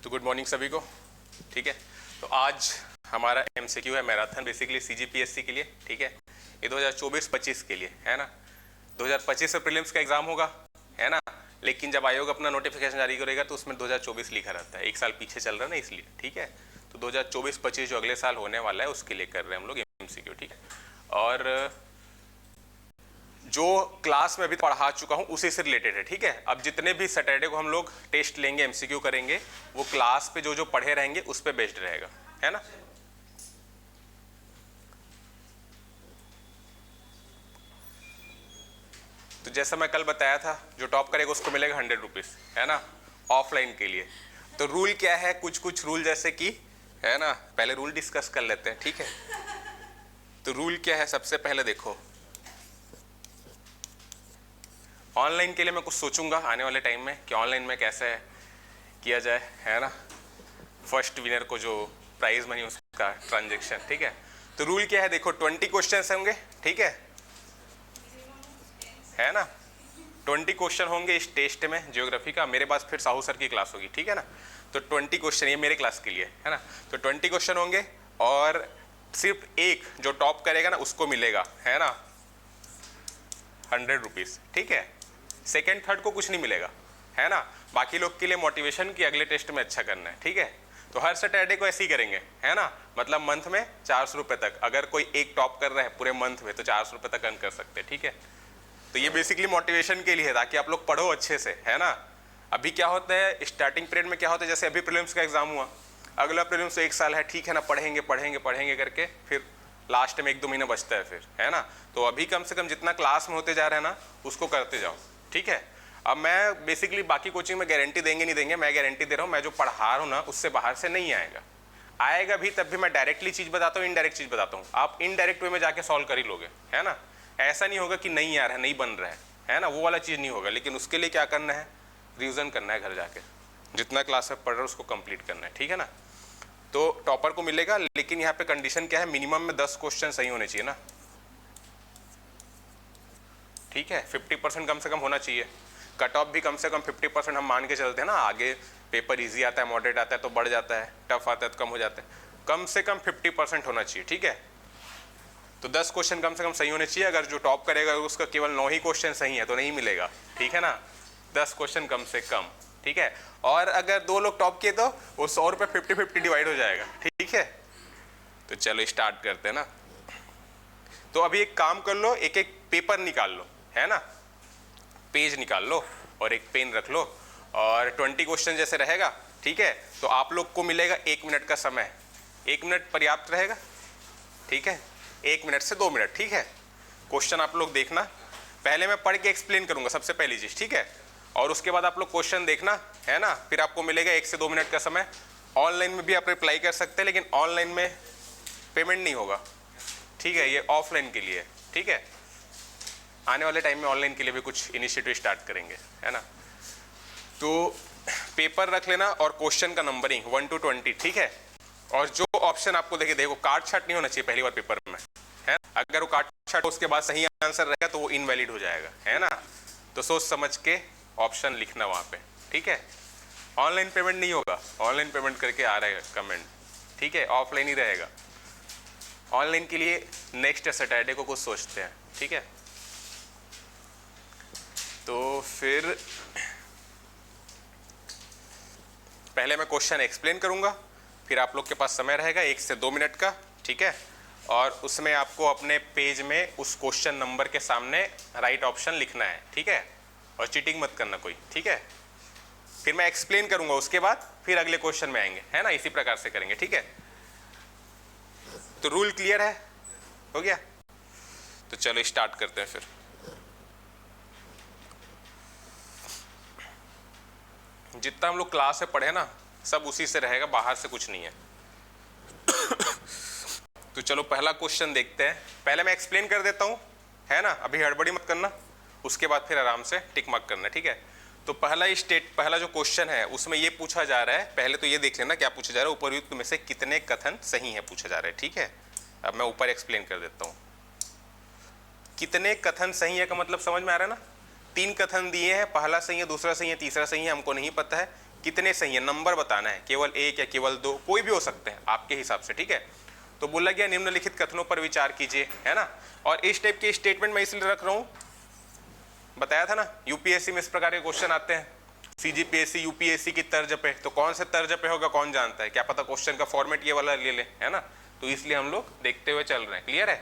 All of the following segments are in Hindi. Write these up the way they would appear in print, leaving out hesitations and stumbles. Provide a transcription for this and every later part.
तो गुड मॉर्निंग सभी को। ठीक है, तो आज हमारा एमसीक्यू है मैराथन, बेसिकली सीजीपीएससी के लिए। ठीक है, ये 2024-25 के लिए है ना। 2025 में प्रीलिम्स का एग्जाम होगा, है ना, लेकिन जब आयोग अपना नोटिफिकेशन जारी करेगा तो उसमें 2024 लिखा रहता है, एक साल पीछे चल रहा है ना इसलिए। ठीक है, तो 2024-25 जो अगले साल होने वाला है उसके लिए कर रहे हैं हम लोग एमसीक्यू। ठीक है, और जो क्लास में अभी पढ़ा चुका हूं उसी से रिलेटेड है। ठीक है, अब जितने भी सैटरडे को हम लोग टेस्ट लेंगे, एमसीक्यू करेंगे, वो क्लास पे जो जो पढ़े रहेंगे उस पे बेस्ड रहेगा, है ना। तो जैसा मैं कल बताया था, जो टॉप करेगा उसको मिलेगा 100 रुपीज, है ना, ऑफलाइन के लिए। तो रूल क्या है, कुछ कुछ रूल जैसे कि, है ना, पहले रूल डिस्कस कर लेते हैं। ठीक है, तो रूल क्या है, सबसे पहले देखो, ऑनलाइन के लिए मैं कुछ सोचूंगा आने वाले टाइम में कि ऑनलाइन में कैसे किया जाए, है ना, फर्स्ट विनर को जो प्राइज मनी उसका ट्रांजेक्शन। ठीक है, तो रूल क्या है, देखो 20 क्वेश्चन होंगे। ठीक है ना, 20 क्वेश्चन होंगे इस टेस्ट में ज्योग्राफी का। मेरे पास फिर साहू सर की क्लास होगी, ठीक है ना, तो 20 क्वेश्चन ये मेरे क्लास के लिए, है ना। तो 20 क्वेश्चन होंगे और सिर्फ एक जो टॉप करेगा ना उसको मिलेगा, है ना, 100 रुपीज। ठीक है, सेकेंड थर्ड को कुछ नहीं मिलेगा, है ना। बाकी लोग के लिए मोटिवेशन कि अगले टेस्ट में अच्छा करना है। ठीक है, तो हर सैटरडे को ऐसे ही करेंगे, है ना, मतलब मंथ में 400 रुपये तक। अगर कोई एक टॉप कर रहा है पूरे मंथ में तो 400 रुपये तक अर्न कर सकते हैं। ठीक है, तो ये बेसिकली मोटिवेशन के लिए है ताकि आप लोग पढ़ो अच्छे से, है ना। अभी क्या होता है, स्टार्टिंग पीरियड में क्या होता है, जैसे अभी प्रीलिम्स का एग्जाम हुआ, अगला प्रीलिम्स तो एक साल है, ठीक है ना, पढ़ेंगे पढ़ेंगे पढ़ेंगे करके फिर लास्ट में 1-2 महीना बचता है फिर, है ना। तो अभी कम से कम जितना क्लास में होते जा रहे हैं ना उसको करते जाओ। ठीक है, अब मैं बेसिकली बाकी कोचिंग में गारंटी देंगे नहीं देंगे, मैं गारंटी दे रहा हूँ, मैं जो पढ़ा रहा हूँ ना उससे बाहर से नहीं आएगा। आएगा भी तब भी मैं डायरेक्टली चीज़ बताता हूँ, इनडायरेक्ट चीज़ बताता हूँ, आप इनडायरेक्ट वे में जाके सॉल्व कर ही लोगे, है ना। ऐसा नहीं होगा कि नहीं आ रहा है, नहीं बन रहा है ना, वो वाला चीज़ नहीं होगा। लेकिन उसके लिए क्या करना है, रिविजन करना है, घर जाके जितना क्लास में पढ़ रहे हो उसको कंप्लीट करना है। ठीक है ना, तो टॉपर को मिलेगा, लेकिन यहाँ पे कंडीशन क्या है, मिनिमम में 10 क्वेश्चन सही होने चाहिए ना। ठीक है, 50% कम से कम होना चाहिए। कट ऑफ भी कम से कम 50% हम मान के चलते हैं ना। आगे पेपर इजी आता है, मॉडरेट आता है तो बढ़ जाता है, टफ आता है तो कम हो जाता है, कम से कम 50% होना चाहिए। ठीक है, तो 10 क्वेश्चन कम से कम सही होने चाहिए। अगर जो टॉप करेगा उसका केवल 9 ही क्वेश्चन सही है तो नहीं मिलेगा। ठीक है ना, 10 क्वेश्चन कम से कम। ठीक है, और अगर 2 लोग टॉप किए तो वो 100 रुपये 50-50 डिवाइड हो जाएगा। ठीक है, तो चलो स्टार्ट करते हैं ना। तो अभी एक काम कर लो, एक एक पेपर निकाल लो, है ना, पेज निकाल लो और एक पेन रख लो, और 20 क्वेश्चन जैसे रहेगा। ठीक है, तो आप लोग को मिलेगा 1 मिनट का समय। 1 मिनट पर्याप्त रहेगा। ठीक है, 1 मिनट से 2 मिनट। ठीक है, क्वेश्चन आप लोग देखना, पहले मैं पढ़ के एक्सप्लेन करूंगा सबसे पहली चीज। ठीक है, और उसके बाद आप लोग क्वेश्चन देखना, है ना, फिर आपको मिलेगा 1 से 2 मिनट का समय। ऑनलाइन में भी आप रिप्लाई कर सकते हैं, लेकिन ऑनलाइन में पेमेंट नहीं होगा। ठीक है, ये ऑफलाइन के लिए। ठीक है, आने वाले टाइम में ऑनलाइन के लिए भी कुछ इनिशिएटिव स्टार्ट करेंगे, है ना। तो पेपर रख लेना और क्वेश्चन का नंबरिंग 1 to 20। ठीक है, और जो ऑप्शन आपको देखो काट छाट नहीं होना चाहिए पहली बार पेपर में, है। अगर वो काट छाट उसके बाद सही आंसर रहेगा तो वो इनवैलिड हो जाएगा, है ना। तो सोच समझ के ऑप्शन लिखना वहाँ पे। ठीक है, ऑनलाइन पेमेंट नहीं होगा, ऑनलाइन पेमेंट करके आ रहा है कमेंट। ठीक है, ऑफलाइन ही रहेगा। ऑनलाइन के लिए नेक्स्ट सैटरडे को कुछ सोचते हैं। ठीक है, तो फिर पहले मैं क्वेश्चन एक्सप्लेन करूंगा, फिर आप लोग के पास समय रहेगा 1 से 2 मिनट का। ठीक है, और उसमें आपको अपने पेज में उस क्वेश्चन नंबर के सामने राइट ऑप्शन लिखना है। ठीक है, और चीटिंग मत करना कोई। ठीक है, फिर मैं एक्सप्लेन करूंगा, उसके बाद फिर अगले क्वेश्चन में आएंगे, है ना, इसी प्रकार से करेंगे। ठीक है, तो रूल क्लियर है, हो गया। तो चलो स्टार्ट करते हैं फिर। जितना हम लोग क्लास में पढ़े ना सब उसी से रहेगा, बाहर से कुछ नहीं है। तो चलो पहला क्वेश्चन देखते हैं। पहले मैं एक्सप्लेन कर देता हूँ, है ना, अभी हड़बड़ी मत करना, उसके बाद फिर आराम से टिक मार्क करना। ठीक है, तो पहला जो क्वेश्चन है उसमें ये पूछा जा रहा है, पहले तो ये देख लेना क्या पूछा जा रहा है, उपरयुक्त में से कितने कथन सही है पूछा जा रहा है। ठीक है, अब मैं ऊपर एक्सप्लेन कर देता हूँ। कितने कथन सही है का मतलब समझ में आ रहा है ना। तीन कथन दिए हैं, पहला सही है, दूसरा सही है, तीसरा सही है, हमको नहीं पता है कितने सही है, नंबर बताना है, केवल एक या केवल दो, कोई भी हो सकते हैं आपके हिसाब से, ठीक है। तो बोला गया निम्नलिखित कथनों पर विचार कीजिए, है ना। और इस टाइप के स्टेटमेंट मैं इसलिए रख रहा हूँ, बताया था ना यूपीएससी में इस प्रकार के क्वेश्चन आते हैं, सीजीपीएससी यूपीएससी की तर्ज पे, तो कौन से तर्ज पे होगा कौन जानता है, क्या पता क्वेश्चन का फॉर्मेट ये वाला ले ले, है ना। तो इसलिए हम लोग देखते हुए चल रहे हैं, क्लियर है।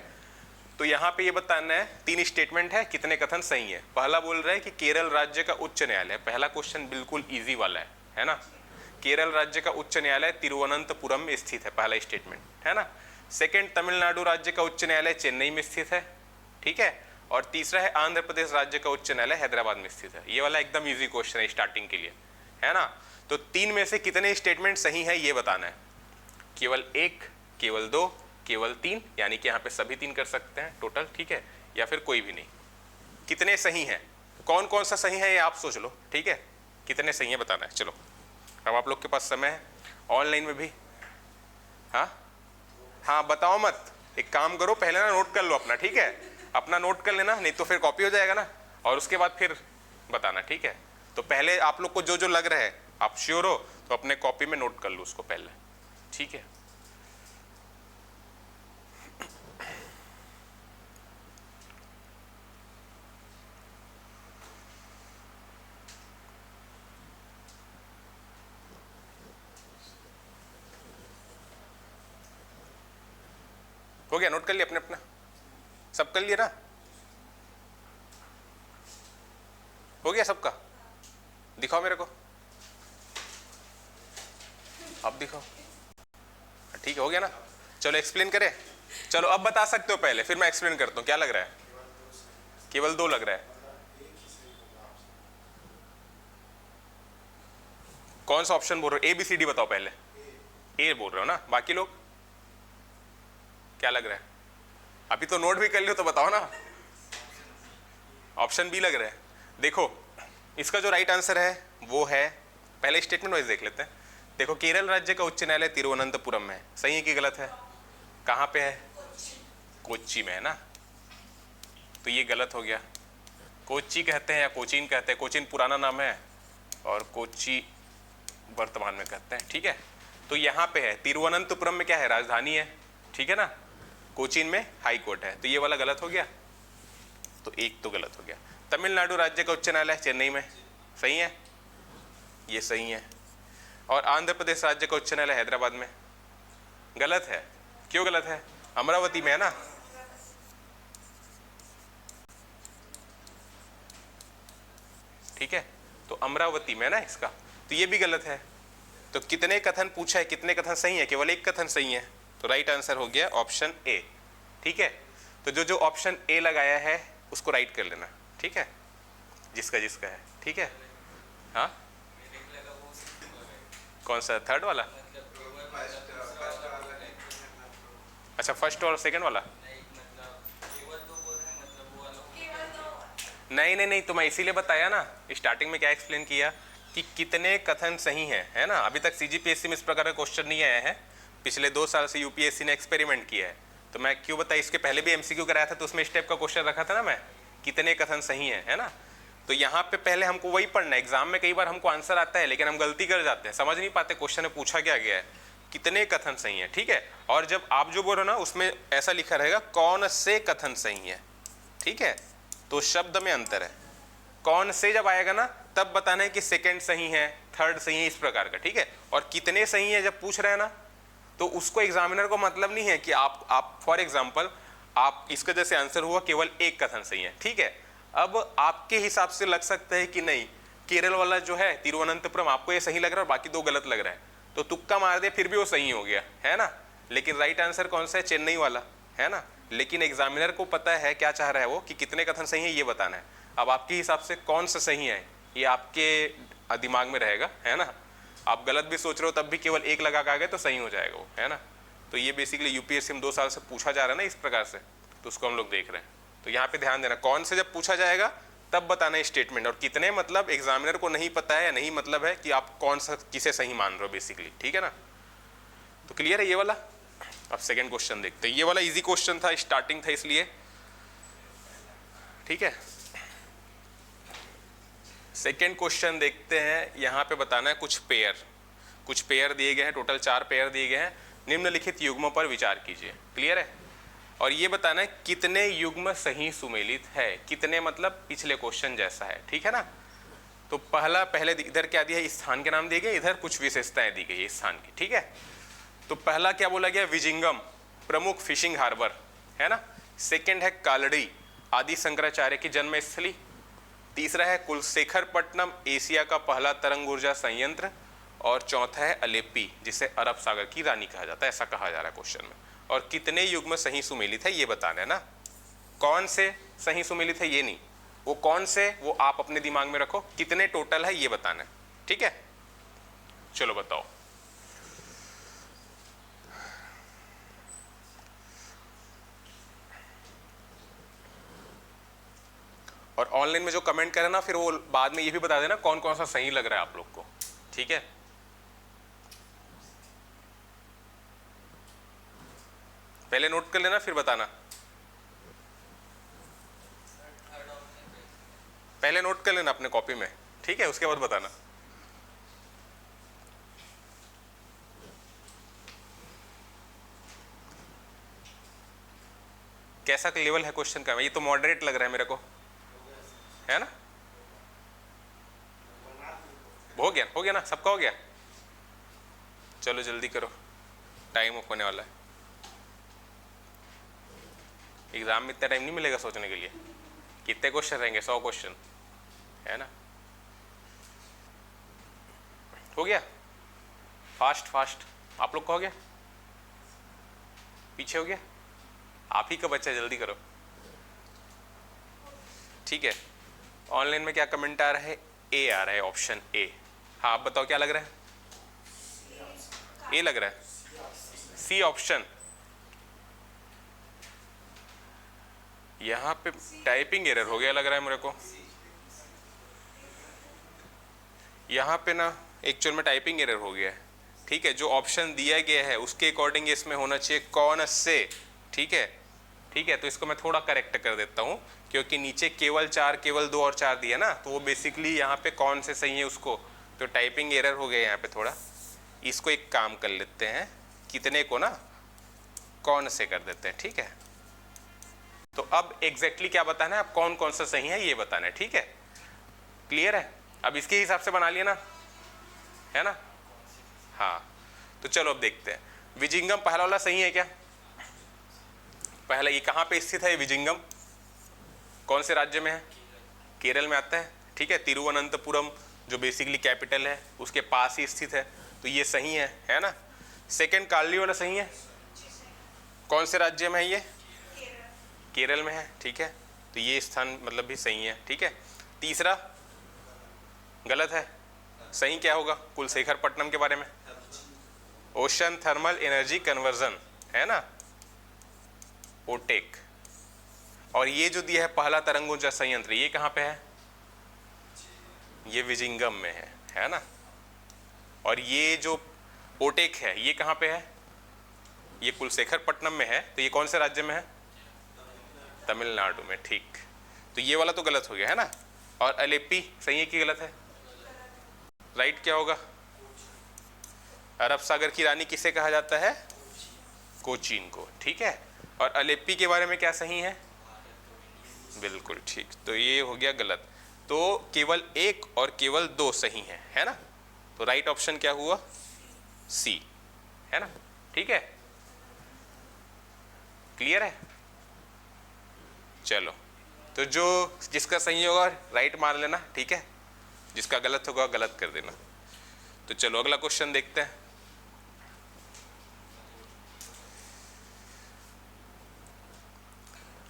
तो यहाँ पे ये बताना है, तीन स्टेटमेंट है, कितने कथन सही है। पहला बोल रहा है कि केरल राज्य का उच्च न्यायालय, पहला क्वेश्चन बिल्कुल ईजी वाला है ना। केरल राज्य का उच्च न्यायालय तिरुवनंतपुरम में स्थित है, पहला स्टेटमेंट, है ना। सेकंड, तमिलनाडु राज्य का उच्च न्यायालय चेन्नई में स्थित है, ठीक है। और तीसरा है आंध्र प्रदेश राज्य का उच्च न्यायालय हैदराबाद में स्थित है। ये वाला एकदम इजी क्वेश्चन है स्टार्टिंग के लिए, है ना। तो तीन में से कितने स्टेटमेंट सही है ये बताना है, केवल एक, केवल दो, केवल तीन, यानी कि यहाँ पे सभी तीन कर सकते हैं टोटल, ठीक है, या फिर कोई भी नहीं। कितने सही हैं, कौन कौन सा सही है ये आप सोच लो, ठीक है, कितने सही है बताना है। चलो अब आप लोग के पास समय है, ऑनलाइन में भी, हाँ बताओ मत, एक काम करो पहले ना नोट कर लो अपना, ठीक है, अपना नोट कर लेना, नहीं तो फिर कॉपी हो जाएगा ना, और उसके बाद फिर बताना, ठीक है। तो पहले आप लोग को जो जो लग रहा है, आप श्योर हो तो अपने कॉपी में नोट कर लो उसको पहले, ठीक है। हो गया, नोट कर लिया अपने अपना, सब कर लिया ना, हो गया सबका, दिखाओ मेरे को, अब दिखाओ, ठीक है, हो गया ना। चलो एक्सप्लेन करें, चलो अब बता सकते हो पहले, फिर मैं एक्सप्लेन करता हूँ। क्या लग रहा है, केवल दो लग रहा है, कौन सा ऑप्शन बोल रहे हो, ए बी सी डी बताओ पहले, ए बोल रहे हो ना, बाकी लोग क्या लग रहा है, अभी तो नोट भी कर लियो तो बताओ ना। ऑप्शन बी लग रहा है। देखो इसका जो राइट आंसर है वो है, पहले स्टेटमेंट वाइज देख लेते हैं। देखो केरल राज्य का उच्च न्यायालय तिरुवनंतपुरम में है, सही है कि गलत है, कहाँ पे है, कोच्चि में है ना, तो ये गलत हो गया। कोच्चि कहते हैं या कोचीन कहते हैं, कोचीन पुराना नाम है और कोच्चि वर्तमान में कहते हैं, ठीक है। तो यहाँ पे है, तिरुवनंतपुरम में क्या है, राजधानी है, ठीक है ना, कोचीन में हाई कोर्ट है, तो ये वाला गलत हो गया, तो एक तो गलत हो गया। तमिलनाडु राज्य का उच्च न्यायालय चेन्नई में, सही है, ये सही है। और आंध्र प्रदेश राज्य का उच्च न्यायालय हैदराबाद में, गलत है, क्यों गलत है, अमरावती में है ना, ठीक है, तो अमरावती में है ना इसका, तो ये भी गलत है। तो कितने कथन पूछा है, कितने कथन सही है, केवल एक कथन सही है, तो राइट आंसर हो गया ऑप्शन ए, ठीक है। तो जो जो ऑप्शन ए लगाया है उसको राइट कर लेना, ठीक है, जिसका जिसका है, ठीक है। हाँ कौन सा, थर्ड वाला, अच्छा फर्स्ट और सेकंड वाला, नहीं नहीं नहीं, तो मैं इसीलिए बताया ना स्टार्टिंग में, क्या एक्सप्लेन किया कि कितने कथन सही हैं, है ना। अभी तक सीजीपीएससी में इस प्रकार का क्वेश्चन नहीं आया है, पिछले 2 साल से यूपीएससी ने एक्सपेरिमेंट किया है, तो मैं क्यों बताया, इसके पहले भी एमसीक्यू कराया था तो उसमें इस टाइप का क्वेश्चन रखा था ना मैं, कितने कथन सही है ना। तो यहाँ पे पहले हमको वही पढ़ना है, एग्जाम में कई बार हमको आंसर आता है लेकिन हम गलती कर जाते हैं, समझ नहीं पाते क्वेश्चन में पूछा क्या गया है, कितने कथन सही है, ठीक है। और जब आप जो बोलो ना उसमें ऐसा लिखा रहेगा कौन से कथन सही है, ठीक है, तो शब्द में अंतर है, कौन से जब आएगा ना तब बताना है कि सेकंड सही है, थर्ड सही है, इस प्रकार का, ठीक है। और कितने सही है जब पूछ रहे हैं ना, तो उसको एग्जामिनर को मतलब नहीं है कि आप फॉर एग्जांपल आप इसका जैसे आंसर हुआ केवल एक कथन सही है, ठीक है। अब आपके हिसाब से लग सकता है कि नहीं केरल वाला जो है तिरुवनंतपुरम आपको ये सही लग रहा है और बाकी दो गलत लग रहा है, तो तुक्का मार दे फिर भी वो सही हो गया, है ना। लेकिन राइट आंसर कौन सा है, चेन्नई वाला, है ना। लेकिन एग्जामिनर को पता है क्या चाह रहा है वो, कि कितने कथन सही है ये बताना है। अब आपके हिसाब से कौन सा सही है ये आपके दिमाग में रहेगा, है ना। आप गलत भी सोच रहे हो तब भी केवल एक लगा के आ गए तो सही हो जाएगा वो, है ना। तो ये बेसिकली यूपीएससी में 2 साल से पूछा जा रहा है ना इस प्रकार से, तो उसको हम लोग देख रहे हैं। तो यहाँ पे ध्यान देना, कौन से जब पूछा जाएगा तब बताना है स्टेटमेंट, और कितने मतलब एग्जामिनर को नहीं पता है या नहीं मतलब है कि आप कौन सा किसे सही मान रहे हो बेसिकली, ठीक है ना। तो क्लियर है ये वाला। अब सेकेंड क्वेश्चन देखते हैं, ये वाला इजी क्वेश्चन था, स्टार्टिंग था इसलिए, ठीक है। सेकेंड क्वेश्चन देखते हैं। यहाँ पे बताना है कुछ पेयर दिए गए हैं, टोटल 4 पेयर दिए गए हैं। निम्नलिखित युग्मों पर विचार कीजिए। क्लियर है? और ये बताना है कितने युग्म सही सुमेलित है। कितने मतलब पिछले क्वेश्चन जैसा है, ठीक है ना। तो पहले इधर क्या दिया है, स्थान के नाम दिए गए, इधर कुछ विशेषताएं दी गई है स्थान की, ठीक है। तो पहला क्या बोला गया, विजिंगम प्रमुख फिशिंग हार्बर, है ना। सेकंड है कालड़ी आदि शंकराचार्य की जन्मस्थली। तीसरा है कुलशेखरपट्टनम एशिया का पहला तरंग ऊर्जा संयंत्र। और चौथा है अलेप्पी जिसे अरब सागर की रानी कहा जाता है, ऐसा कहा जा रहा है क्वेश्चन में। और कितने युग्म सही सुमेलित है ये बताना है ना। कौन से सही सुमेलित है ये नहीं, वो कौन से वो आप अपने दिमाग में रखो, कितने टोटल है ये बताना है, ठीक है। चलो बताओ। और ऑनलाइन में जो कमेंट करे ना, फिर वो बाद में ये भी बता देना कौन कौन सा सही लग रहा है आप लोग को, ठीक है। पहले नोट कर लेना फिर बताना। पहले नोट कर लेना अपने कॉपी में, ठीक है, उसके बाद बताना। कैसा लेवल है क्वेश्चन का? ये तो मॉडरेट लग रहा है मेरे को, है ना। हो गया ना, सबका हो गया। चलो जल्दी करो, टाइम होने वाला है। एग्जाम में इतना टाइम नहीं मिलेगा सोचने के लिए। कितने क्वेश्चन रहेंगे? 100 क्वेश्चन, है ना। हो गया फास्ट आप लोग का हो गया, पीछे हो गया, आप ही का बच्चा, जल्दी करो, ठीक है। ऑनलाइन में क्या कमेंट आ रहा है? ए आ रहा है, ऑप्शन ए। हाँ आप बताओ क्या लग रहा है? ए लग रहा है, सी ऑप्शन। यहाँ पे टाइपिंग एरर हो गया लग रहा है मेरे को। यहाँ पे ना एक्चुअल में टाइपिंग एरर हो गया है, ठीक है। जो ऑप्शन दिया गया है उसके अकॉर्डिंग इसमें होना चाहिए कौन से, ठीक है। तो इसको मैं थोड़ा करेक्ट कर देता हूँ, क्योंकि नीचे केवल 2 और 4 दिया ना, तो वो बेसिकली यहाँ पे कौन से सही है उसको, तो टाइपिंग एरर हो गया यहाँ पे थोड़ा। इसको एक काम कर लेते हैं, कितने को ना कौन से कर देते हैं, ठीक है। तो अब एग्जैक्टली क्या बताना है, अब कौन कौन सा सही है ये बताना है, ठीक है। क्लियर है? अब इसके हिसाब से बना लिया ना, है ना। हाँ तो चलो अब देखते हैं। विजिंगम पहला वाला सही है क्या? पहला ये कहाँ पे स्थित है विजिंगम? कौन से राज्य में है? केरल में आता है, ठीक है। तिरुवनंतपुरम जो बेसिकली कैपिटल है उसके पास ही स्थित है, तो ये सही है ना। सेकंड कालड़ी वाला सही है। कौन से राज्य में है ये? केरल में है, ठीक है। तो ये स्थान मतलब भी सही है, ठीक है। तीसरा गलत है, सही क्या होगा? कुलशेखरपट्टनम के बारे में, ओशन थर्मल एनर्जी कन्वर्जन, है ना, ओटेक। और ये जो दिया है पहला तरंग ऊर्जा संयंत्र, ये कहाँ पे है? ये विजिंगम में है ना। और ये जो ओटेक है ये कहाँ पे है? ये कुलशेखरपट्टनम में है, तो ये कौन से राज्य में है? तमिलनाडु में, ठीक। तो ये वाला तो गलत हो गया, है ना। और अलेप्पी सही है कि गलत है? राइट क्या होगा? अरब सागर की रानी किसे कहा जाता है? कोचीन को, ठीक है। और अलेप्पी के बारे में क्या सही है? बिल्कुल ठीक, तो ये हो गया गलत। तो केवल 1 और केवल 2 सही है ना। तो राइट ऑप्शन क्या हुआ? सी, है ना, ठीक है। क्लियर है? चलो तो जो जिसका सही होगा राइट मान लेना, ठीक है। जिसका गलत होगा गलत कर देना। तो चलो अगला क्वेश्चन देखते हैं।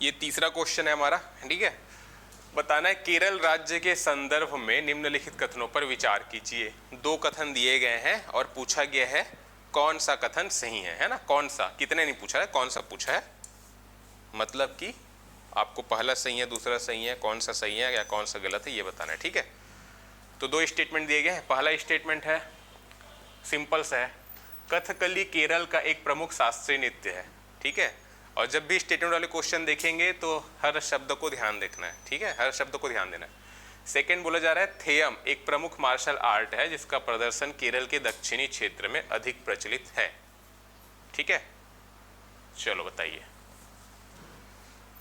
ये तीसरा क्वेश्चन है हमारा, ठीक है। बताना है केरल राज्य के संदर्भ में निम्नलिखित कथनों पर विचार कीजिए। 2 कथन दिए गए हैं और पूछा गया है कौन सा कथन सही है ना। कौन सा, कितने नहीं पूछा है, कौन सा पूछा है। मतलब कि आपको पहला सही है, दूसरा सही है, कौन सा सही है या कौन सा गलत है ये बताना है, ठीक है। तो 2 स्टेटमेंट दिए गए हैं। पहला स्टेटमेंट है सिंपल सा है, कथकली केरल का एक प्रमुख शास्त्रीय नृत्य है, ठीक है। और जब भी स्टेटमेंट वाले क्वेश्चन देखेंगे तो हर शब्द को ध्यान देखना है, ठीक है, हर शब्द को ध्यान देना है। सेकेंड बोला जा रहा है थेयम एक प्रमुख मार्शल आर्ट है जिसका प्रदर्शन केरल के दक्षिणी क्षेत्र में अधिक प्रचलित है। ठीक है, चलो बताइए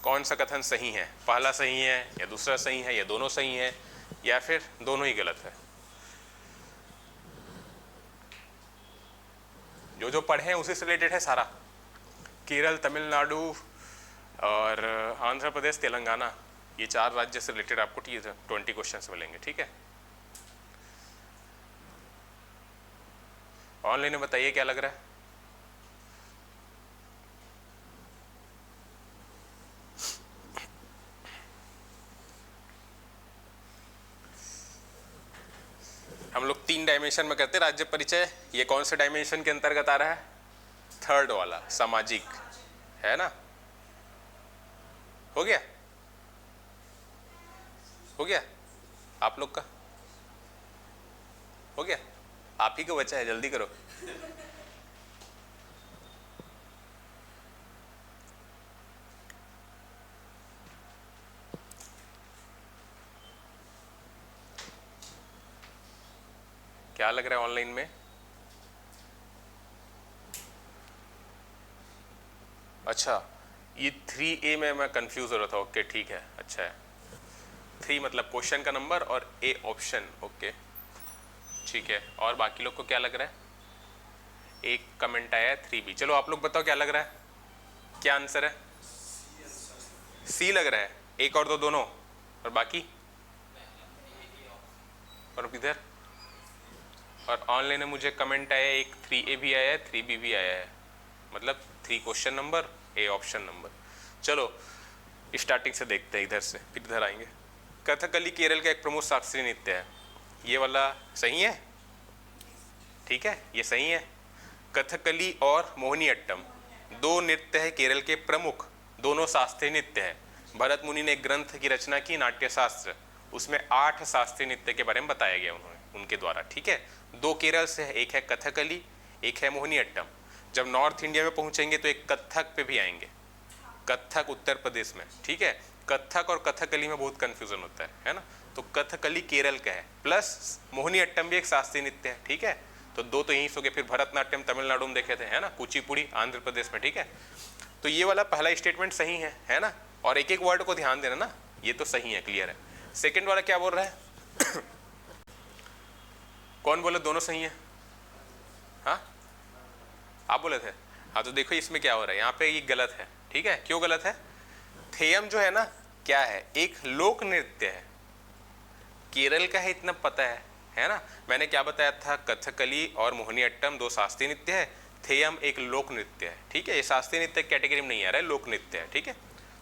कौन सा कथन सही है, पहला सही है या दूसरा सही है या दोनों सही है या फिर दोनों ही गलत है। जो जो पढ़े हैं उसी से रिलेटेड है सारा, केरल, तमिलनाडु और आंध्र प्रदेश, तेलंगाना, ये 4 राज्य से रिलेटेड आपको 20 क्वेश्चंस मिलेंगे। ठीक है, ऑनलाइन में बताइए क्या लग रहा है। हम लोग 3 डायमेंशन में करते हैं राज्य परिचय, ये कौन से डायमेंशन के अंतर्गत आ रहा है? 3rd वाला, सामाजिक, है ना। हो गया, हो गया, आप लोग का हो गया, आप ही को बचा है, जल्दी करो। क्या लग रहा है ऑनलाइन में? अच्छा, ये 3A में मैं कंफ्यूज हो रहा था। ओके ठीक है, अच्छा है। 3 मतलब क्वेश्चन का नंबर और A ऑप्शन। ओके ठीक है, और बाकी लोग को क्या लग रहा है? एक कमेंट आया है 3B। चलो आप लोग बताओ क्या लग रहा है, क्या आंसर है? C लग रहा है, एक और दो दोनों, और बाकी और किधर? और ऑनलाइन में मुझे कमेंट आया है, एक 3A भी आया है, 3B भी आया है, मतलब 3 question number, A option number. चलो स्टार्टिंग से देखते हैं, इधर से फिर इधर आएंगे। कथकली केरल का एक प्रमुख शास्त्रीय नृत्य है, ये वाला सही है? ठीक है, ये सही है। कथकली और मोहिनीअट्टम 2 नृत्य है केरल के प्रमुख, दोनों शास्त्रीय नृत्य है। भरत मुनि ने एक ग्रंथ की रचना की, नाट्यशास्त्र, उसमें 8 शास्त्रीय नृत्य के बारे में बताया गया उनके द्वारा। ठीक है, 2 केरल से है, एक है कथकली, एक है मोहिनीअट्टम। जब नॉर्थ इंडिया में पहुंचेंगे तो एक कथक पे भी आएंगे, कथक उत्तर प्रदेश में। ठीक है, कथक और कथकली में बहुत कंफ्यूजन होता है ना। तो कथकली केरल का है, प्लस मोहिनीअट्टम भी एक शास्त्रीय नृत्य है। ठीक है, तो 2 तो यहीं से हो गए। फिर भरतनाट्यम तमिलनाडु में देखे थे, है ना, कुचिपुड़ी आंध्र प्रदेश में। ठीक है, तो ये वाला पहला स्टेटमेंट सही है ना। और एक एक वर्ड को ध्यान देना ना, ये तो सही है, क्लियर है। सेकेंड वाला क्या बोल रहा है? कौन बोले दोनों सही है? हाँ, आप बोले थे। हाँ, तो देखो इसमें क्या हो रहा है, यहाँ पे ये गलत है। ठीक है, क्यों गलत है? थेयम जो है ना, क्या है? एक लोक नृत्य है, केरल का है, इतना पता है ना। मैंने क्या बताया था? कथकली और मोहिनीअट्टम 2 शास्त्रीय नृत्य है, थेयम एक लोक नृत्य है। ठीक है, ये शास्त्रीय नृत्य कैटेगरी में नहीं आ रहा है, लोक नृत्य है। ठीक है,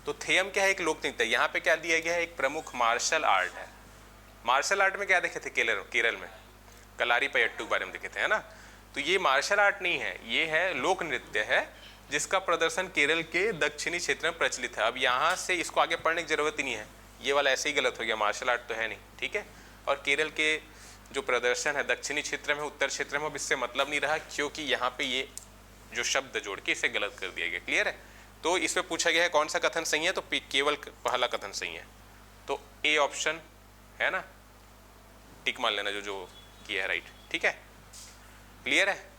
तो थेयम क्या है? एक लोक नृत्य। यहाँ पे क्या दिया गया है? एक प्रमुख मार्शल आर्ट है। मार्शल आर्ट में क्या देखे थे केरल में? कलारीपयट्टू के बारे में देखे थे, है ना। तो ये मार्शल आर्ट नहीं है, ये है लोक नृत्य है, जिसका प्रदर्शन केरल के दक्षिणी क्षेत्र में प्रचलित है। अब यहाँ से इसको आगे पढ़ने की जरूरत ही नहीं है, ये वाला ऐसे ही गलत हो गया, मार्शल आर्ट तो है नहीं। ठीक है, और केरल के जो प्रदर्शन है दक्षिणी क्षेत्र में, उत्तर क्षेत्र में, अब इससे मतलब नहीं रहा, क्योंकि यहाँ पे ये जो शब्द जोड़ के इसे गलत कर दिया गया। क्लियर है? तो इसमें पूछा गया है कौन सा कथन सही है, तो केवल पहला कथन सही है, तो A ऑप्शन है ना, टिक मान लेना जो किया है राइट। ठीक है, क्लियर है?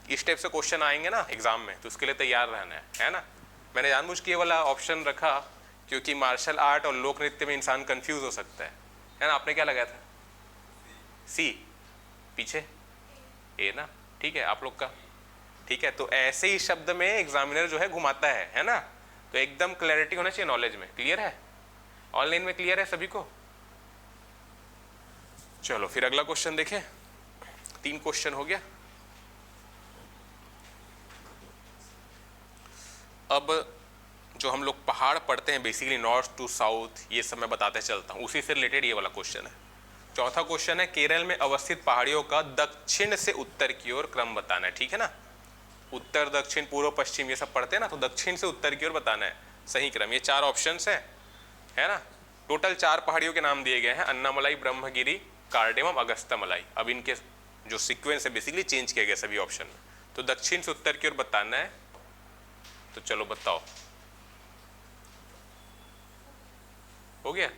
इस टाइप से क्वेश्चन आएंगे ना एग्जाम में, तो उसके लिए तैयार रहना है ना। मैंने जानबूझ के वाला ऑप्शन रखा क्योंकि मार्शल आर्ट और लोक नृत्य में इंसान कंफ्यूज हो सकता है ना। आपने क्या लगाया था? C, पीछे A ना। ठीक है, आप लोग का ठीक है। तो ऐसे ही शब्द में एग्जामिनर जो है घुमाता है ना, तो एकदम क्लैरिटी होना चाहिए नॉलेज में। क्लियर है? ऑनलाइन में क्लियर है सभी को? चलो फिर अगला क्वेश्चन देखें, 3 क्वेश्चन हो गया। अब जो हम लोग पहाड़ पढ़ते हैं बेसिकली नॉर्थ टू साउथ, ये सब मैं बताते चलता हूँ, उसी से रिलेटेड ये वाला क्वेश्चन है। चौथा क्वेश्चन है, केरल में अवस्थित पहाड़ियों का दक्षिण से उत्तर की ओर क्रम बताना है। ठीक है ना, उत्तर दक्षिण पूर्व पश्चिम ये सब पढ़ते हैं ना, तो दक्षिण से उत्तर की ओर बताना है सही क्रम। ये 4 ऑप्शंस है ना। टोटल 4 पहाड़ियों के नाम दिए गए हैं, अन्नामलाई, ब्रह्मगिरी, कार्डेमम, अगस्त्यमलाई। अब इनके जो सीक्वेंस है बेसिकली चेंज किया गया सभी ऑप्शन में। तो दक्षिण से उत्तर की ओर बताना है, तो चलो बताओ, हो गया?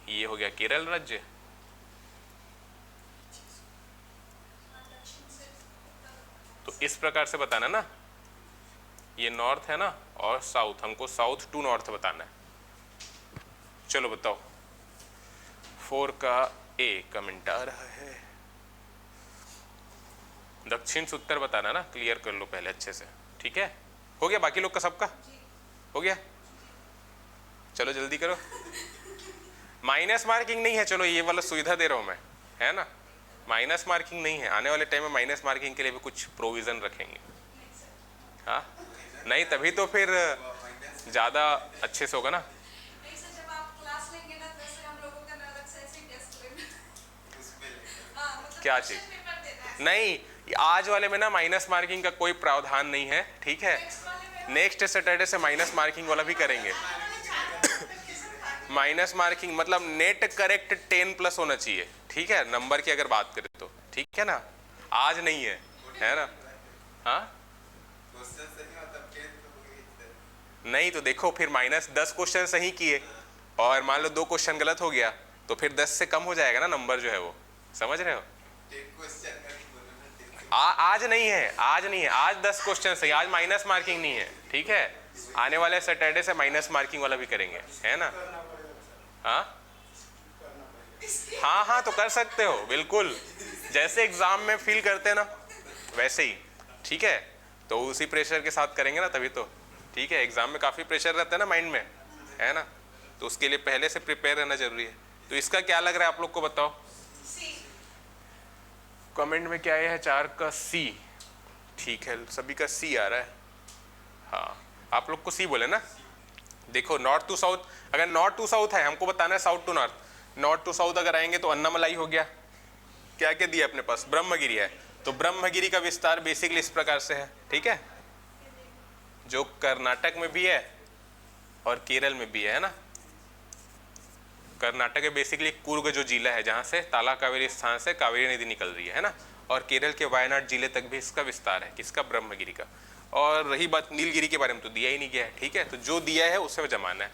ये हो गया केरल राज्य, तो इस प्रकार से बताना ना, ये नॉर्थ है ना और साउथ, हमको साउथ टू नॉर्थ बताना है। चलो बताओ 4 का ए कमेंट आ रहा है, दक्षिण से उत्तर बताना ना, क्लियर कर लो पहले अच्छे से, ठीक है? हो गया बाकी लोग का सबका हो गया? चलो जल्दी करो, माइनस मार्किंग नहीं है, चलो ये वाला सुविधा दे रहा हूं मैं, है ना? माइनस मार्किंग नहीं है, आने वाले टाइम में माइनस मार्किंग के लिए भी कुछ प्रोविजन रखेंगे। हाँ नहीं, तभी तो फिर ज़्यादा अच्छे से होगा ना। क्या चीज? नहीं, आज वाले में ना माइनस मार्किंग का कोई प्रावधान नहीं है, ठीक है? नेक्स्ट सैटरडे से माइनस मार्किंग वाला भी करेंगे। माइनस मार्किंग मतलब नेट करेक्ट 10+ होना चाहिए, ठीक है? नंबर की अगर बात करें तो, ठीक है ना? आज नहीं है ना? हाँ नहीं तो देखो, फिर -10 क्वेश्चन सही किए और मान लो 2 क्वेश्चन गलत हो गया तो फिर 10 से कम हो जाएगा ना नंबर जो है वो, समझ रहे हो? आज नहीं है, आज नहीं है, आज 10 क्वेश्चन सही, आज माइनस मार्किंग नहीं है, ठीक है? आने वाले सैटरडे से माइनस मार्किंग वाला भी करेंगे, है ना? हाँ हाँ हाँ तो कर सकते हो बिल्कुल, जैसे एग्जाम में फील करते हैं ना वैसे ही, ठीक है? तो उसी प्रेशर के साथ करेंगे ना तभी तो, ठीक है? एग्जाम में काफ़ी प्रेशर रहता है ना माइंड में, है ना? तो उसके लिए पहले से प्रिपेयर रहना जरूरी है। तो इसका क्या लग रहा है आप लोग को, बताओ कमेंट में क्या आया है? 4 का सी, ठीक है, सभी का सी आ रहा है। हाँ आप लोग को सी बोले ना। देखो नॉर्थ टू साउथ, अगर नॉर्थ टू साउथ है, हमको बताना है south to north. North to south अगर आएंगे तो अन्नामलाई हो गया, क्या क्या दिया अपने पास? ब्रह्मगिरी है, तो ब्रह्मगिरी का विस्तार बेसिकली इस प्रकार से है, ठीक है? जो कर्नाटक में भी है और केरल में भी है ना? कर्नाटक में बेसिकली कुर्ग जो जिला है जहाँ से ताला कावेरी स्थान से कावेरी नदी निकल रही है ना? और केरल के वायनाड जिले तक भी इसका विस्तार है, किसका? ब्रह्मगिरी का। और रही बात नीलगिरी के बारे में तो दिया ही नहीं गया है, ठीक है? तो जो दिया है उससे जमाना है।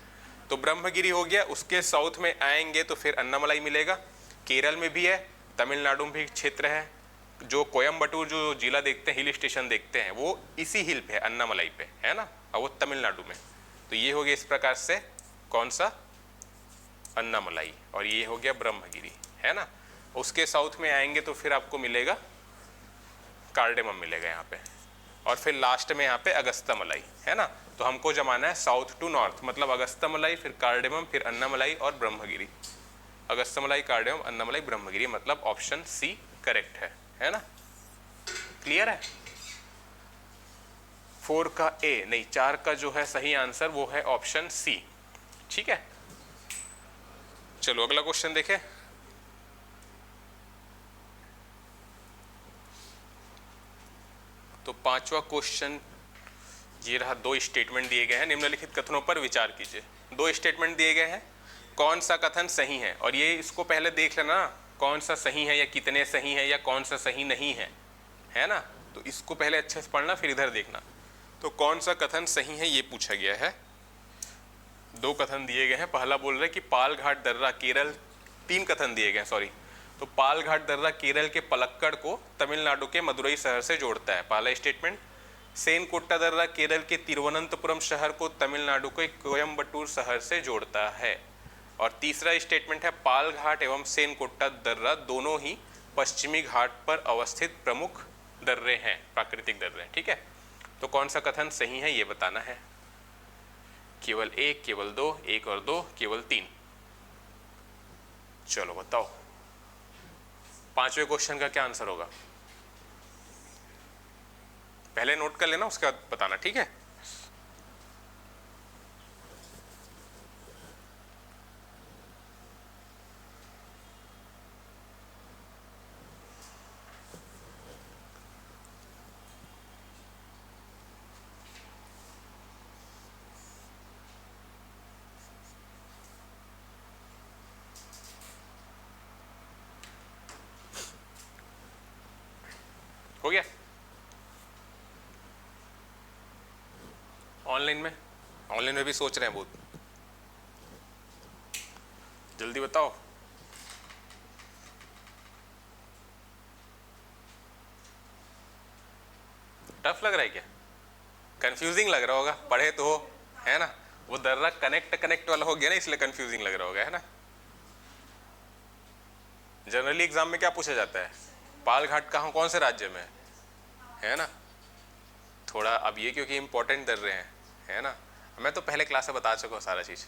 तो ब्रह्मगिरी हो गया, उसके साउथ में आएंगे तो फिर अन्नामलाई मिलेगा, केरल में भी है, तमिलनाडु में भी क्षेत्र है। जो कोयम्बटूर जो जिला देखते हैं, हिल स्टेशन देखते हैं, वो इसी हिल पे है, अन्नामलाई पे, है ना? और वो तमिलनाडु में। तो ये हो गया इस प्रकार से, कौन सा? अन्नामलाई। और ये हो गया ब्रह्मगिरी, है ना? उसके साउथ में आएंगे तो फिर आपको मिलेगा कार्डेमम मिलेगा यहाँ पे, और फिर लास्ट में यहाँ पे अगस्त्यमलाई, है ना? तो हमको जमाना है साउथ टू नॉर्थ, मतलब अगस्त्यमलाई, फिर कार्डेमम, फिर अन्नामलाई और ब्रह्मगिरी। अगस्त्यमलाई, कार्डेमम, अन्नामलाई, ब्रह्मगिरी, मतलब ऑप्शन सी करेक्ट है ना? क्लियर है? 4 का ए नहीं, 4 का जो है सही आंसर वो है ऑप्शन सी, ठीक है? चलो अगला क्वेश्चन देखें। तो 5वां क्वेश्चन ये रहा। 2 स्टेटमेंट दिए गए हैं, निम्नलिखित कथनों पर विचार कीजिए। 2 स्टेटमेंट दिए गए हैं, कौन सा कथन सही है? और ये इसको पहले देख लेना, कौन सा सही है या कितने सही है या कौन सा सही नहीं है ना? तो इसको पहले अच्छे से पढ़ना, फिर इधर देखना। तो कौन सा कथन सही है ये पूछा गया है। 2 कथन दिए गए हैं। पहला बोल रहे कि पाल घाट दर्रा केरल, 3 कथन दिए गए हैं, सॉरी। तो पाल घाट दर्रा केरल के पलक्कड़ को तमिलनाडु के मदुरई शहर से जोड़ता है, पहला स्टेटमेंट। सेनकोट्टा दर्रा केरल के तिरुवनंतपुरम शहर को तमिलनाडु के कोयम्बटूर शहर से जोड़ता है। और तीसरा स्टेटमेंट है, पाल घाट एवं सेनकोट्टा दर्रा दोनों ही पश्चिमी घाट पर अवस्थित प्रमुख दर्रे हैं, प्राकृतिक दर्रे, ठीक है? तो कौन सा कथन सही है ये बताना है। केवल 1, केवल 2, 1 और 2, केवल 3। चलो बताओ 5वें क्वेश्चन का क्या आंसर होगा? पहले नोट कर लेना, उसके बाद बताना, ठीक है? हो गया? ऑनलाइन में भी सोच रहे हैं बहुत, जल्दी बताओ। टफ लग रहा है क्या? कंफ्यूजिंग लग रहा होगा, पढ़े तो हो, है ना? वो दर्रा कनेक्ट वाला हो गया ना, इसलिए कंफ्यूजिंग लग रहा होगा, है ना? जनरली एग्जाम में क्या पूछा जाता है? पाल घाट कहाँ, कौन से राज्य में है ना? थोड़ा अब ये क्योंकि इंपॉर्टेंट दर्रे हैं, है ना? मैं तो पहले क्लास में बता चुका हूँ सारा चीज।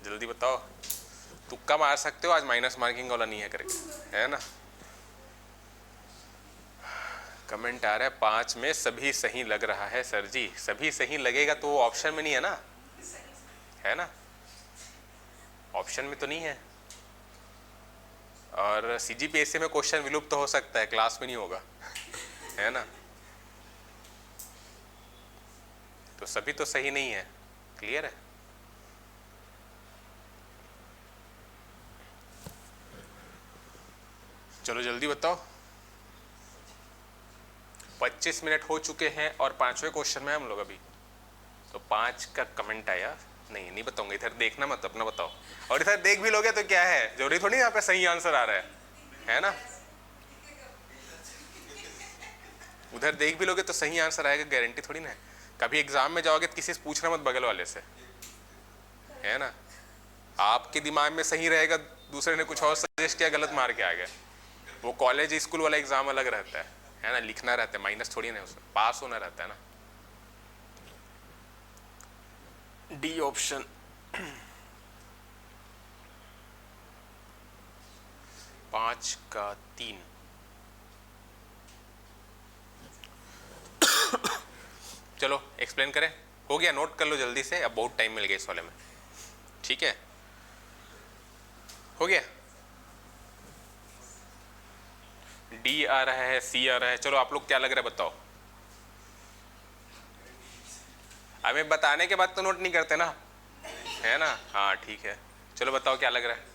जल्दी बताओ, तुक्का मार सकते हो, आज माइनस मार्किंग वाला नहीं है करके, है ना? कमेंट आ रहा है 5 में सभी सही लग रहा है सर जी। सभी सही लगेगा तो वो ऑप्शन में नहीं है ना, है ना? ऑप्शन में तो नहीं है। और सीजीपीएससी में क्वेश्चन विलुप्त तो हो सकता है, क्लास में नहीं होगा, है ना? तो सभी तो सही नहीं है, क्लियर है? चलो जल्दी बताओ। 25 मिनट हो चुके हैं और 5वें क्वेश्चन में हम लोग अभी। तो 5 का कमेंट आया, नहीं बताऊंगा, इधर देखना मत, अपना बताओ। और इधर देख भी लोगे तो क्या है, जरूरी थोड़ी यहाँ पे सही आंसर आ रहा है ना? उधर देख भी लोगे तो सही आंसर आएगा, गारंटी थोड़ी ना है। कभी एग्जाम में जाओगे तो किसी से पूछना मत बगल वाले से, है ना? आपके दिमाग में सही रहेगा, दूसरे ने कुछ और सजेस्ट किया, गलत मार के आ गया। वो कॉलेज स्कूल वाला एग्जाम अलग रहता है ना? लिखना रहता है, माइनस थोड़ी ना, उसमें पास होना रहता है ना। D option. 5 का 3। चलो एक्सप्लेन करें, हो गया? नोट कर लो जल्दी से, अब बहुत टाइम मिल गया इस वाले में, ठीक है? हो गया? डी आ रहा है, सी आ रहा है। चलो आप लोग क्या लग रहा है बताओ। हमें बताने के बाद तो नोट नहीं करते ना, है ना? हाँ ठीक है, चलो बताओ क्या लग रहा है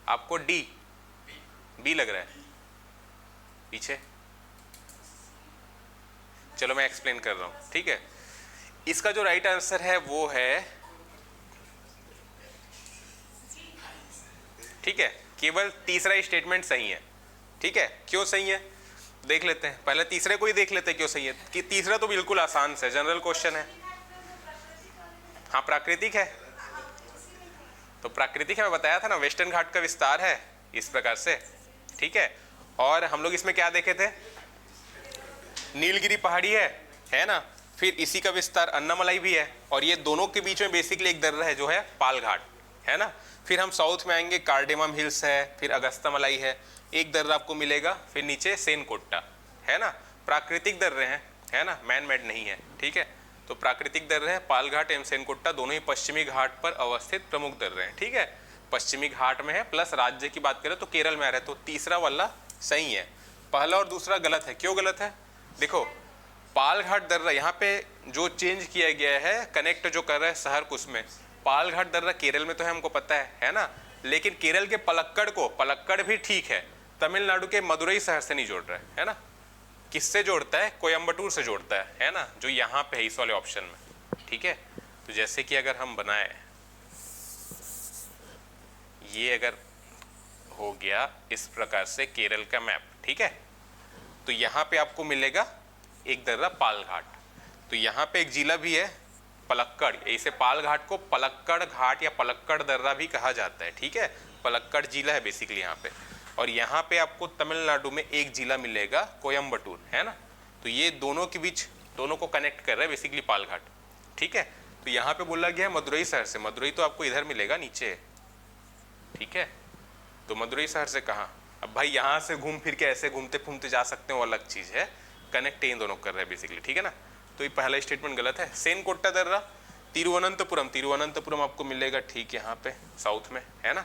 आपको? डी, बी लग रहा है पीछे। चलो मैं एक्सप्लेन कर रहा हूँ, ठीक है? इसका जो राइट आंसर है वो है, ठीक है, केवल तीसरा स्टेटमेंट सही है, ठीक है? क्यों सही है देख लेते हैं, पहले तीसरे को ही देख लेते हैं क्यों सही है। कि तीसरा तो बिल्कुल आसान से जनरल क्वेश्चन है। हाँ प्राकृतिक है, तो प्राकृतिक है, मैं बताया था ना, वेस्टर्न घाट का विस्तार है इस प्रकार से, ठीक है? और हम लोग इसमें क्या देखे थे, नीलगिरी पहाड़ी है ना? फिर इसी का विस्तार अन्नामलाई भी है, और ये दोनों के बीच में बेसिकली एक दर्रा है जो है पाल घाट, है ना? फिर हम साउथ में आएंगे, कार्डेमम हिल्स है, फिर अगस्त्यामलाई है, एक दर्रा आपको मिलेगा, फिर नीचे सेनकोट्टा, है ना? प्राकृतिक दर्रे हैं, है ना? मैन मेड नहीं है, ठीक है? तो प्राकृतिक दर्रे हैं, पाल घाट एवं सेनकोट्टा दोनों ही पश्चिमी घाट पर अवस्थित प्रमुख दर्रे हैं, ठीक है? पश्चिमी घाट में है, प्लस राज्य की बात करें तो केरल में आ रहा है, तो तीसरा वाला सही है। पहला और दूसरा गलत है। क्यों गलत है? देखो, पाल घाट दर्रा यहाँ पे जो चेंज किया गया है, कनेक्ट जो कर रहा है शहर को, उसमें पाल घाट दर्रा केरल में तो है, हमको पता है ना? लेकिन केरल के पलक्कड़ भी ठीक है, तमिलनाडु के मदुरई शहर से नहीं जोड़ रहा है ना? किससे जोड़ता है? कोयम्बटूर से जोड़ता है ना? जो यहाँ पे है इस वाले ऑप्शन में, ठीक है? तो जैसे कि अगर हम बनाए, ये अगर हो गया इस प्रकार से केरल का मैप, ठीक है? तो यहाँ पे आपको मिलेगा एक दर्रा पाल घाट, तो यहाँ पे एक जिला भी है पलक्कड़, इसे पाल घाट को पलक्कड़ घाट या पलक्कड़ दर्रा भी कहा जाता है, ठीक है? पलक्कड़ जिला है बेसिकली यहाँ पे। और यहाँ पे आपको तमिलनाडु में एक जिला मिलेगा कोयम्बटूर, है ना? तो ये दोनों के बीच, दोनों को कनेक्ट कर रहा है बेसिकली पाल घाट, ठीक है? तो यहाँ पे बोला गया है मदुरई शहर से, मदुरई तो आपको इधर मिलेगा नीचे, ठीक है? तो मदुरई शहर से कहाँ? अब भाई यहाँ से घूम फिर के ऐसे घूमते घूमते जा सकते हो, अलग चीज है, कनेक्ट इन दोनों कर रहे हैं बेसिकली, ठीक है ना? तो ये पहला स्टेटमेंट गलत है। सेनकोट्टा दर्रा तिरुवनंतपुरम आपको मिलेगा, ठीक यहाँ पे साउथ में, है ना?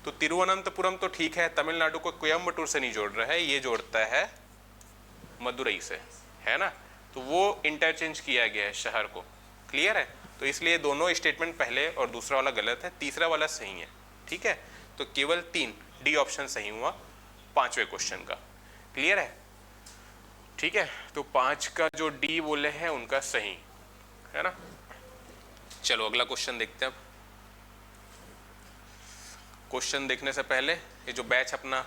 तो तिरुवनंतपुरम तो ठीक है, तमिलनाडु को कोयम्बटूर से नहीं जोड़ रहा है, ये जोड़ता है मदुरई से, है ना? तो वो इंटरचेंज किया गया है शहर को, क्लियर है? तो इसलिए दोनों स्टेटमेंट पहले और दूसरा वाला गलत है, तीसरा वाला सही है, ठीक है? तो केवल 3 डी ऑप्शन सही हुआ 5वें क्वेश्चन का, क्लियर है? ठीक है, तो 5 का जो डी बोले हैं उनका सही है ना। चलो अगला क्वेश्चन देखते हैं। अब क्वेश्चन देखने से पहले ये जो बैच अपना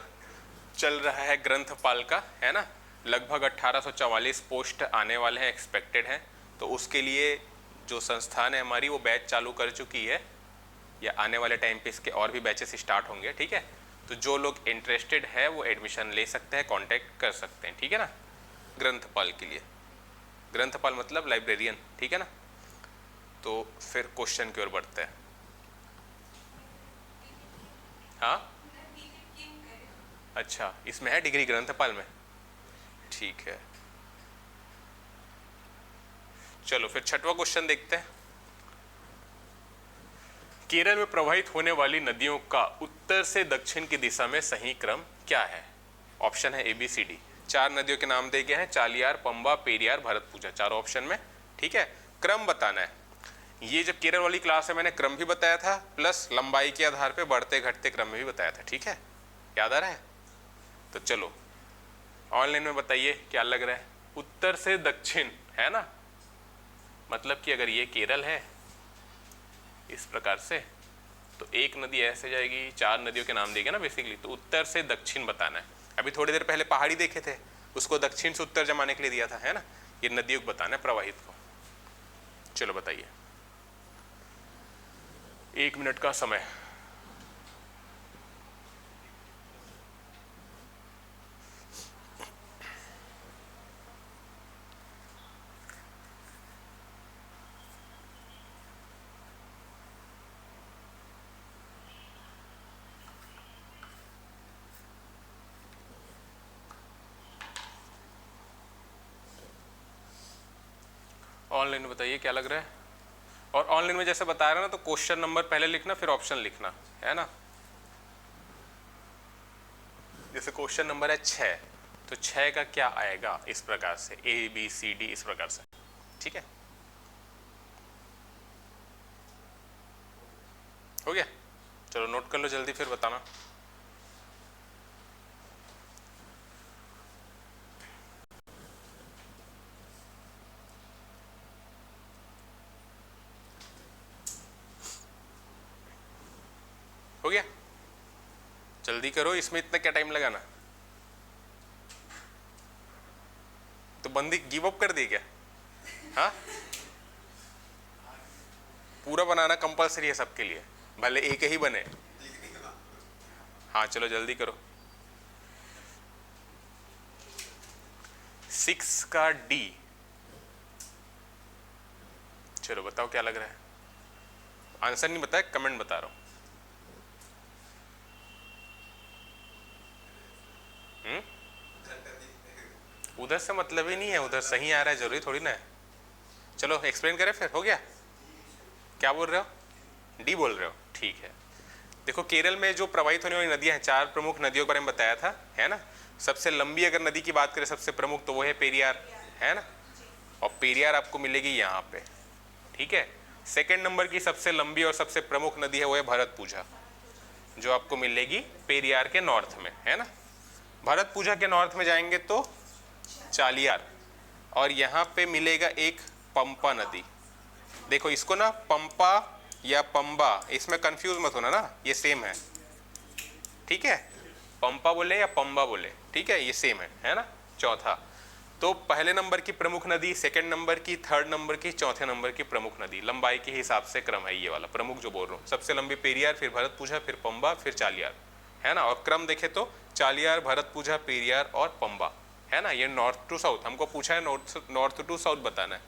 चल रहा है ग्रंथपाल का, है ना, लगभग 1844 पोस्ट आने वाले हैं, एक्सपेक्टेड हैं। तो उसके लिए जो संस्थान है हमारी वो बैच चालू कर चुकी है, या आने वाले टाइम पे इसके और भी बैचेस स्टार्ट होंगे। ठीक है, तो जो लोग इंटरेस्टेड है वो एडमिशन ले सकते हैं, कांटेक्ट कर सकते हैं। ठीक है ना, ग्रंथपाल के लिए, ग्रंथपाल मतलब लाइब्रेरियन। ठीक है ना, तो फिर क्वेश्चन की ओर बढ़ते हैं। हाँ अच्छा, इसमें है डिग्री ग्रंथपाल में, ठीक है। चलो फिर छठवां क्वेश्चन देखते हैं। केरल में प्रवाहित होने वाली नदियों का उत्तर से दक्षिण की दिशा में सही क्रम क्या है? ऑप्शन है ABCD। 4 नदियों के नाम दिए गए हैं, चालियार, पंबा, पेरियार, भरतपुजा, चारों ऑप्शन में। ठीक है, क्रम बताना है। ये जब केरल वाली क्लास में मैंने क्रम भी बताया था, प्लस लंबाई के आधार पे बढ़ते घटते क्रम में भी बताया था। ठीक है, याद आ रहा है? तो चलो ऑनलाइन में बताइए क्या लग रहा है। उत्तर से दक्षिण है ना, मतलब कि अगर ये केरल है इस प्रकार से, तो एक नदी ऐसे जाएगी, 4 नदियों के नाम दिए ना बेसिकली, तो उत्तर से दक्षिण बताना है। अभी थोड़ी देर पहले पहाड़ी देखे थे, उसको दक्षिण से उत्तर जमाने के लिए दिया था, है ना। ये नदियों को बताना है, प्रवाहित को। चलो बताइए, 1 मिनट का समय। ऑनलाइन में बताइए क्या लग रहा है। और ऑनलाइन में जैसे बता रहे ना, तो क्वेश्चन नंबर पहले लिखना फिर ऑप्शन लिखना, है ना। जैसे क्वेश्चन नंबर है 6, तो 6 का क्या आएगा इस प्रकार से, ABCD इस प्रकार से। ठीक है, हो गया। चलो नोट कर लो जल्दी, फिर बताना। हो गया, जल्दी करो, इसमें इतना क्या टाइम लगाना। तो बंदी गिव अप कर दी क्या? हाँ, पूरा बनाना कंपलसरी है सबके लिए, भले एक ही बने। हाँ चलो जल्दी करो। 6 का D, चलो बताओ क्या लग रहा है। आंसर नहीं बताया, कमेंट बता रहा हूं। उधर से मतलब ही नहीं है, उधर सही आ रहा है, जरूरी थोड़ी ना है। चलो एक्सप्लेन करें फिर, हो गया। क्या बोल रहे हो? D बोल रहे हो, ठीक है। देखो केरल में जो प्रवाहित होने वाली नदियां हैं, 4 प्रमुख नदियों के बारे में बताया था, है ना। सबसे लंबी अगर नदी की बात करें, सबसे प्रमुख, तो वो है पेरियार, है ना। और पेरियार आपको मिलेगी यहाँ पे। ठीक है, सेकंड नंबर की सबसे लंबी और सबसे प्रमुख नदी है वो है भरतपुजा, जो आपको मिलेगी पेरियार के नॉर्थ में, है ना। भरतपुजा के नॉर्थ में जाएंगे तो चालियार, और यहाँ पे मिलेगा एक पंपा नदी। देखो इसको ना पंपा या पंबा, इसमें कंफ्यूज मत होना ना, ये सेम है। ठीक है, पंपा बोले या पंबा बोले, ठीक है, ये सेम है ना। चौथा, तो पहले नंबर की प्रमुख नदी, सेकंड नंबर की, थर्ड नंबर की, चौथे नंबर की प्रमुख नदी, लंबाई के हिसाब से क्रम है ये वाला। प्रमुख जो बोल रहा हूँ, सबसे लंबी पेरियार, फिर भरतपुजा, फिर पंबा, फिर चालियार, है ना। और क्रम देखे तो चालियार, भरतपुजा, पेरियार और पंबा, है ना। ये नॉर्थ टू साउथ, हमको पूछा है नॉर्थ टू साउथ बताना है।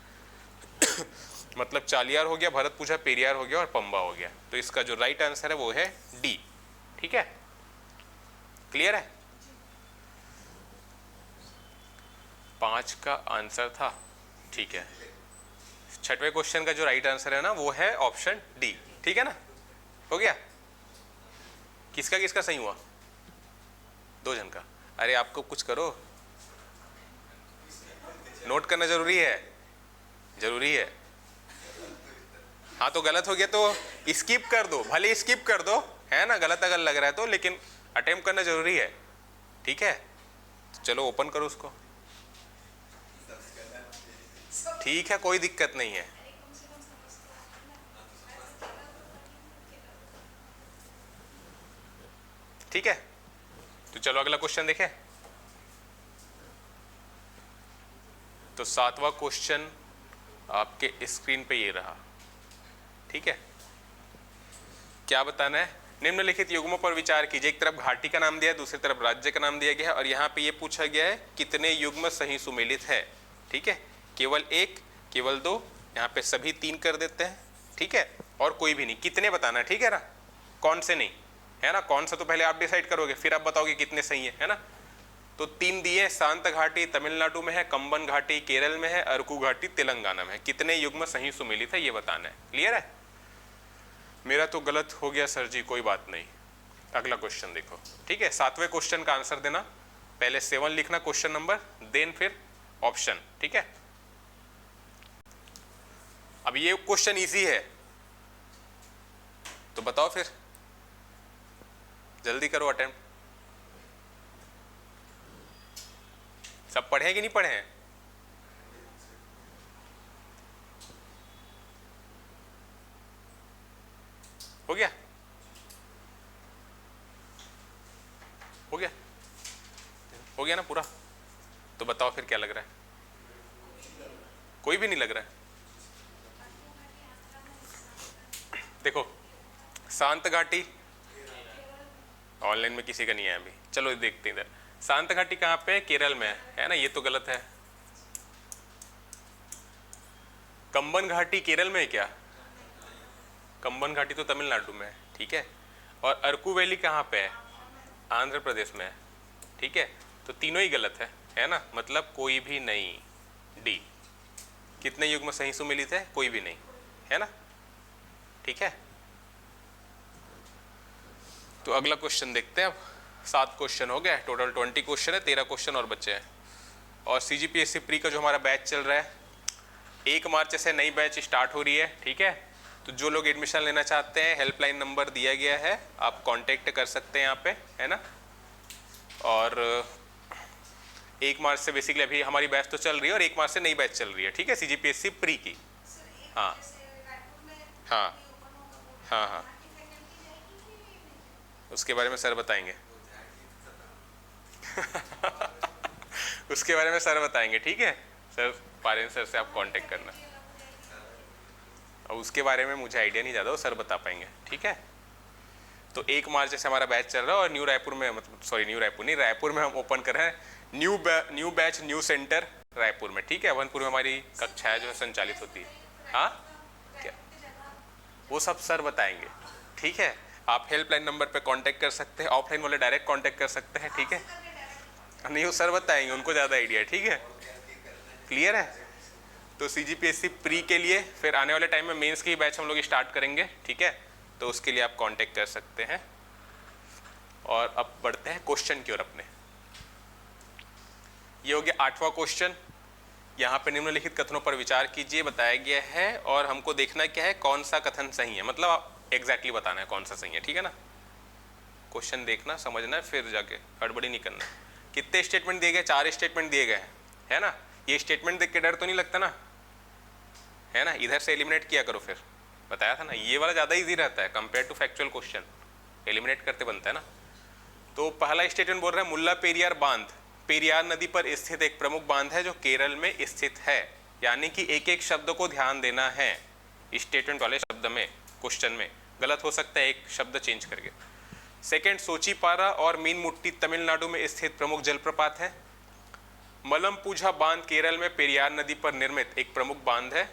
मतलब चालियार हो गया, भरतपुजा, पेरियार हो गया और पंबा हो गया। तो इसका जो राइट आंसर है वो है D। ठीक है, क्लियर है। 5 का आंसर था, ठीक है। छठवें क्वेश्चन का जो राइट आंसर है ना, वो है ऑप्शन D। ठीक है ना, हो गया। किसका किसका सही हुआ? 2 जन का। अरे आपको कुछ करो, नोट करना जरूरी है, जरूरी है। हाँ तो गलत हो गया तो स्किप कर दो, भले स्किप कर दो, है ना, गलत अगर लग रहा है तो, लेकिन अटेम्प्ट करना जरूरी है। ठीक है, चलो ओपन करो उसको। ठीक है, कोई दिक्कत नहीं है। ठीक है, तो चलो अगला क्वेश्चन देखें। तो 7वां क्वेश्चन आपके स्क्रीन पे ये रहा। ठीक है, क्या बताना है? निम्नलिखित युग्मों पर विचार कीजिए। एक तरफ घाटी का नाम दिया है, दूसरी तरफ राज्य का नाम दिया गया है, और यहाँ पे ये पूछा गया है कितने युग्म सही सुमेलित है। ठीक है, केवल एक, केवल दो, यहाँ पे सभी तीन कर देते हैं। ठीक है, और कोई भी नहीं, कितने बताना है। ठीक है ना, कौन से नहीं, है ना। कौन सा तो पहले आप डिसाइड करोगे, फिर आप बताओगे कितने सही है ना। तो तीन दिए, शांत घाटी तमिलनाडु में है, कंबन घाटी केरल में है, अरकू घाटी तेलंगाना में है। कितने युग्म सही सुमेलित है ये बताना है। क्लियर है? मेरा तो गलत हो गया सर जी, कोई बात नहीं। अगला क्वेश्चन देखो। ठीक है, 7वें क्वेश्चन का आंसर देना। पहले 7 लिखना क्वेश्चन नंबर, देन फिर ऑप्शन। ठीक है, अब ये क्वेश्चन इजी है, तो बताओ फिर, जल्दी करो अटेम्प्ट। सब पढ़े हैं कि नहीं पढ़े हैं? हो गया? हो गया? हो गया ना पूरा? तो बताओ फिर क्या लग रहा है? कोई भी नहीं लग रहा है? देखो, शांत घाटी ऑनलाइन में किसी का नहीं है अभी, चलो देखते हैं इधर। शांत घाटी कहाँ पे? केरल में है ना, ये तो गलत है। कंबन घाटी केरल में है क्या? कंबन घाटी तो तमिलनाडु में है। ठीक है, और अरकू वैली कहाँ पे है? आंध्र प्रदेश में है। ठीक है, तो तीनों ही गलत है ना, मतलब कोई भी नहीं। डी। कितने युग्म सही सुमेलित है? कोई भी नहीं, है ना। ठीक है, तो अगला क्वेश्चन देखते हैं अब। 7 क्वेश्चन हो गए, टोटल 20 क्वेश्चन है, 13 क्वेश्चन और बचे हैं। और CGPSC प्री का जो हमारा बैच चल रहा है, 1 मार्च से नई बैच स्टार्ट हो रही है। ठीक है, तो जो लोग एडमिशन लेना चाहते हैं, हेल्पलाइन नंबर दिया गया है, आप कांटेक्ट कर सकते हैं यहाँ पे, है ना। और 1 मार्च से बेसिकली अभी हमारी बैच तो चल रही है, और 1 मार्च से नई बैच चल रही है। ठीक है, CGPSC प्री की। हाँ हाँ हाँ हाँ, उसके बारे में सर बताएंगे। उसके बारे में सर बताएंगे। ठीक है सर, पारेन सर से आप कांटेक्ट करना। और उसके बारे में मुझे आइडिया नहीं ज़्यादा, वो सर बता पाएंगे। ठीक है, तो 1 मार्च से हमारा बैच चल रहा है, और न्यू रायपुर में, मतलब सॉरी न्यू रायपुर नहीं, रायपुर में हम ओपन कर रहे हैं new batch, new centre Raipur में। ठीक है, अवनपुर में हमारी कक्षाएं जो है संचालित होती है। हाँ क्या, वो सब सर बताएंगे। ठीक है, आप हेल्पलाइन नंबर पे कांटेक्ट कर सकते हैं, ऑफलाइन वाले डायरेक्ट कांटेक्ट कर सकते हैं। ठीक है, नहीं वो सर बताएंगे, उनको ज़्यादा आइडिया है। ठीक है, क्लियर है। तो CGPSC प्री के लिए फिर आने वाले टाइम में मेंस की बैच हम लोग स्टार्ट करेंगे। ठीक है, तो उसके लिए आप कांटेक्ट कर सकते हैं। और अब बढ़ते हैं क्वेश्चन की ओर अपने। ये हो गया 8वां क्वेश्चन। यहाँ पे निम्नलिखित कथनों पर विचार कीजिए बताया गया है, और हमको देखना क्या है, कौन सा कथन सही है, मतलब आप एग्जैक्टली बताना है कौन सा सही है। ठीक है ना, क्वेश्चन देखना, समझना, फिर जाके हड़बड़ी नहीं करना। कितने स्टेटमेंट दिए गए? 4 स्टेटमेंट दिए गए हैं, है ना। ये स्टेटमेंट देख के डर तो नहीं लगता ना, है ना। इधर से एलिमिनेट किया करो, फिर बताया था ना, ये वाला ज़्यादा इजी रहता है compare to factual question, eliminate करते बनता है ना। तो पहला स्टेटमेंट बोल रहा है मुल्ला पेरियार बांध पेरियार नदी पर स्थित एक प्रमुख बांध है जो केरल में स्थित है। यानी कि एक एक शब्द को ध्यान देना है स्टेटमेंट वाले शब्द में, क्वेश्चन में गलत हो सकता है एक शब्द चेंज करके। सेकेंड, सोचीपारा और मीनमुट्टी तमिलनाडु में स्थित प्रमुख जलप्रपात है। मलमपूझा बांध केरल में पेरियार नदी पर निर्मित एक प्रमुख बांध है।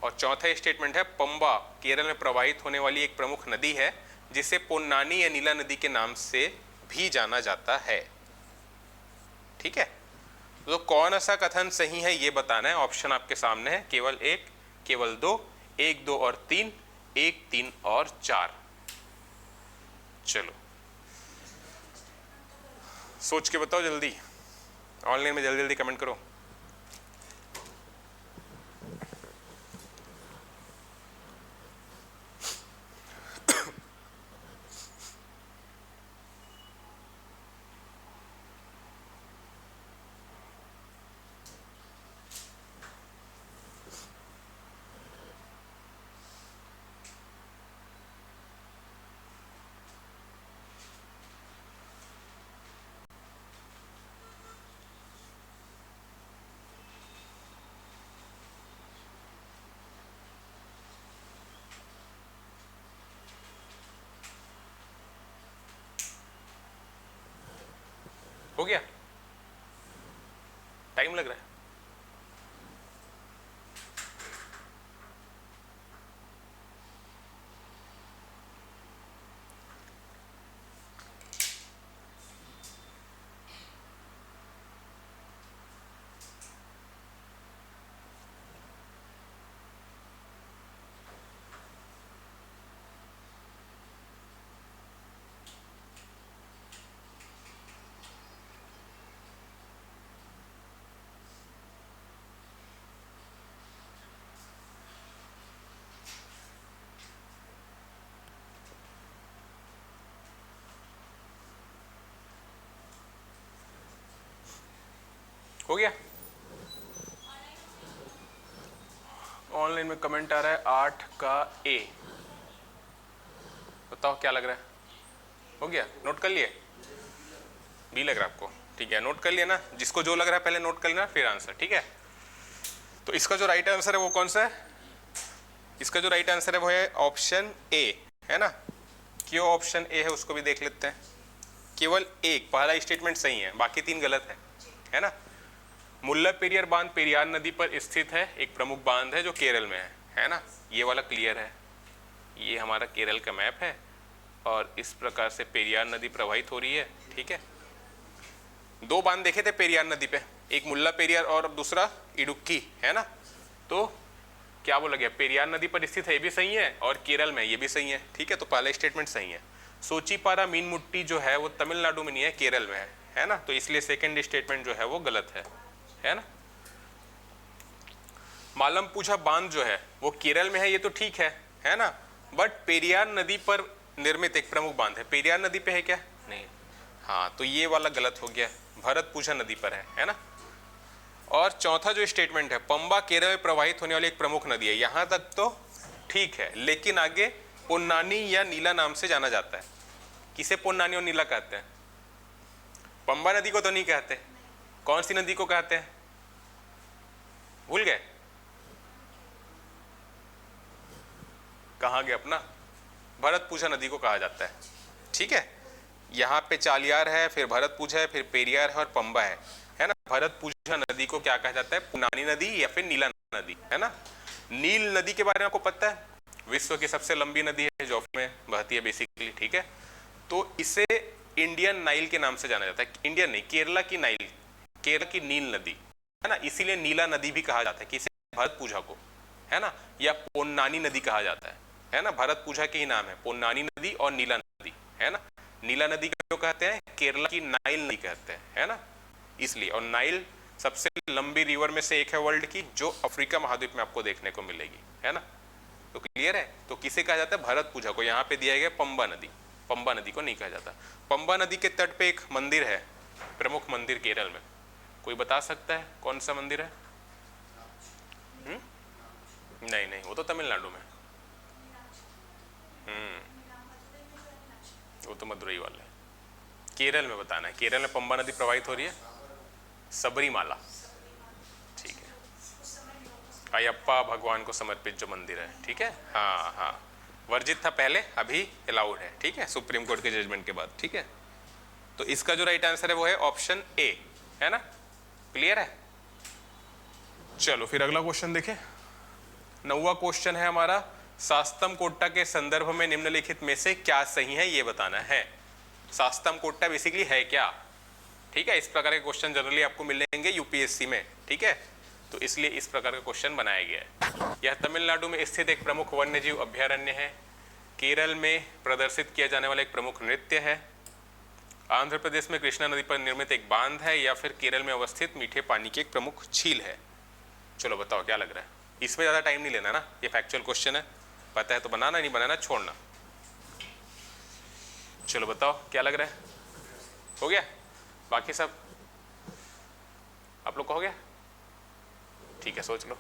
और चौथा स्टेटमेंट है पंबा केरल में प्रवाहित होने वाली एक प्रमुख नदी है जिसे पोन्नानी या नीला नदी के नाम से भी जाना जाता है। ठीक है, तो कौन सा कथन सही है ये बताना है। ऑप्शन आपके सामने है, केवल 1, केवल 2, 1, 2 और 3, 1, 3 और 4। चलो सोच के बताओ जल्दी, ऑनलाइन में जल्दी जल्दी कमेंट करो। हो गया? टाइम लग रहा है? हो गया? ऑनलाइन में कमेंट आ रहा है 8 का ए। बताओ क्या लग रहा है? हो गया? नोट कर लिए? बी लग रहा है आपको? ठीक है, नोट कर लिया ना? जिसको जो लग रहा है पहले नोट कर लेना फिर आंसर, ठीक है? तो इसका जो राइट आंसर है वो कौन सा है? इसका जो राइट आंसर है वो है ऑप्शन ए, है ना? क्यों ऑप्शन ए है उसको भी देख लेते हैं। केवल एक पहला स्टेटमेंट सही है, बाकी तीन गलत है ना? मुल्ला पेरियार बांध पेरियार नदी पर स्थित है, एक प्रमुख बांध है जो केरल में है ना? ये वाला क्लियर है। ये हमारा केरल का मैप है और इस प्रकार से पेरियार नदी प्रवाहित हो रही है, ठीक है? दो बांध देखे थे पेरियार नदी पे, एक मुल्ला पेरियार और दूसरा इडुक्की, है ना? तो क्या बोला गया? पेरियार नदी पर स्थित है, ये भी सही है, और केरल में ये भी सही है, ठीक है? तो पहला स्टेटमेंट सही है। सोचीपारा मीनमुट्टी जो है वो तमिलनाडु में नहीं है, केरल में है ना? तो इसलिए सेकंड स्टेटमेंट जो है वो गलत है ना? मालमपुझा बांध जो है वो केरल में है, ये तो ठीक है ना? बट पेरियार नदी पर निर्मित एक प्रमुख बांध है, पेरियार नदी पे है क्या? नहीं। हाँ, तो ये वाला गलत हो गया, भरतपुझा नदी पर है ना? और चौथा जो स्टेटमेंट है, पंबा केरल में प्रवाहित होने वाली एक प्रमुख नदी है, यहां तक तो ठीक है, लेकिन आगे पोन्नानी या नीला नाम से जाना जाता है। किसे पोन्नानी और नीला कहते हैं? पंबा नदी को तो नहीं कहते। कौन सी नदी को कहते हैं? भूल गए? कहाँ गया अपना? भरतपुझा नदी को कहा जाता है, ठीक है? यहाँ पे चालियार है, फिर भरतपुझा है, फिर पेरियार है और पंबा है ना? भरतपुझा नदी को क्या कहा जाता है? पुनानी नदी या फिर नीला नदी, है ना? नील नदी के बारे में आपको पता है? विश्व की सबसे लंबी नदी है जो में बहती है बेसिकली, ठीक है? तो इसे इंडियन नाइल के नाम से जाना जाता है। इंडियन नहीं, केरला की नाइल, केरला की नील नदी, है ना? इसीलिए नीला नदी भी कहा जाता है। किसे? भरतपुझा को, है ना? या पोन्नानी नदी कहा जाता है ना? भरतपुझा के ही नाम है, पोन्नानी नदी और नीला नदी, है ना? नीला नदी क्यों कहते हैं? केरला की नाइल नदी कहते हैं, है ना? इसलिए। और नाइल सबसे लंबी रिवर में से एक है वर्ल्ड की, जो अफ्रीका महाद्वीप में आपको देखने को मिलेगी, है ना? तो क्लियर है? तो किसे कहा जाता है? भरतपुझा को। यहाँ पे दिया गया पंबा नदी, पंबा नदी को नहीं कहा जाता। पंबा नदी के तट पे एक मंदिर है, प्रमुख मंदिर केरल में, कोई बता सकता है कौन सा मंदिर है? नहीं नहीं, वो तो तमिलनाडु में। वो तो मदुरई वाला है। केरल में बताना है, केरल में पंबा नदी प्रवाहित हो रही है, सबरीमाला, ठीक है? अयप्पा भगवान को समर्पित जो मंदिर है, ठीक है? हाँ हाँ, वर्जित था पहले, अभी अलाउड है, ठीक है? सुप्रीम कोर्ट के जजमेंट के बाद, ठीक है? तो इसका जो राइट आंसर है वो है ऑप्शन ए, है ना? क्लियर है? चलो फिर अगला क्वेश्चन देखें। 9वां क्वेश्चन है हमारा, शास्तम कोट्टा के संदर्भ में निम्नलिखित में से क्या सही है ये बताना है। शास्तम कोट्टा बेसिकली है क्या, ठीक है? इस प्रकार के क्वेश्चन जनरली आपको मिलेंगे यूपीएससी में, ठीक है? तो इसलिए इस प्रकार का क्वेश्चन बनाया गया है। यह तमिलनाडु में स्थित एक प्रमुख वन्यजीव अभ्यारण्य है, केरल में प्रदर्शित किया जाने वाला एक प्रमुख नृत्य है, आंध्र प्रदेश में कृष्णा नदी पर निर्मित एक बांध है, या फिर केरल में अवस्थित मीठे पानी की एक प्रमुख झील है। चलो बताओ क्या लग रहा है? इसमें ज़्यादा टाइम नहीं लेना ना, ये फैक्चुअल क्वेश्चन है, पता है तो बनाना, नहीं बनाना छोड़ना। चलो बताओ क्या लग रहा है? हो गया? बाकी सब आप लोग का हो गया? ठीक है, सोच लो।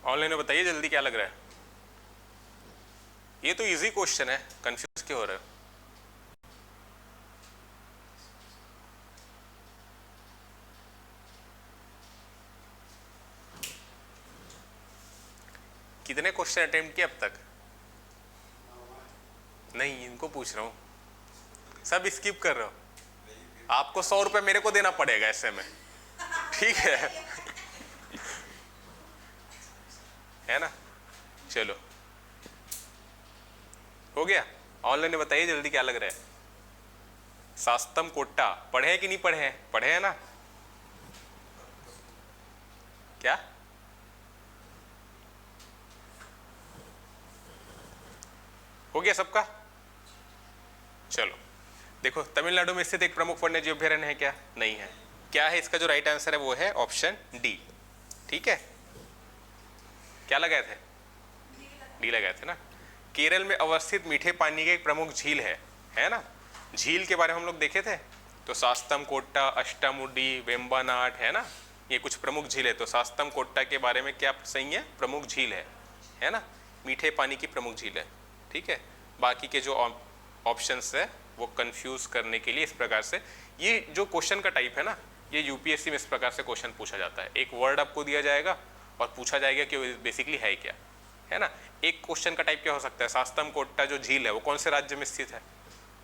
ऑनलाइन में बताइए जल्दी क्या लग रहा है? ये तो इजी क्वेश्चन है, कंफ्यूज क्यों हो रहे हो? कितने क्वेश्चन अटेम्प्ट किए अब तक? नहीं, इनको पूछ रहा हूँ, सब स्किप कर रहे हो। आपको 100 रुपये मेरे को देना पड़ेगा ऐसे में, ठीक है ना? चलो हो गया। ऑनलाइन में बताइए जल्दी क्या लग रहा है। सास्तम कोट्टा पढ़े हैं कि नहीं पढ़े हैं? पढ़े हैं ना? क्या हो गया सबका? चलो देखो, तमिलनाडु में स्थित एक प्रमुख वन्यजीव अभ्यारण्य है क्या? नहीं है। क्या है इसका जो राइट आंसर है? वो है ऑप्शन डी। ठीक है, क्या लगाए थे? डी लगाए थे ना। केरल में अवस्थित मीठे पानी की एक प्रमुख झील है ना? झील के बारे में हम लोग देखे थे, तो सास्तम कोट्टा, अष्टामुडी, वेम्बानाड, है ना, ये कुछ प्रमुख झील है। तो सास्तम कोट्टा के बारे में क्या सही है? प्रमुख झील है ना, मीठे पानी की प्रमुख झील है। ठीक है, बाकी के जो ऑप्शंस है वो कंफ्यूज करने के लिए इस प्रकार से, ये जो क्वेश्चन का टाइप है ना, ये यूपीएससी में इस प्रकार से क्वेश्चन पूछा जाता है। एक वर्ड आपको दिया जाएगा और पूछा जाएगा कि बेसिकली है क्या, है ना। एक क्वेश्चन का टाइप क्या हो सकता है? सास्तम कोट्टा जो झील है वो कौन से राज्य में स्थित है?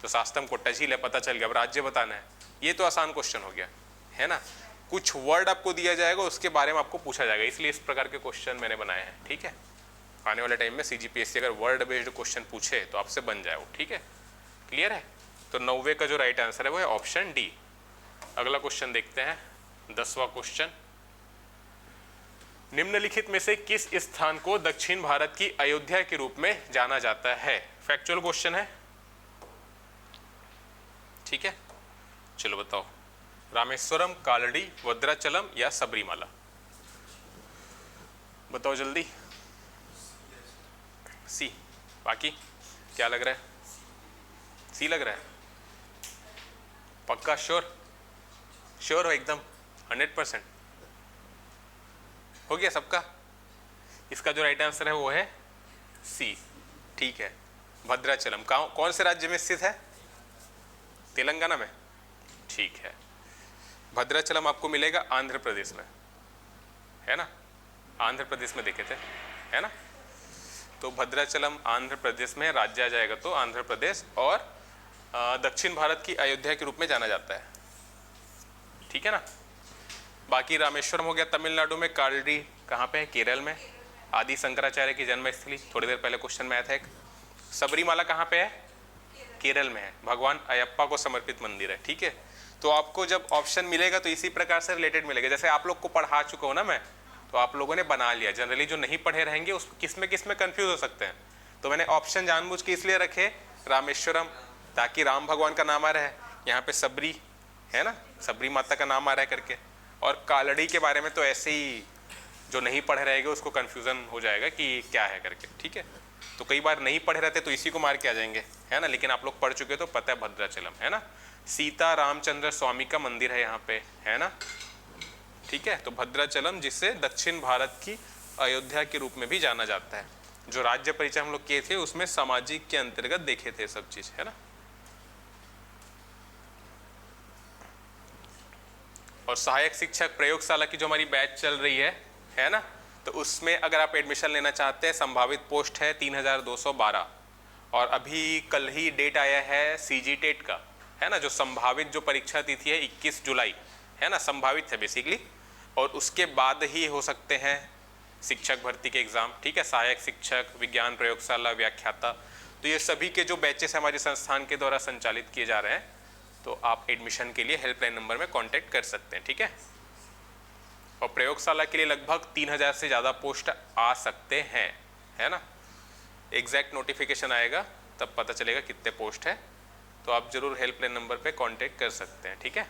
तो सास्तम कोट्टा झील है, पता चल गया। अब राज्य बताना है, ये तो आसान क्वेश्चन हो गया, है ना। कुछ वर्ड आपको दिया जाएगा, उसके बारे में आपको पूछा जाएगा, इसलिए इस प्रकार के क्वेश्चन मैंने बनाए हैं। ठीक है, आने वाले टाइम में सीजीपीएससी अगर वर्ड बेस्ड क्वेश्चन पूछे तो आपसे बन जाए वो। ठीक है, क्लियर है? तो 90 का जो राइट आंसर है वो है ऑप्शन डी। अगला क्वेश्चन देखते हैं, 10वां क्वेश्चन। निम्नलिखित में से किस स्थान को दक्षिण भारत की अयोध्या के रूप में जाना जाता है? फैक्चुअल क्वेश्चन है, ठीक है। चलो बताओ, रामेश्वरम, कालड़ी, भद्राचलम या सबरीमाला? बताओ जल्दी। सी। बाकी क्या लग रहा है? सी लग रहा है? पक्का? श्योर? श्योर हो एकदम? 100% हो गया सबका? इसका जो राइट आंसर है वो है सी। ठीक है, भद्राचलम कौन से राज्य में स्थित है? तेलंगाना में। ठीक है, भद्राचलम आपको मिलेगा आंध्र प्रदेश में, है ना। आंध्र प्रदेश में देखे थे, है ना। तो भद्राचलम आंध्र प्रदेश में राज्य आ जाएगा, तो आंध्र प्रदेश, और दक्षिण भारत की अयोध्या के रूप में जाना जाता है। ठीक है ना। बाकी रामेश्वरम हो गया तमिलनाडु में, कालड़ी कहाँ पे है? केरल में, आदि शंकराचार्य की जन्मस्थली, थोड़ी देर पहले क्वेश्चन में आया था एक। सबरीमाला कहाँ पे है? केरल में है, भगवान अयप्पा को समर्पित मंदिर है। ठीक है, तो आपको जब ऑप्शन मिलेगा तो इसी प्रकार से रिलेटेड मिलेगा। जैसे आप लोग को पढ़ा चुका हूँ ना मैं, तो आप लोगों ने बना लिया। जनरली जो नहीं पढ़े रहेंगे उस किस में कंफ्यूज हो सकते हैं, तो मैंने ऑप्शन जानबूझ के इसलिए रखे रामेश्वरम, ताकि राम भगवान का नाम आ रहा है, यहाँ पे सबरी है ना, सबरी माता का नाम आ रहा है करके। और कालड़ी के बारे में तो ऐसे ही जो नहीं पढ़े रहेंगे उसको कन्फ्यूज़न हो जाएगा कि क्या है करके। ठीक है, तो कई बार नहीं पढ़े रहते तो इसी को मार के आ जाएंगे, है ना। लेकिन आप लोग पढ़ चुके तो पता है भद्राचलम, है ना। सीता रामचंद्र स्वामी का मंदिर है यहाँ पे, है ना। ठीक है, तो भद्राचलम जिसे दक्षिण भारत की अयोध्या के रूप में भी जाना जाता है। जो राज्य परिचय हम लोग किए थे उसमें सामाजिक के अंतर्गत देखे थे सब चीज, है ना। और सहायक शिक्षक प्रयोगशाला की जो हमारी बैच चल रही है ना, तो उसमें अगर आप एडमिशन लेना चाहते हैं, संभावित पोस्ट है 3212, और अभी कल ही डेट आया है सीजी टेट का, है ना। जो संभावित जो परीक्षा तिथि है 21 जुलाई, है ना, संभावित है बेसिकली, और उसके बाद ही हो सकते हैं शिक्षक भर्ती के एग्ज़ाम। ठीक है, सहायक शिक्षक, विज्ञान प्रयोगशाला, व्याख्याता, तो ये सभी के जो बैचेस हमारे संस्थान के द्वारा संचालित किए जा रहे हैं, तो आप एडमिशन के लिए हेल्पलाइन नंबर में कांटेक्ट कर सकते हैं। ठीक है, और प्रयोगशाला के लिए लगभग 3000 से ज़्यादा पोस्ट आ सकते हैं, है ना। एग्जैक्ट नोटिफिकेशन आएगा तब पता चलेगा कितने पोस्ट है, तो आप जरूर हेल्पलाइन नंबर पे कांटेक्ट कर सकते हैं। ठीक है,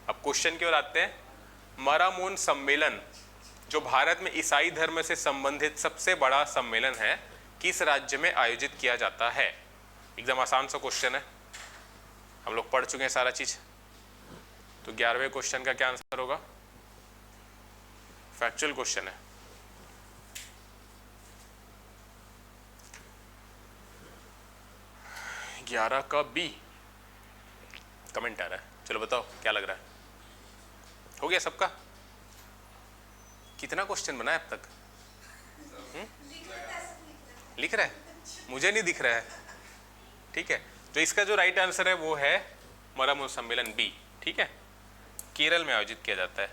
अब क्वेश्चन की ओर आते हैं। मरामोन सम्मेलन जो भारत में ईसाई धर्म से संबंधित सबसे बड़ा सम्मेलन है, किस राज्य में आयोजित किया जाता है? एकदम आसान सा क्वेश्चन है, हम लोग पढ़ चुके हैं सारा चीज। तो 11वें क्वेश्चन का क्या आंसर होगा? फैक्चुअल क्वेश्चन है। ग्यारह का बी कमेंट आ रहा है। चलो बताओ क्या लग रहा है? हो गया सबका? कितना क्वेश्चन बना है अब तक? लिख रहा है, मुझे नहीं दिख रहा है। ठीक है, तो इसका जो राइट आंसर है वो है मरामुन सम्मेलन बी। ठीक है, केरल में आयोजित किया जाता है।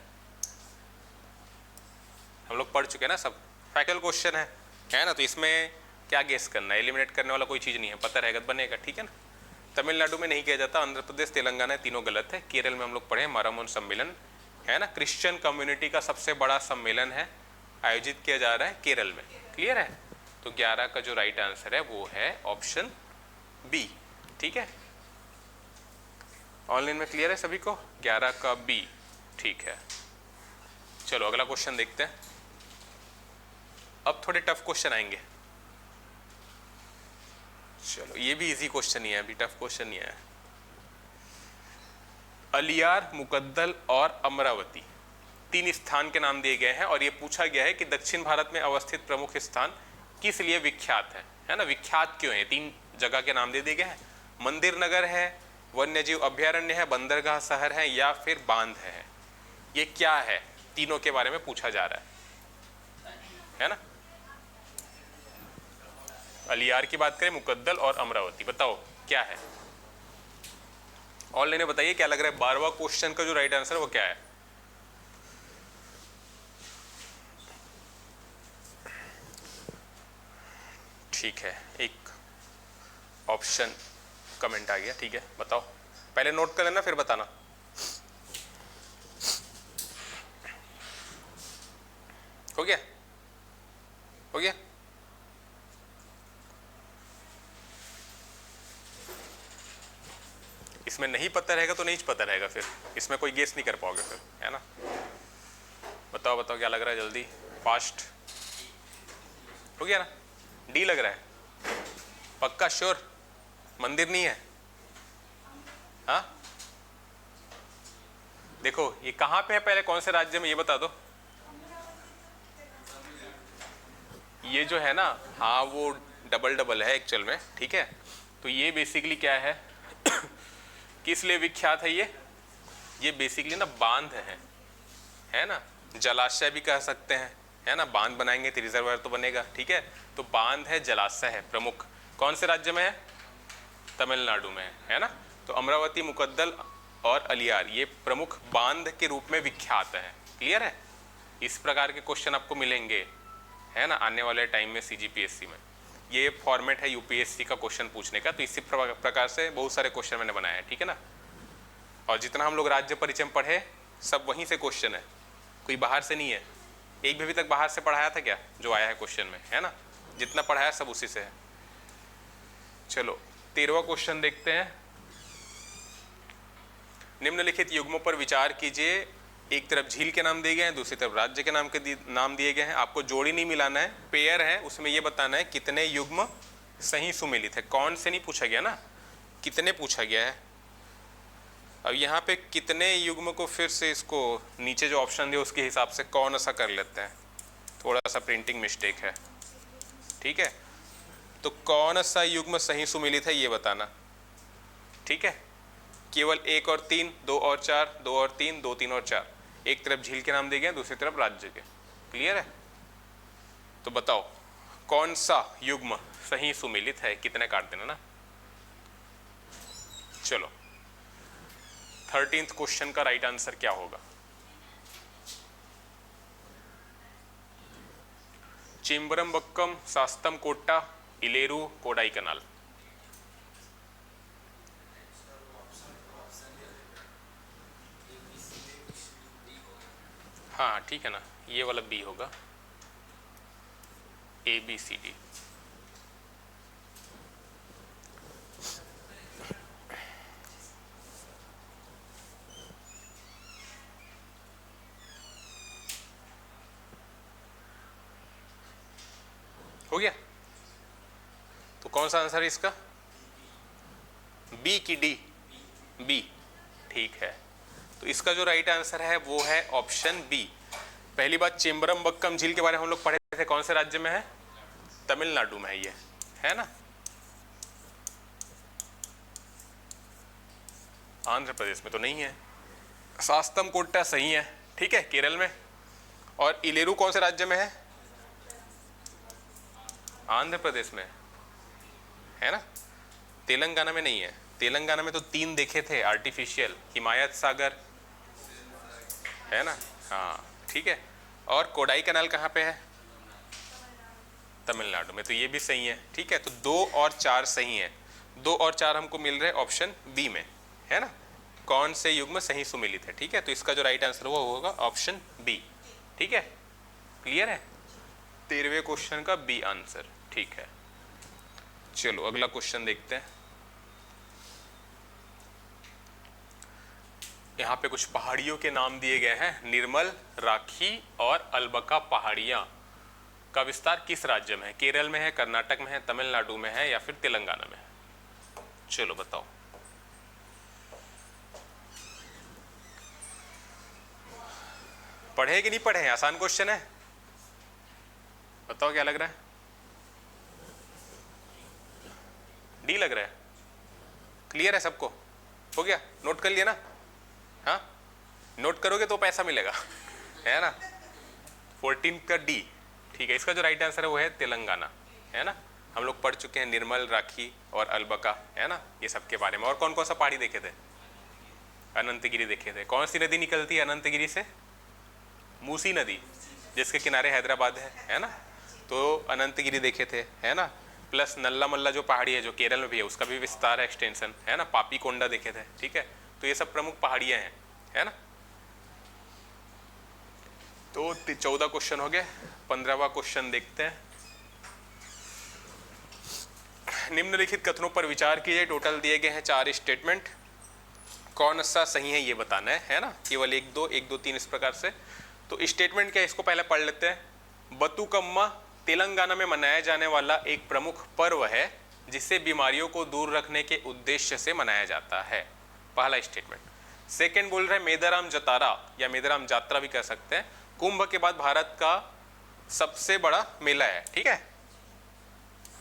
हम लोग पढ़ चुके हैं ना, सब फैक्चुअल क्वेश्चन है ना। तो इसमें क्या गेस करना है, एलिमिनेट करने वाला कोई चीज़ नहीं है, पता रहेगा तो बनेगा। ठीक है ना। तमिलनाडु में नहीं किया जाता, आंध्र प्रदेश, तेलंगाना, तीनों गलत है। केरल में हम लोग पढ़े मरामुन सम्मेलन है ना, क्रिश्चियन कम्युनिटी का सबसे बड़ा सम्मेलन है, आयोजित किया जा रहा है केरल में। क्लियर है। तो 11 का जो राइट आंसर है वो है ऑप्शन बी। ठीक है, ऑनलाइन में क्लियर है सभी को, 11 का बी। ठीक है, चलो अगला क्वेश्चन देखते हैं। अब थोड़े टफ क्वेश्चन आएंगे। चलो ये भी इजी क्वेश्चन ही है, अभी टफ क्वेश्चन नहीं है। अलियार, मुकद्दल और अमरावती 3 स्थान के नाम दिए गए हैं और ये पूछा गया है कि दक्षिण भारत में अवस्थित प्रमुख स्थान किस लिए विख्यात है ना। विख्यात क्यों है, 3 जगह के नाम दे दिए गए हैं। मंदिर नगर है, वन्यजीव अभ्यारण्य है, बंदरगाह शहर है, या फिर बांध है। ये क्या है, तीनों के बारे में पूछा जा रहा है ना। अलियार की बात करें, मुकद्दल और अमरावती, बताओ क्या है। ऑनलाइन में बताइए क्या लग रहा है, 12वां क्वेश्चन का जो राइट आंसर है वो क्या है। ठीक है, एक ऑप्शन कमेंट आ गया। ठीक है, बताओ, पहले नोट कर लेना फिर बताना। हो गया, हो गया। इसमें नहीं पता रहेगा तो नहीं पता रहेगा, फिर इसमें कोई गेस नहीं कर पाओगे फिर, है ना। बताओ बताओ क्या लग रहा है, जल्दी फास्ट। हो गया ना, डी लग रहा है, पक्का श्योर, मंदिर नहीं है। हाँ देखो ये कहाँ पे है, पहले कौन से राज्य में ये बता दो। ये जो है ना, हाँ वो डबल डबल है एक्चुअल में। ठीक है, तो ये बेसिकली क्या है किस लिए विख्यात है ये बेसिकली ना बांध है ना, जलाशय भी कह सकते हैं, है ना। बांध बनाएंगे तो रिजर्वायर तो बनेगा। ठीक है, तो बांध है, जलाशय है प्रमुख। कौन से राज्य में है, तमिलनाडु में है ना। तो अमरावती, मुकद्दल और अलियार ये प्रमुख बांध के रूप में विख्यात है। क्लियर है, इस प्रकार के क्वेश्चन आपको मिलेंगे, है ना, आने वाले टाइम में CGPSC में। ये फॉर्मेट है UPSC का क्वेश्चन पूछने का, तो इसी प्रकार से बहुत सारे क्वेश्चन मैंने बनाए हैं। ठीक है ना, और जितना हम लोग राज्य परिचय पढ़े सब वहीं से क्वेश्चन है, कोई बाहर से नहीं है। एक भी तक बाहर से पढ़ाया था क्या जो आया है क्वेश्चन में, है ना। जितना पढ़ाया सब उसी से है। चलो 13वां क्वेश्चन देखते हैं। निम्नलिखित युग्मों पर विचार कीजिए। एक तरफ झील के नाम दिए गए हैं, दूसरी तरफ राज्य के नाम दिए गए हैं। आपको जोड़ी नहीं मिलाना है, पेयर है, उसमें यह बताना है कितने युग्म सही सुमेलित है। कौन से नहीं पूछा गया ना, कितने पूछा गया है। अब यहाँ पे कितने युग्म को फिर से इसको नीचे जो ऑप्शन दिया उसके हिसाब से कौन सा कर लेते हैं, थोड़ा सा प्रिंटिंग मिस्टेक है। ठीक है, तो कौन सा युग्म सही सुमेलित है ये बताना। ठीक है, केवल 1 और 3, 2 और 4, 2 और 3, 2, 3 और 4। एक तरफ झील के नाम दिए गए, दूसरी तरफ राज्य के। क्लियर है, तो बताओ कौन सा युग्म सही सुमेलित है, कितने काट देना ना। चलो 13th क्वेश्चन का राइट आंसर क्या होगा। चिंबरमबक्कम, शास्तम कोट्टा, इलेरू, कोडाई कनाल। हाँ ठीक है ना, ये वाला बी होगा, ABCD। हो गया, तो कौन सा आंसर है इसका, बी की डी, बी। ठीक है, तो इसका जो राइट आंसर है वो है ऑप्शन बी। पहली बात, चेम्बरमबक्कम झील के बारे में हम लोग पढ़े थे, कौन से राज्य में है, तमिलनाडु में है ये, है ना, आंध्र प्रदेश में तो नहीं है। शास्तम कोट्टा सही है, ठीक है, केरल में। और इलेरू कौन से राज्य में है, आंध्र प्रदेश में है ना, तेलंगाना में नहीं है। तेलंगाना में तो 3 देखे थे आर्टिफिशियल, हिमायत सागर है ना, हाँ ठीक है। और कोडाई कैनाल कहाँ पे है? तमिलनाडु में, तो ये भी सही है। ठीक है, तो 2 और 4 सही है। 2 और 4 हमको मिल रहे ऑप्शन बी में, है ना। कौन से युग्म सही सुमेलित है? ठीक है, तो इसका जो राइट आंसर वो होगा ऑप्शन बी। ठीक है, क्लियर है? 13वें क्वेश्चन का बी आंसर। ठीक है, चलो अगला क्वेश्चन देखते हैं। यहाँ पे कुछ पहाड़ियों के नाम दिए गए हैं। निर्मल, राखी और अलबका पहाड़ियाँ का विस्तार किस राज्य में है? केरल में है, कर्नाटक में है, तमिलनाडु में है या फिर तेलंगाना में है? चलो बताओ। पढ़े कि नहीं पढ़े? आसान क्वेश्चन है, बताओ क्या लग रहा है? डी लग रहा है। क्लियर है सबको? हो गया? नोट कर लिया ना? हाँ, नोट करोगे तो पैसा मिलेगा, है ना। 14 का डी। ठीक है, इसका जो राइट आंसर है वो है तेलंगाना, है ना। हम लोग पढ़ चुके हैं निर्मल, राखी और अलबका, है ना, ये सब के बारे में। और कौन कौन सा पहाड़ी देखे थे? अनंतगिरी देखे थे। कौन सी नदी निकलती है अनंतगिरी से? मूसी नदी, जिसके किनारे हैदराबाद है ना। तो अनंतगिरी देखे थे, है ना। प्लस नल्ला मल्ला जो पहाड़ी है जो केरल में भी है, उसका भी विस्तार है, एक्सटेंशन, है ना। पापी कोंडा देखे थे। ठीक है, तो ये सब प्रमुख पहाड़ियाँ हैं, है ना। तो 14 क्वेश्चन हो गए। 15वां क्वेश्चन देखते हैं। निम्नलिखित कथनों पर विचार कीजिए। टोटल दिए गए हैं 4 स्टेटमेंट, कौन सा सही है ये बताना है ना। केवल 1 2 1 2 3 इस प्रकार से। तो स्टेटमेंट क्या है, इसको पहले पढ़ लेते हैं। बतुकम्मा तेलंगाना में मनाया जाने वाला एक प्रमुख पर्व है जिसे बीमारियों को दूर रखने के उद्देश्य से मनाया जाता है। पहला स्टेटमेंट। सेकंड बोल रहे हैं मेदाराम जतारा या मेदाराम जात्रा भी कह सकते हैं, कुंभ के बाद भारत का सबसे बड़ा मेला है। ठीक है,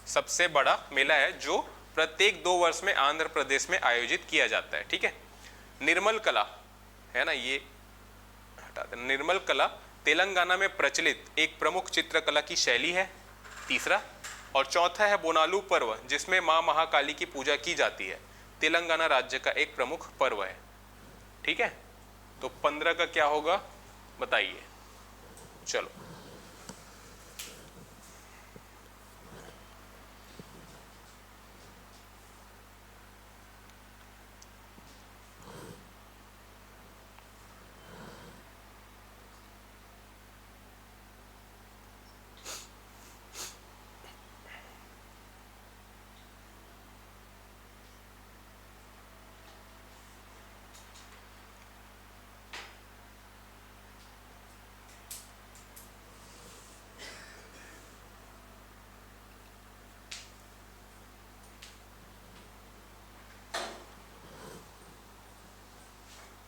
सबसे बड़ा मेला है जो प्रत्येक 2 वर्ष में आंध्र प्रदेश में आयोजित किया जाता है। ठीक है। निर्मल कला, है ना, ये हटा देना। निर्मल कला तेलंगाना में प्रचलित एक प्रमुख चित्रकला की शैली है। तीसरा। और चौथा है बोनालू पर्व, जिसमें मां महाकाली की पूजा की जाती है। तेलंगाना राज्य का एक प्रमुख पर्व है। ठीक है, तो 15 का क्या होगा बताइए। चलो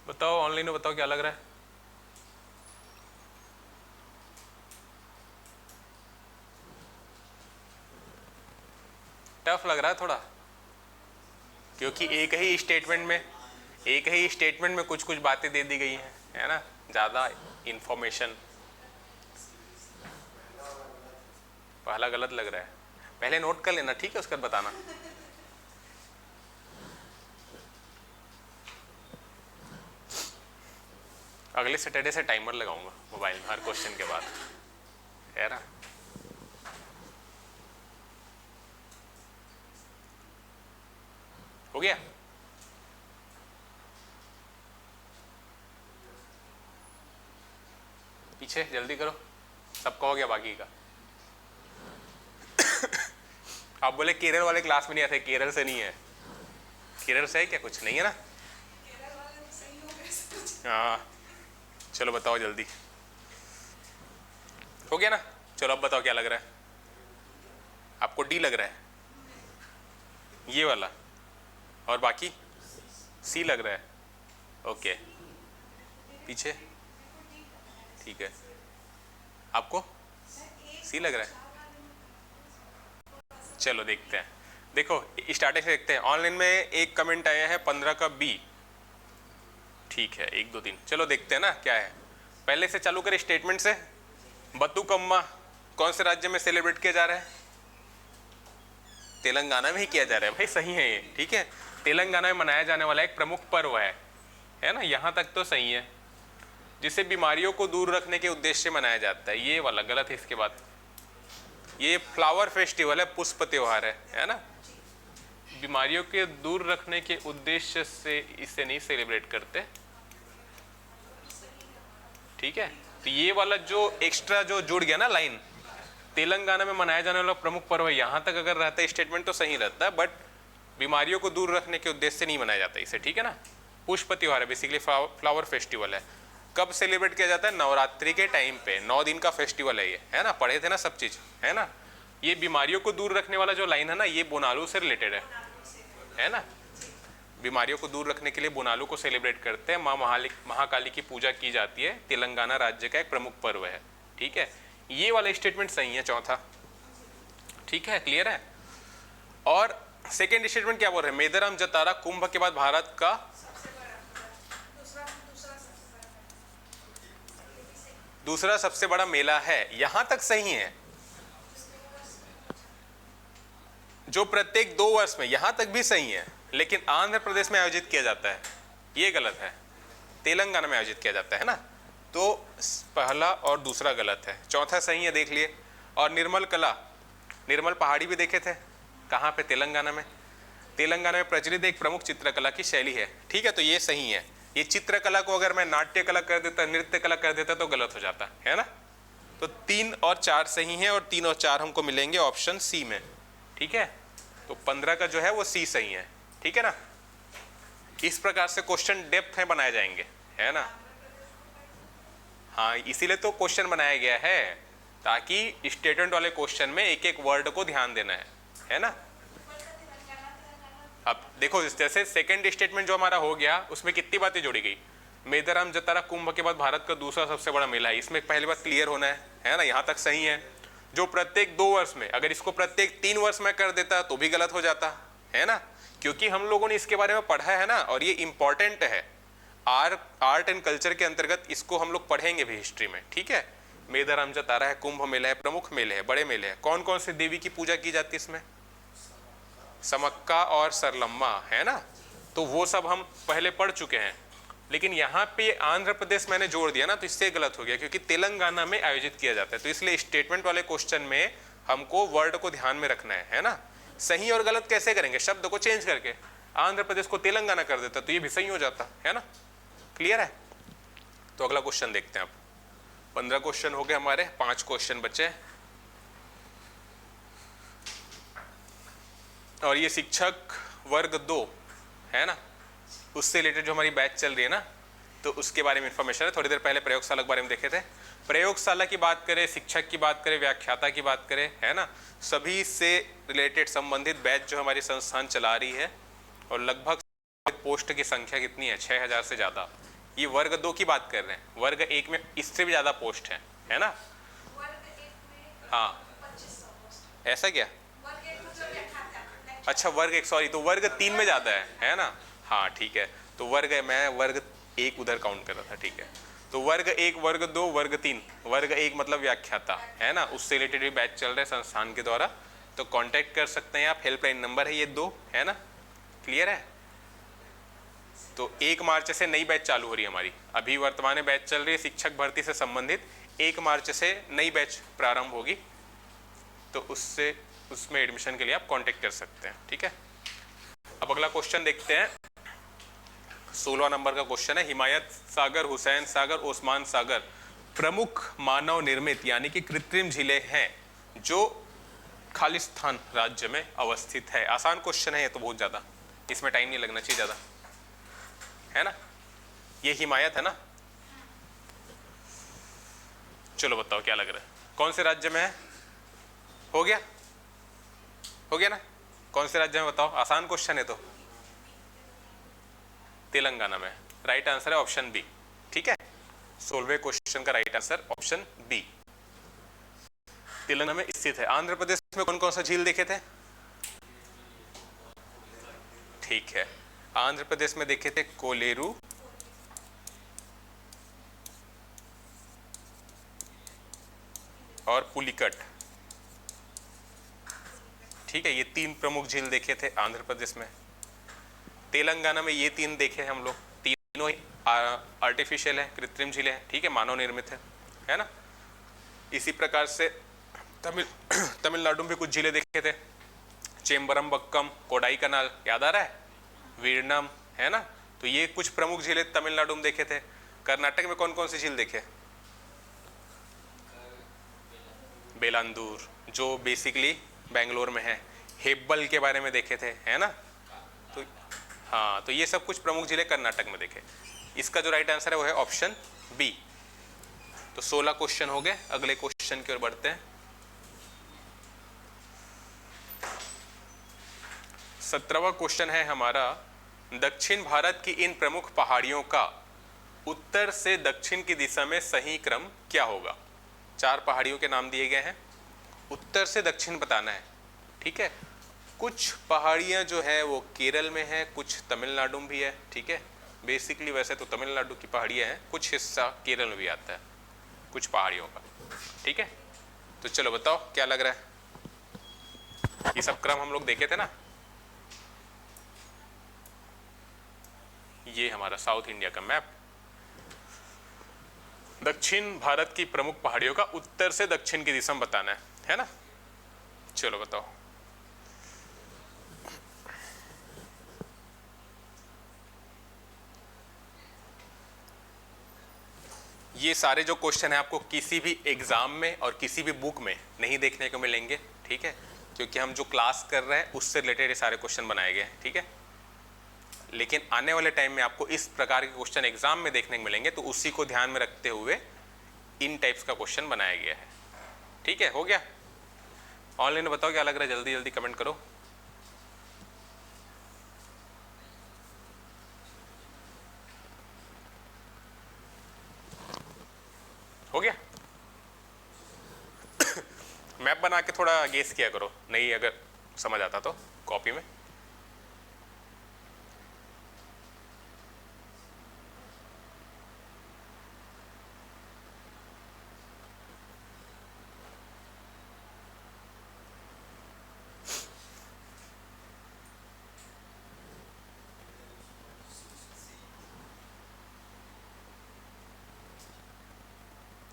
बताओ, ऑनलाइन में बताओ क्या लग रहा है। टफ लग रहा है थोड़ा, क्योंकि एक ही स्टेटमेंट में कुछ कुछ बातें दे दी गई हैं, है ना, ज़्यादा इंफॉर्मेशन। पहला गलत लग रहा है, पहले नोट कर लेना, ठीक है, उसके बाद बताना। अगले सैटरडे से टाइमर लगाऊंगा मोबाइल में हर क्वेश्चन के बाद, है ना। हो गया? पीछे जल्दी करो, सबका हो गया बाकी का। आप बोले केरल वाले क्लास में नहीं आते, केरल से नहीं है। केरल से है क्या? कुछ नहीं है ना। हाँ, चलो बताओ जल्दी। हो गया ना? चलो अब बताओ क्या लग रहा है आपको। डी लग रहा है ये वाला, और बाकी सी लग रहा है। ओके, पीछे ठीक है, आपको सी लग रहा है। चलो देखते हैं। देखो स्टार्टिंग से देखते हैं। ऑनलाइन में एक कमेंट आया है 15 का बी। ठीक है, 1 2 3, चलो देखते हैं ना क्या है। पहले से चालू करें स्टेटमेंट से। बतुकम्मा कौन से राज्य में सेलिब्रेट किया जा रहा है? तेलंगाना में ही किया जा रहा है भाई, सही है ये, ठीक है। तेलंगाना में मनाया जाने वाला एक प्रमुख पर्व है ना, यहाँ तक तो सही है। जिसे बीमारियों को दूर रखने के उद्देश्य से मनाया जाता है, ये वाला गलत है। इसके बाद ये फ्लावर फेस्टिवल है, पुष्प त्योहार है ना। बीमारियों के दूर रखने के उद्देश्य से इसे नहीं सेलिब्रेट करते, ठीक है। तो ये वाला जो एक्स्ट्रा जो जुड़ गया ना लाइन, तेलंगाना में मनाया जाने वाला प्रमुख पर्व है, यहाँ तक अगर रहता है स्टेटमेंट तो सही रहता है, बट बीमारियों को दूर रखने के उद्देश्य से नहीं मनाया जाता इसे, ठीक है ना। पुष्प त्योहार है, बेसिकली फ्लावर फेस्टिवल है। कब सेलिब्रेट किया जाता है? नवरात्रि के टाइम पे, 9 दिन का फेस्टिवल है ये, है ना, पढ़े थे ना सब चीज, है ना। ये बीमारियों को दूर रखने वाला जो लाइन है ना, ये बोनालू से रिलेटेड है ना। बीमारियों को दूर रखने के लिए बोनालू को सेलिब्रेट करते हैं। माँ महाकाली की पूजा की जाती है, तेलंगाना राज्य का एक प्रमुख पर्व है, ठीक है। ये वाला स्टेटमेंट सही है, चौथा, ठीक है, क्लियर है। और सेकेंड स्टेटमेंट क्या बोल रहे हैं? मेदराम जतारा कुंभ के बाद भारत का दूसरा सबसे बड़ा मेला है, यहां तक सही है। जो प्रत्येक 2 वर्ष में, यहां तक भी सही है, लेकिन आंध्र प्रदेश में आयोजित किया जाता है, ये गलत है। तेलंगाना में आयोजित किया जाता है ना, तो पहला और दूसरा गलत है, चौथा सही है, देख लिए। और निर्मल कला, निर्मल पहाड़ी भी देखे थे, कहाँ पे? तेलंगाना में। तेलंगाना में प्रचलित एक प्रमुख चित्रकला की शैली है, ठीक है, तो ये सही है। ये चित्रकला को अगर मैं नाट्य कला कर देता, नृत्य कला कर देता तो गलत हो जाता है ना। तो 3 और 4 सही है, और 3 और 4 हमको मिलेंगे ऑप्शन सी में, ठीक है। तो 15 का जो है वो सी सही है, ठीक है ना। इस प्रकार से क्वेश्चन डेप्थ में बनाए जाएंगे, है ना। हाँ, इसीलिए तो क्वेश्चन बनाया गया है, ताकि स्टेटमेंट वाले क्वेश्चन में एक एक वर्ड को ध्यान देना है ना। अब देखो, जैसे सेकंड स्टेटमेंट जो हमारा हो गया, उसमें कितनी बातें जोड़ी गई। मेदराम जतारा कुंभ के बाद भारत का दूसरा सबसे बड़ा मेला है, इसमें पहली बात क्लियर होना है ना, यहाँ तक सही है। जो प्रत्येक 2 वर्ष में, अगर इसको प्रत्येक 3 वर्ष में कर देता तो भी गलत हो जाता है ना, क्योंकि हम लोगों ने इसके बारे में पढ़ा है ना, और ये इंपॉर्टेंट है। आर्ट एंड कल्चर के अंतर्गत इसको हम लोग पढ़ेंगे भी हिस्ट्री में, ठीक है। मेदराम जतारा है, कुंभ मेला है, प्रमुख मेले हैं, बड़े मेले हैं। कौन कौन से देवी की पूजा की जाती है इसमें? समक्का और सरलम्मा, है ना। तो वो सब हम पहले पढ़ चुके हैं, लेकिन यहाँ पे आंध्र प्रदेश मैंने जोड़ दिया ना, तो इससे गलत हो गया, क्योंकि तेलंगाना में आयोजित किया जाता है। तो इसलिए स्टेटमेंट वाले क्वेश्चन में हमको वर्ड को ध्यान में रखना है ना। सही और गलत कैसे करेंगे? शब्द को चेंज करके आंध्र प्रदेश को तेलंगाना कर देता तो ये भी सही हो जाता, है ना। क्लियर है। तो अगला क्वेश्चन देखते हैं आप। 15 क्वेश्चन हो गए हमारे, 5 क्वेश्चन बचे। और ये शिक्षक वर्ग 2 है ना, उससे रिलेटेड जो हमारी बैच चल रही है ना, तो उसके बारे में इंफॉर्मेशन है। थोड़ी देर पहले प्रयोगशाला के बारे में देखे थे। प्रयोगशाला की बात करें, शिक्षक की बात करें, व्याख्याता की बात करें, है ना, सभी से रिलेटेड संबंधित बैच जो हमारी संस्थान चला रही है। और लगभग पोस्ट की संख्या कितनी है? 6000 से ज़्यादा। ये वर्ग 2 की बात कर रहे हैं, वर्ग 1 में इससे भी ज़्यादा पोस्ट है ना। हाँ, ऐसा क्या? अच्छा, वर्ग 1, सॉरी, तो वर्ग 3 में ज़्यादा है ना। हाँ ठीक है, तो मैं वर्ग 1 उधर काउंट कर रहा था, ठीक है। तो वर्ग 1, वर्ग 2, वर्ग 3। वर्ग 1 मतलब व्याख्याता, है ना, उससे रिलेटेड भी बैच चल रहे हैं संस्थान के द्वारा, तो कांटेक्ट कर सकते हैं आप। हेल्पलाइन नंबर है ये 2, है ना, क्लियर है। तो 1 मार्च से नई बैच चालू हो रही है हमारी। अभी वर्तमान में बैच चल रही है शिक्षक भर्ती से संबंधित, 1 मार्च से नई बैच प्रारंभ होगी, तो उसमें एडमिशन के लिए आप कांटेक्ट कर सकते हैं, ठीक है। अब अगला क्वेश्चन देखते हैं। 16 नंबर का क्वेश्चन है। हिमायत सागर, हुसैन सागर, ओस्मान सागर प्रमुख मानव निर्मित यानी कि कृत्रिम झीलें हैं जो खालिस्तान राज्य में अवस्थित है। आसान क्वेश्चन है ये तो, बहुत ज्यादा, इसमें टाइम नहीं लगना चाहिए ज्यादा, है ना। ये हिमायत है ना। चलो बताओ क्या लग रहा है, कौन से राज्य में है? हो गया ना। कौन से राज्य में बताओ? आसान क्वेश्चन है तो। तेलंगाना में। राइट आंसर है ऑप्शन बी, ठीक है। 16वें क्वेश्चन का right answer option B, Telangana में स्थित है। आंध्र प्रदेश में कौन कौन सा झील देखे थे? ठीक है, आंध्र प्रदेश में देखे थे कोलेरू, और पुलिकट, ठीक है, ये 3 प्रमुख झील देखे थे आंध्र प्रदेश में। तेलंगाना में ये 3 देखे हम लोग, तीनों ही आर्टिफिशियल है, कृत्रिम झीलें हैं, ठीक है, मानव निर्मित है ना। इसी प्रकार से तमिलनाडु में कुछ झीलें देखे थे, चेम्बरमबक्कम, कोडाई कनाल, याद आ रहा है, वीरनम, है ना। तो ये कुछ प्रमुख झीलें तमिलनाडु में देखे थे। कर्नाटक में कौन कौन सी झील देखे? बेलांदूर, जो बेसिकली बेंगलोर में है। हेब्बल के बारे में देखे थे, है ना। तो हाँ, तो ये सब कुछ प्रमुख जिले कर्नाटक में देखे। इसका जो राइट आंसर है वो है ऑप्शन बी। तो 16 क्वेश्चन हो गए, अगले क्वेश्चन की ओर बढ़ते हैं। 17वां क्वेश्चन है हमारा, दक्षिण भारत की इन प्रमुख पहाड़ियों का उत्तर से दक्षिण की दिशा में सही क्रम क्या होगा? 4 पहाड़ियों के नाम दिए गए हैं, उत्तर से दक्षिण बताना है, ठीक है। कुछ पहाड़ियाँ जो है वो केरल में है, कुछ तमिलनाडु में भी है, ठीक है। बेसिकली वैसे तो तमिलनाडु की पहाड़ियाँ हैं, कुछ हिस्सा केरल में भी आता है कुछ पहाड़ियों का, ठीक है। तो चलो बताओ क्या लग रहा है। ये सब क्रम हम लोग देखे थे ना। ये हमारा साउथ इंडिया का मैप, दक्षिण भारत की प्रमुख पहाड़ियों का उत्तर से दक्षिण की दिशा में बताना है ना। चलो बताओ। ये सारे जो क्वेश्चन है आपको किसी भी एग्जाम में और किसी भी बुक में नहीं देखने को मिलेंगे, ठीक है, क्योंकि हम जो क्लास कर रहे हैं उससे रिलेटेड ये सारे क्वेश्चन बनाए गए हैं, ठीक है। लेकिन आने वाले टाइम में आपको इस प्रकार के क्वेश्चन एग्जाम में देखने को मिलेंगे, तो उसी को ध्यान में रखते हुए इन टाइप्स का क्वेश्चन बनाया गया है, ठीक है। हो गया? ऑनलाइन बताओ क्या लग रहा है, जल्दी जल्दी कमेंट करो। हो गया? मैप बना के थोड़ा गेस किया करो, नहीं अगर समझ आता तो कॉपी में।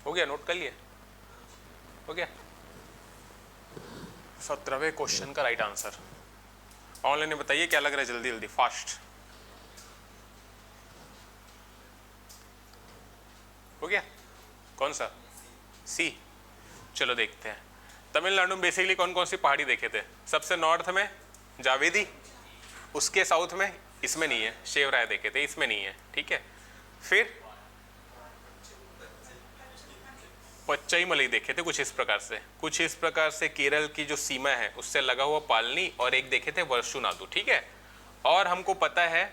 हो गया? नोट कर लिए? हो गया? 17वें क्वेश्चन का राइट आंसर ऑनलाइन में बताइए क्या लग रहा है, जल्दी जल्दी फास्ट। हो गया? कौन सा? सी। चलो देखते हैं। तमिलनाडु में बेसिकली कौन कौन सी पहाड़ी देखे थे? सबसे नॉर्थ में जावेदी, उसके साउथ में इसमें नहीं है, शेवराय देखे थे, इसमें नहीं है, ठीक है। फिर पच्चईमलई देखे थे कुछ इस प्रकार से केरल की जो सीमा है उससे लगा हुआ पालनी, और एक देखे थे वर्षुनादु, ठीक है। और हमको पता है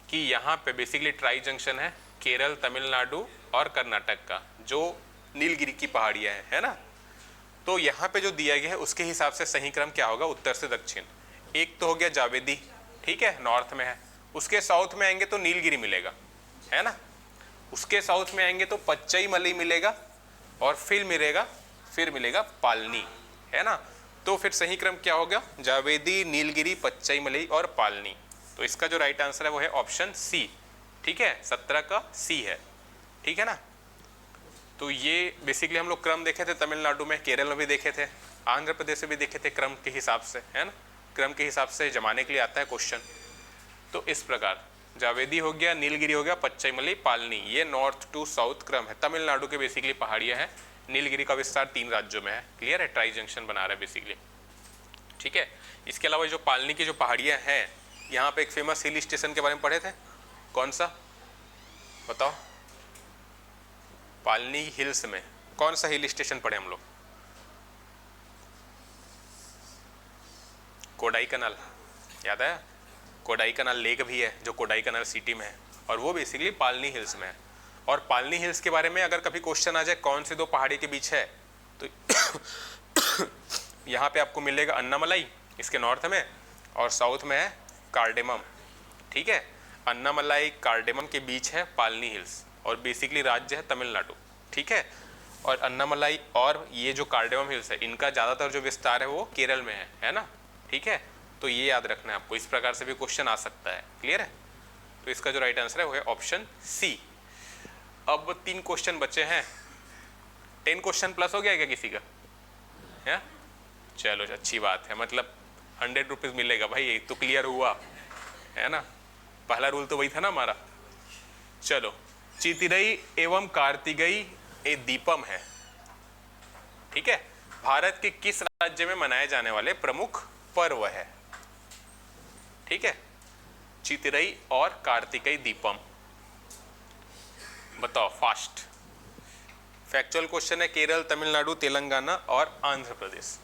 कि यहाँ पे बेसिकली ट्राई जंक्शन है केरल, तमिलनाडु और कर्नाटक का, जो नीलगिरी की पहाड़ियाँ है ना। तो यहाँ पे जो दिया गया है उसके हिसाब से सही क्रम क्या होगा उत्तर से दक्षिण। एक तो हो गया जावेदी, ठीक है, नॉर्थ में है। उसके साउथ में आएंगे तो नीलगिरी मिलेगा, है ना। उसके साउथ में आएंगे तो पच्चईमलई मिलेगा, और फिर मिलेगा पालनी, है ना। तो फिर सही क्रम क्या होगा? जावेदी, नीलगिरी, पच्चईमलई और पालनी। तो इसका जो राइट आंसर है वो है ऑप्शन सी, ठीक है। 17 का सी है, ठीक है ना। तो ये बेसिकली हम लोग क्रम देखे थे तमिलनाडु में, केरल में भी देखे थे, आंध्र प्रदेश में भी देखे थे, क्रम के हिसाब से, है ना। क्रम के हिसाब से जमाने के लिए आता है क्वेश्चन। तो इस प्रकार जावेदी हो गया, नीलगिरी हो गया, पच्चईमलई, पालनी, ये नॉर्थ टू साउथ क्रम है। तमिलनाडु के बेसिकली पहाड़ियाँ हैं। नीलगिरी का विस्तार 3 राज्यों में है, क्लियर है, ट्राई जंक्शन बना रहा है बेसिकली, ठीक है। इसके अलावा जो पालनी की जो पहाड़ियाँ हैं, यहाँ पे एक फेमस हिल स्टेशन के बारे में पढ़े थे, कौन सा बताओ? पालनी हिल्स में कौन सा हिल स्टेशन पढ़े हम लोग? कोडाई कनाल, याद है? कोडाई कनाल लेक भी है जो कोडाई कनाल सिटी में है, और वो बेसिकली पालनी हिल्स में है। और पालनी हिल्स के बारे में अगर कभी क्वेश्चन आ जाए कौन से 2 पहाड़ी के बीच है, तो यहाँ पे आपको मिलेगा अन्नामलाई इसके नॉर्थ में, और साउथ में है कार्डेमम, ठीक है। अन्नामलाई कार्डेमम के बीच है पालनी हिल्स, और बेसिकली राज्य है तमिलनाडु, ठीक है। और अन्नामलाई और ये जो कार्डेमम हिल्स है, इनका ज़्यादातर जो विस्तार है वो केरल में है ना, ठीक है, तो ये याद रखना है आपको, इस प्रकार से भी क्वेश्चन आ सकता है। क्लियर है? तो इसका जो राइट आंसर है वो है ऑप्शन सी। अब 3 क्वेश्चन बचे हैं। 10 क्वेश्चन प्लस हो गया क्या किसी का? है? चलो अच्छी बात है, मतलब 100 रुपीज़ मिलेगा भाई, ये तो क्लियर हुआ है ना। पहला रूल तो वही था ना हमारा। चलो, चितिरई एवं कार्तिकेय ए दीपम है, ठीक है, भारत के किस राज्य में मनाए जाने वाले प्रमुख पर्व है? ठीक है, चितिरई और कार्तिकेय दीपम, बताओ फास्ट। फैक्चुअल क्वेश्चन है, केरल, तमिलनाडु, तेलंगाना और आंध्र प्रदेश।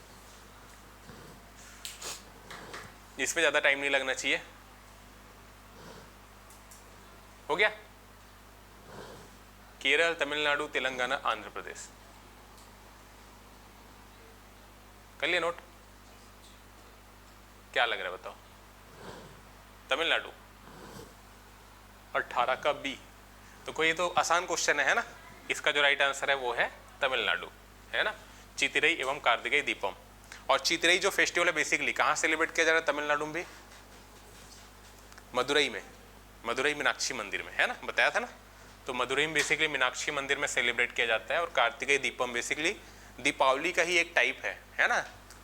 इसमें ज्यादा टाइम नहीं लगना चाहिए। हो गया? केरल, तमिलनाडु, तेलंगाना, आंध्र प्रदेश, कर लिया नोट? क्या लग रहा है बताओ? तमिलनाडु 18 का बी। तो कोई, ये तो आसान क्वेश्चन है ना। इसका जो राइट आंसर है वो है तमिलनाडु, है ना, चितिरई एवं कार्तिकेय दीपम। और चितिरई जो फेस्टिवल है बेसिकली कहाँ सेलिब्रेट किया जा रहा है? तमिलनाडु में भी, मदुरई में, मदुरई मीनाक्षी मंदिर में, है ना, बताया था ना। तो मदुरई में बेसिकली मीनाक्षी मंदिर में सेलिब्रेट किया जाता है। और कार्तिकेय दीपम बेसिकली दीपावली का ही एक टाइप है ना,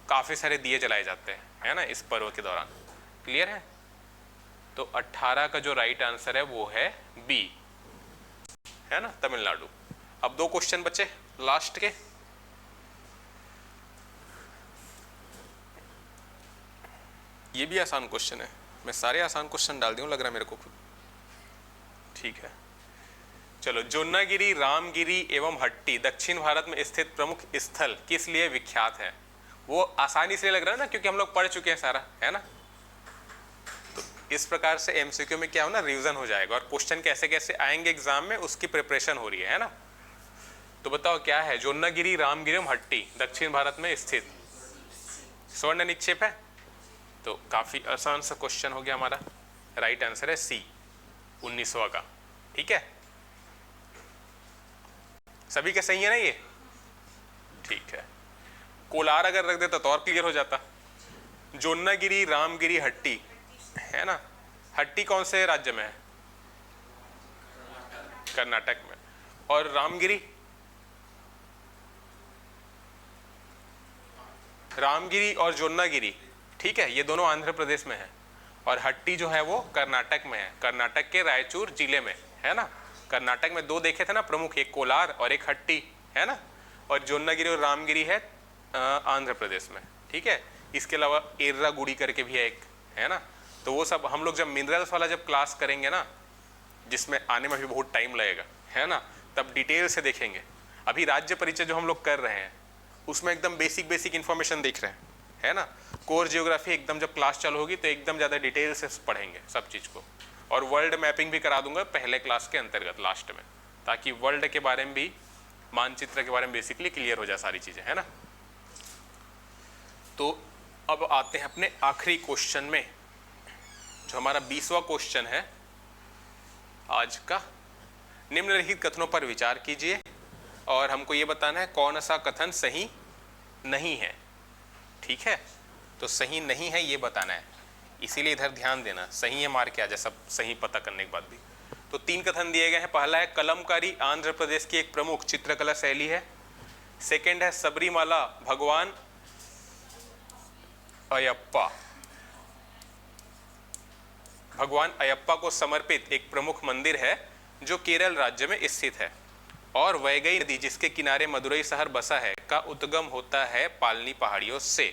काफ़ी सारे दिए जलाए जाते हैं, है ना, इस पर्व के दौरान। क्लियर है? तो 18 का जो राइट आंसर है वो है बी, है ना, तमिलनाडु। अब 2 क्वेश्चन बचे लास्ट के। ये भी आसान क्वेश्चन है, मैं सारे आसान क्वेश्चन डाल दूं लग रहा है मेरे को खुद। ठीक है, चलो, जोन्नागिरी, रामगिरी एवं हट्टी दक्षिण भारत में स्थित प्रमुख स्थल किस लिए विख्यात है? वो आसानी इसलिए लग रहा है ना क्योंकि हम लोग पढ़ चुके हैं सारा, है ना। तो इस प्रकार से एमसीक्यू में क्या हो ना, रिवीजन हो जाएगा, और क्वेश्चन कैसे कैसे आएंगे एग्जाम में उसकी प्रिपरेशन हो रही है ना। तो बताओ क्या है? जोन्नागिरी, रामगिरी एवं हट्टी दक्षिण भारत में स्थित स्वर्ण निक्षेप है। तो काफी आसान सा क्वेश्चन हो गया हमारा। राइट आंसर है सी, 1900 का। ठीक है, सभी के सही है ना ये? ठीक है, कोलार अगर रख देता तो और क्लियर हो जाता। जोन्नागिरी, रामगिरी, हट्टी, है ना। हट्टी कौन से राज्य में है? कर्नाटक में। और रामगिरी, रामगिरी और जोन्नागिरी, ठीक है, ये दोनों आंध्र प्रदेश में है। और हट्टी जो है वो कर्नाटक में है, कर्नाटक के रायचूर जिले में, है ना। कर्नाटक में 2 देखे थे ना प्रमुख, एक कोलार और एक हट्टी, है ना। और जोन्नागिरी और रामगिरी है आंध्र प्रदेश में, ठीक है। इसके अलावा एर्रागुड़ी करके भी है एक, है ना। तो वो सब हम लोग जब मिनरल्स वाला जब क्लास करेंगे ना, जिसमें आने में भी बहुत टाइम लगेगा, है ना, तब डिटेल से देखेंगे। अभी राज्य परिचय जो हम लोग कर रहे हैं उसमें एकदम बेसिक बेसिक इन्फॉर्मेशन देख रहे हैं, है ना। कोर जियोग्राफी एकदम जब क्लास चालू होगी तो एकदम ज़्यादा डिटेल से पढ़ेंगे सब चीज़ को। और वर्ल्ड मैपिंग भी करा दूंगा पहले क्लास के अंतर्गत लास्ट में, ताकि वर्ल्ड के बारे में भी, मानचित्र के बारे में बेसिकली क्लियर हो जाए सारी चीज़ें, है ना। तो अब आते हैं अपने आखिरी क्वेश्चन में, जो हमारा 20वां क्वेश्चन है आज का। निम्नलिखित कथनों पर विचार कीजिए और हमको ये बताना है कौन सा कथन सही नहीं है। ठीक है, तो सही नहीं है ये बताना है, इसीलिए इधर ध्यान देना। सही है मार के आ जाए सब सही पता करने के बाद भी। तो 3 कथन दिए गए हैं। पहला है कलमकारी आंध्र प्रदेश की एक प्रमुख चित्रकला शैली है। सेकंड है सबरीमाला भगवान अयप्पा, भगवान अयप्पा को समर्पित एक प्रमुख मंदिर है जो केरल राज्य में स्थित है। और वैगई नदी जिसके किनारे मदुरई शहर बसा है का उद्गम होता है पालनी पहाड़ियों से।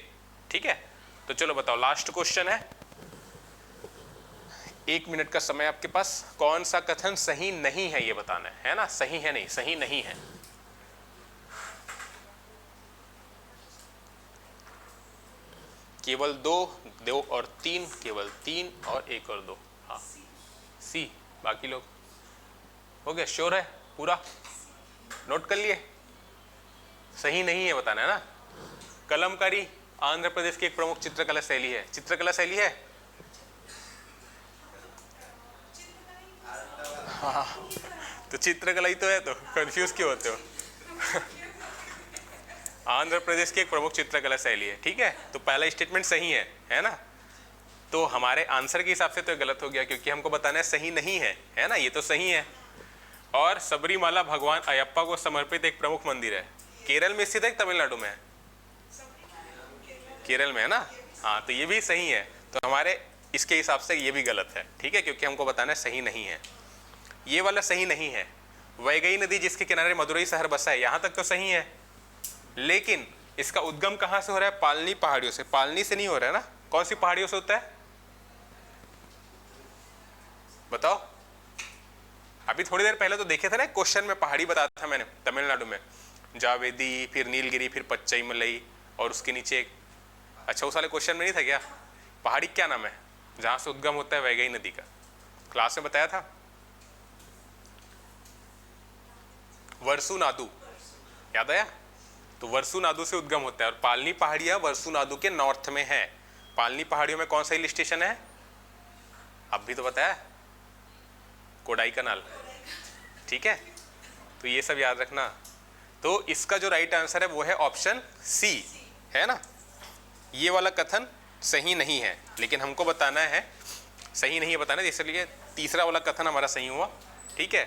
ठीक है, तो चलो बताओ, लास्ट क्वेश्चन है, 1 मिनट का समय आपके पास। कौन सा कथन सही नहीं है ये बताना है ना। सही है नहीं, सही नहीं है। केवल 2 और 3, केवल 3 और 1 और 2। हाँ, सी। बाकी लोग हो गया? श्योर है पूरा? नोट कर लिए? सही नहीं है बताना है ना। कलमकारी आंध्र प्रदेश की एक प्रमुख चित्रकला शैली है। चित्रकला शैली है, हाँ, तो चित्रकला ही तो है, तो कंफ्यूज क्यों होते हो? आंध्र प्रदेश की एक प्रमुख चित्रकला शैली है, ठीक है। तो पहला स्टेटमेंट सही है ना। तो हमारे आंसर के हिसाब से तो गलत हो गया, क्योंकि हमको बताना है सही नहीं है ना। ये तो सही है। और सबरीमाला भगवान अयप्पा को समर्पित एक प्रमुख मंदिर है, केरल में स्थित है, तमिलनाडु में है? केरल में है ना। हाँ, तो ये भी सही है। तो हमारे इसके हिसाब से ये भी गलत है, ठीक है, क्योंकि हमको बताना है सही नहीं है। ये वाला सही नहीं है। वैगई नदी जिसके किनारे मदुरई शहर बसा है, यहाँ तक तो सही है, लेकिन इसका उद्गम कहाँ से हो रहा है? पालनी पहाड़ियों से। पालनी से नहीं हो रहा है ना। कौन सी पहाड़ियों से होता है बताओ? अभी थोड़ी देर पहले तो देखे थे ना, क्वेश्चन में पहाड़ी बताया था मैंने, तमिलनाडु में जावेदी, फिर नीलगिरी, फिर पच्चई मलई, और उसके नीचे एक, अच्छा उस वाले क्वेश्चन में नहीं था क्या? पहाड़ी क्या नाम है जहाँ से उद्गम होता है वैगई नदी का? क्लास में बताया था, वर्सुनादु, याद आया? तो वर्सुनादु से उद्गम होता है, और पालनी पहाड़ियाँ वर्सुनादु के नॉर्थ में है। पालनी पहाड़ियों में कौन सा हिल स्टेशन है? अब भी तो बताया, कोडाईकनाल, ठीक है। तो ये सब याद रखना। तो इसका जो राइट आंसर है वो है ऑप्शन सी, है ना। ये वाला कथन सही नहीं है, लेकिन हमको बताना है सही नहीं है बताना, इसलिए तीसरा वाला कथन हमारा सही हुआ, ठीक है।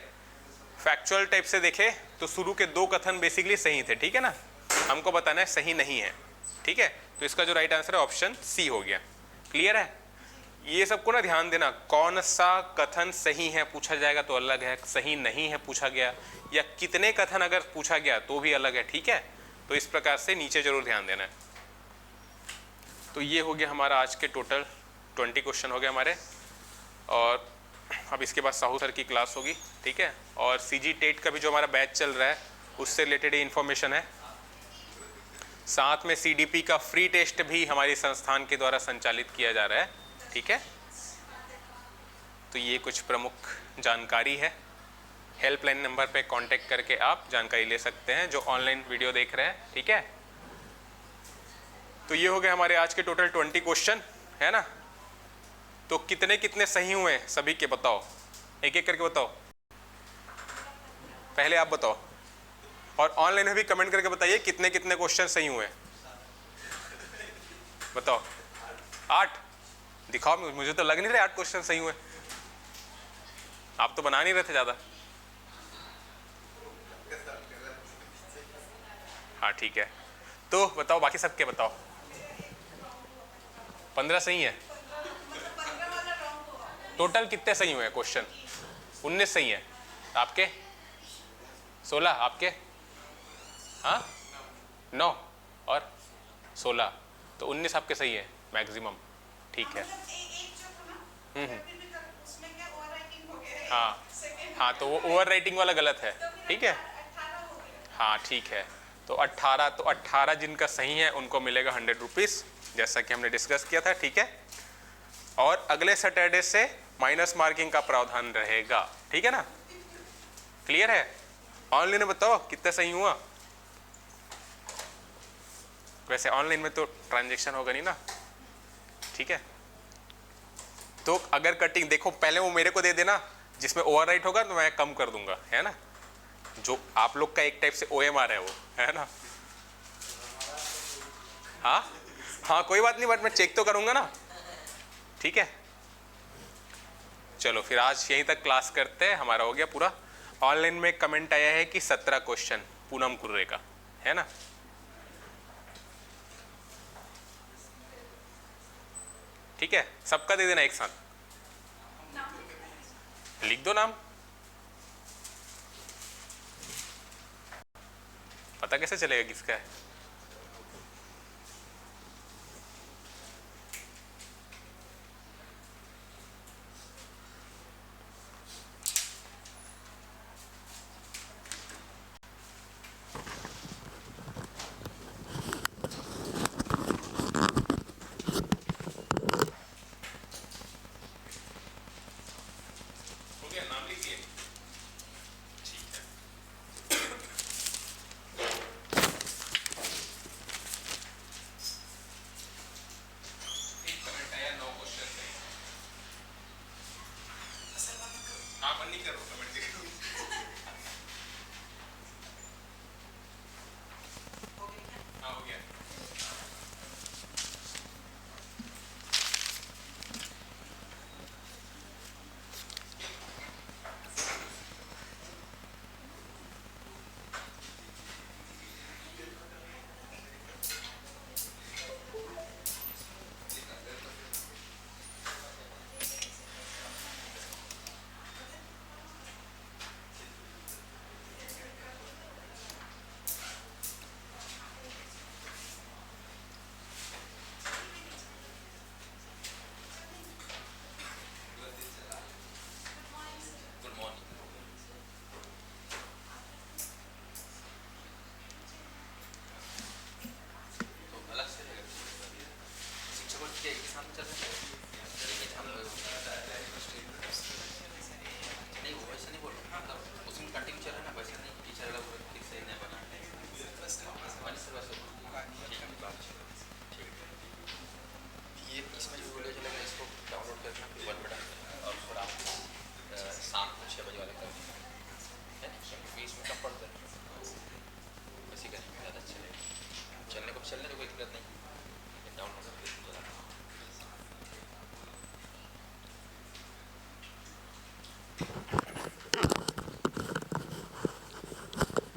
फैक्चुअल टाइप से देखे तो शुरू के दो कथन बेसिकली सही थे, ठीक है ना। हमको बताना है सही नहीं है, ठीक है। तो इसका जो राइट आंसर है ऑप्शन सी हो गया। क्लियर है? ये सबको ना ध्यान देना, कौन सा कथन सही है पूछा जाएगा तो अलग है, सही नहीं है पूछा गया, या कितने कथन अगर पूछा गया तो भी अलग है, ठीक है। तो इस प्रकार से नीचे जरूर ध्यान देना है। तो ये हो गया हमारा आज के टोटल 20 क्वेश्चन हो गए हमारे, और अब इसके बाद साहू सर की क्लास होगी, ठीक है। और सीजी टेट का भी जो हमारा बैच चल रहा है उससे रिलेटेड इन्फॉर्मेशन है। साथ में सीडीपी का फ्री टेस्ट भी हमारी संस्थान के द्वारा संचालित किया जा रहा है, ठीक है। तो ये कुछ प्रमुख जानकारी है। हेल्पलाइन नंबर पे कांटेक्ट करके आप जानकारी ले सकते हैं जो ऑनलाइन वीडियो देख रहे हैं, ठीक है। तो ये हो गए हमारे आज के टोटल 20 क्वेश्चन, है ना। तो कितने कितने सही हुए सभी के बताओ, एक एक करके बताओ। पहले आप बताओ, और ऑनलाइन में भी कमेंट करके बताइए कितने कितने क्वेश्चन सही हुए। बताओ। 8 दिखाओ, मुझे तो लग नहीं रहा 8 क्वेश्चन सही हुए। आप तो बना नहीं रहे थे ज़्यादा। हाँ ठीक है, तो बताओ बाकी सबके बताओ। 15 सही है। टोटल कितने सही हुए क्वेश्चन? 19 सही है। आपके 16, आपके हाँ 9 और 16, तो 19 आपके सही है मैक्सिमम, ठीक है। हाँ हाँ, तो वो ओवर राइटिंग वाला गलत है, ठीक है। हाँ ठीक है, तो 18 जिनका सही है उनको मिलेगा 100 रुपीज़, जैसा कि हमने डिस्कस किया था, ठीक है। और अगले सैटरडे से माइनस मार्किंग का प्रावधान रहेगा, ठीक है ना। क्लियर है? ऑनलाइन में बताओ कितना सही हुआ। वैसे ऑनलाइन में तो ट्रांजैक्शन होगा नहीं ना, ठीक है। तो अगर कटिंग देखो पहले वो मेरे को दे देना, जिसमें ओवर राइट होगा तो मैं कम कर दूंगा, है ना। जो आप लोग का एक टाइप से OMR है वो, है ना। हाँ हाँ कोई बात नहीं, बट मैं चेक तो करूंगा ना, ठीक है। चलो फिर आज यहीं तक क्लास करते हैं, हमारा हो गया पूरा। ऑनलाइन में कमेंट आया है कि 17 क्वेश्चन पूनम कुर्रे का, है ना। ठीक है, सबका दे देना एक साथ, लिख दो नाम। पता कैसे चलेगा किसका है? हो गया, नाम लिख दिए, ठीक है। एक कमेंट आया 9 क्वेश्चन सही। हाँ बंद नहीं करो, कमेंट देखो।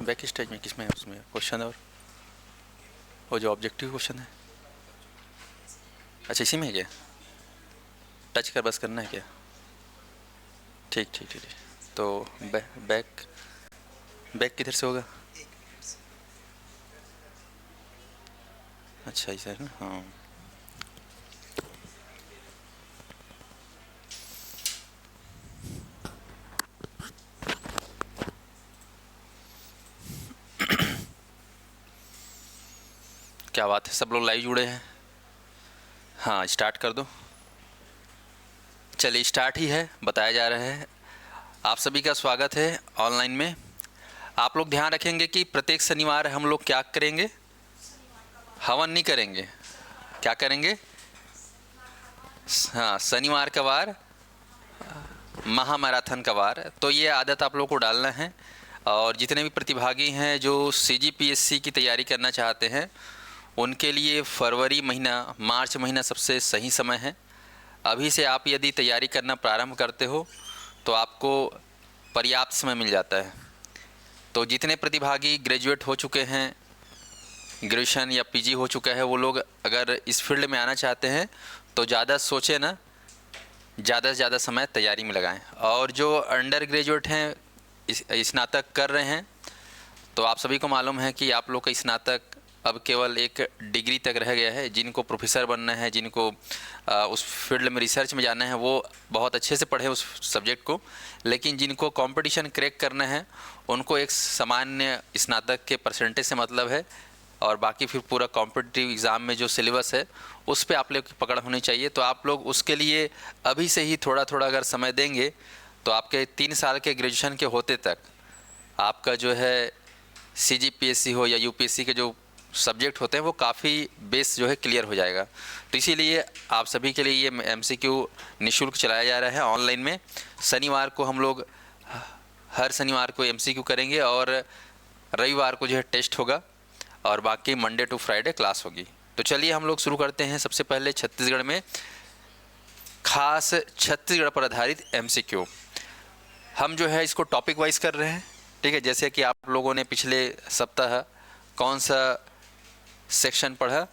बैक स्टेज में किसमें है, उसमें क्वेश्चन और वो जो ऑब्जेक्टिव क्वेश्चन है, अच्छा इसी में है क्या? टच कर बस करना है क्या? ठीक ठीक ठीक ठीक। तो बैक बैक किधर से होगा? अच्छा ऐसा है ना, हाँ। क्या बात है, सब लोग लाइव जुड़े हैं? हाँ स्टार्ट कर दो। चलिए स्टार्ट ही है, बताया जा रहा है। आप सभी का स्वागत है ऑनलाइन में। आप लोग ध्यान रखेंगे कि प्रत्येक शनिवार हम लोग क्या करेंगे? हवन नहीं करेंगे। क्या करेंगे? हाँ, शनिवार का वार महामैराथन का वार। तो ये आदत आप लोग को डालना है। और जितने भी प्रतिभागी हैं जो CGPSC की तैयारी करना चाहते हैं, उनके लिए फरवरी महीना, मार्च महीना सबसे सही समय है। अभी से आप यदि तैयारी करना प्रारंभ करते हो तो आपको पर्याप्त समय मिल जाता है। तो जितने प्रतिभागी ग्रेजुएट हो चुके हैं, ग्रेजुएशन या PG हो चुका है, वो लोग अगर इस फील्ड में आना चाहते हैं तो ज़्यादा सोचे ना, ज़्यादा से ज़्यादा समय तैयारी में लगाएं। और जो अंडर ग्रेजुएट हैं, स्नातक कर रहे हैं, तो आप सभी को मालूम है कि आप लोग का स्नातक अब केवल एक डिग्री तक रह गया है। जिनको प्रोफेसर बनना है, जिनको उस फील्ड में रिसर्च में जाना है, वो बहुत अच्छे से पढ़े उस सब्जेक्ट को। लेकिन जिनको कंपटीशन क्रैक करना है, उनको एक सामान्य स्नातक के परसेंटेज से मतलब है। और बाकी फिर पूरा कॉम्पिटिटिव एग्ज़ाम में जो सिलेबस है, उस पर आप लोग की पकड़ होनी चाहिए। तो आप लोग उसके लिए अभी से ही थोड़ा थोड़ा अगर समय देंगे तो आपके 3 साल के ग्रेजुएशन के होते तक आपका जो है CGPSC हो या UPSC के जो सब्जेक्ट होते हैं, वो काफ़ी बेस जो है क्लियर हो जाएगा। तो इसीलिए आप सभी के लिए ये MCQ निःशुल्क चलाया जा रहा है ऑनलाइन में। शनिवार को हम लोग हर शनिवार को MCQ करेंगे और रविवार को जो है टेस्ट होगा और बाकी मंडे टू फ्राइडे क्लास होगी। तो चलिए हम लोग शुरू करते हैं। सबसे पहले छत्तीसगढ़ में खास छत्तीसगढ़ पर आधारित MCQ हम जो है इसको टॉपिक वाइज कर रहे हैं। ठीक है, जैसे कि आप लोगों ने पिछले सप्ताह कौन सा सेक्शन पढ़ा,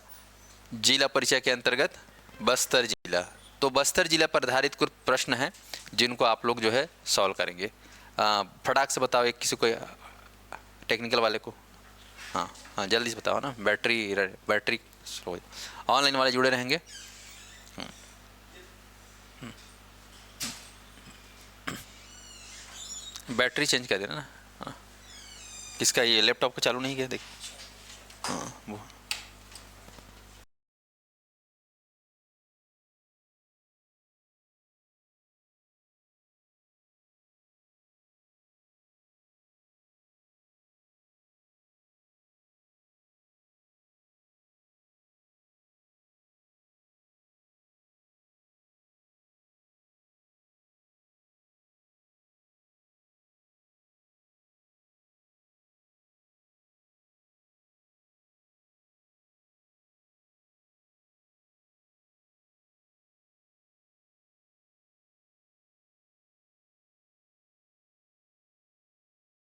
जिला परिचय के अंतर्गत बस्तर जिला। तो बस्तर जिला पर आधारित कुछ प्रश्न हैं जिनको आप लोग जो है सॉल्व करेंगे। फटाक से बताओ, एक किसी को, टेक्निकल वाले को। हाँ हाँ जल्दी से बताओ ना, बैटरी स्लो। ऑनलाइन वाले जुड़े रहेंगे। बैटरी चेंज कर देना ना। हाँ, किसका ये लैपटॉप को चालू नहीं किया, देख। हाँ वो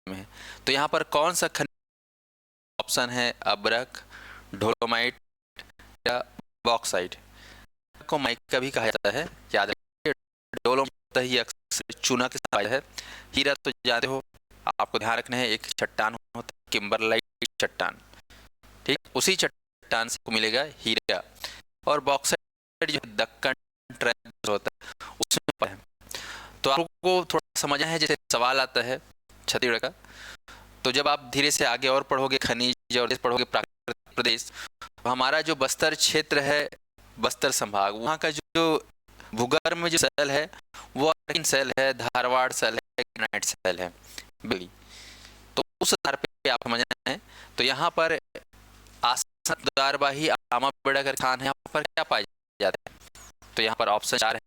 में है। तो यहाँ पर कौन सा खनिज ऑप्शन है? अब्रक, ढोलोमाइट या बॉक्साइट। को माइका भी कहा जाता है, याद रखिए। डोलोमाइट ही अक्सर चूना के साथ पाया है। हीरा तो जानते हो, आपको ध्यान रखना है, एक चट्टान होता है किम्बरलाइट चट्टान। ठीक, उसी चट्टान से को मिलेगा हीरा। और बॉक्साइट जो दक्कन ट्रेंच होता है उसमें पाया है। तो आपको थोड़ा समझना है, जैसे सवाल आता है छत्तीसगढ़ का, तो जब आप धीरे से आगे और पढ़ोगे खनिज और पढ़ोगे प्राकृतिक प्रदेश, तो हमारा जो बस्तर क्षेत्र है, बस्तर संभाग, वहाँ का जो भूगर्भ में जो सेल है वो अर्किन सेल है, धारवाड़ सेल है, ग्रेनाइट सेल है, बिल्ली। तो उस आधार पे आप समझना है। तो यहाँ पर आसन द्वारबाही आमा बेड़ा का खान है, यहाँ पर क्या पाया जाता है? तो यहाँ पर ऑप्शन 4 है।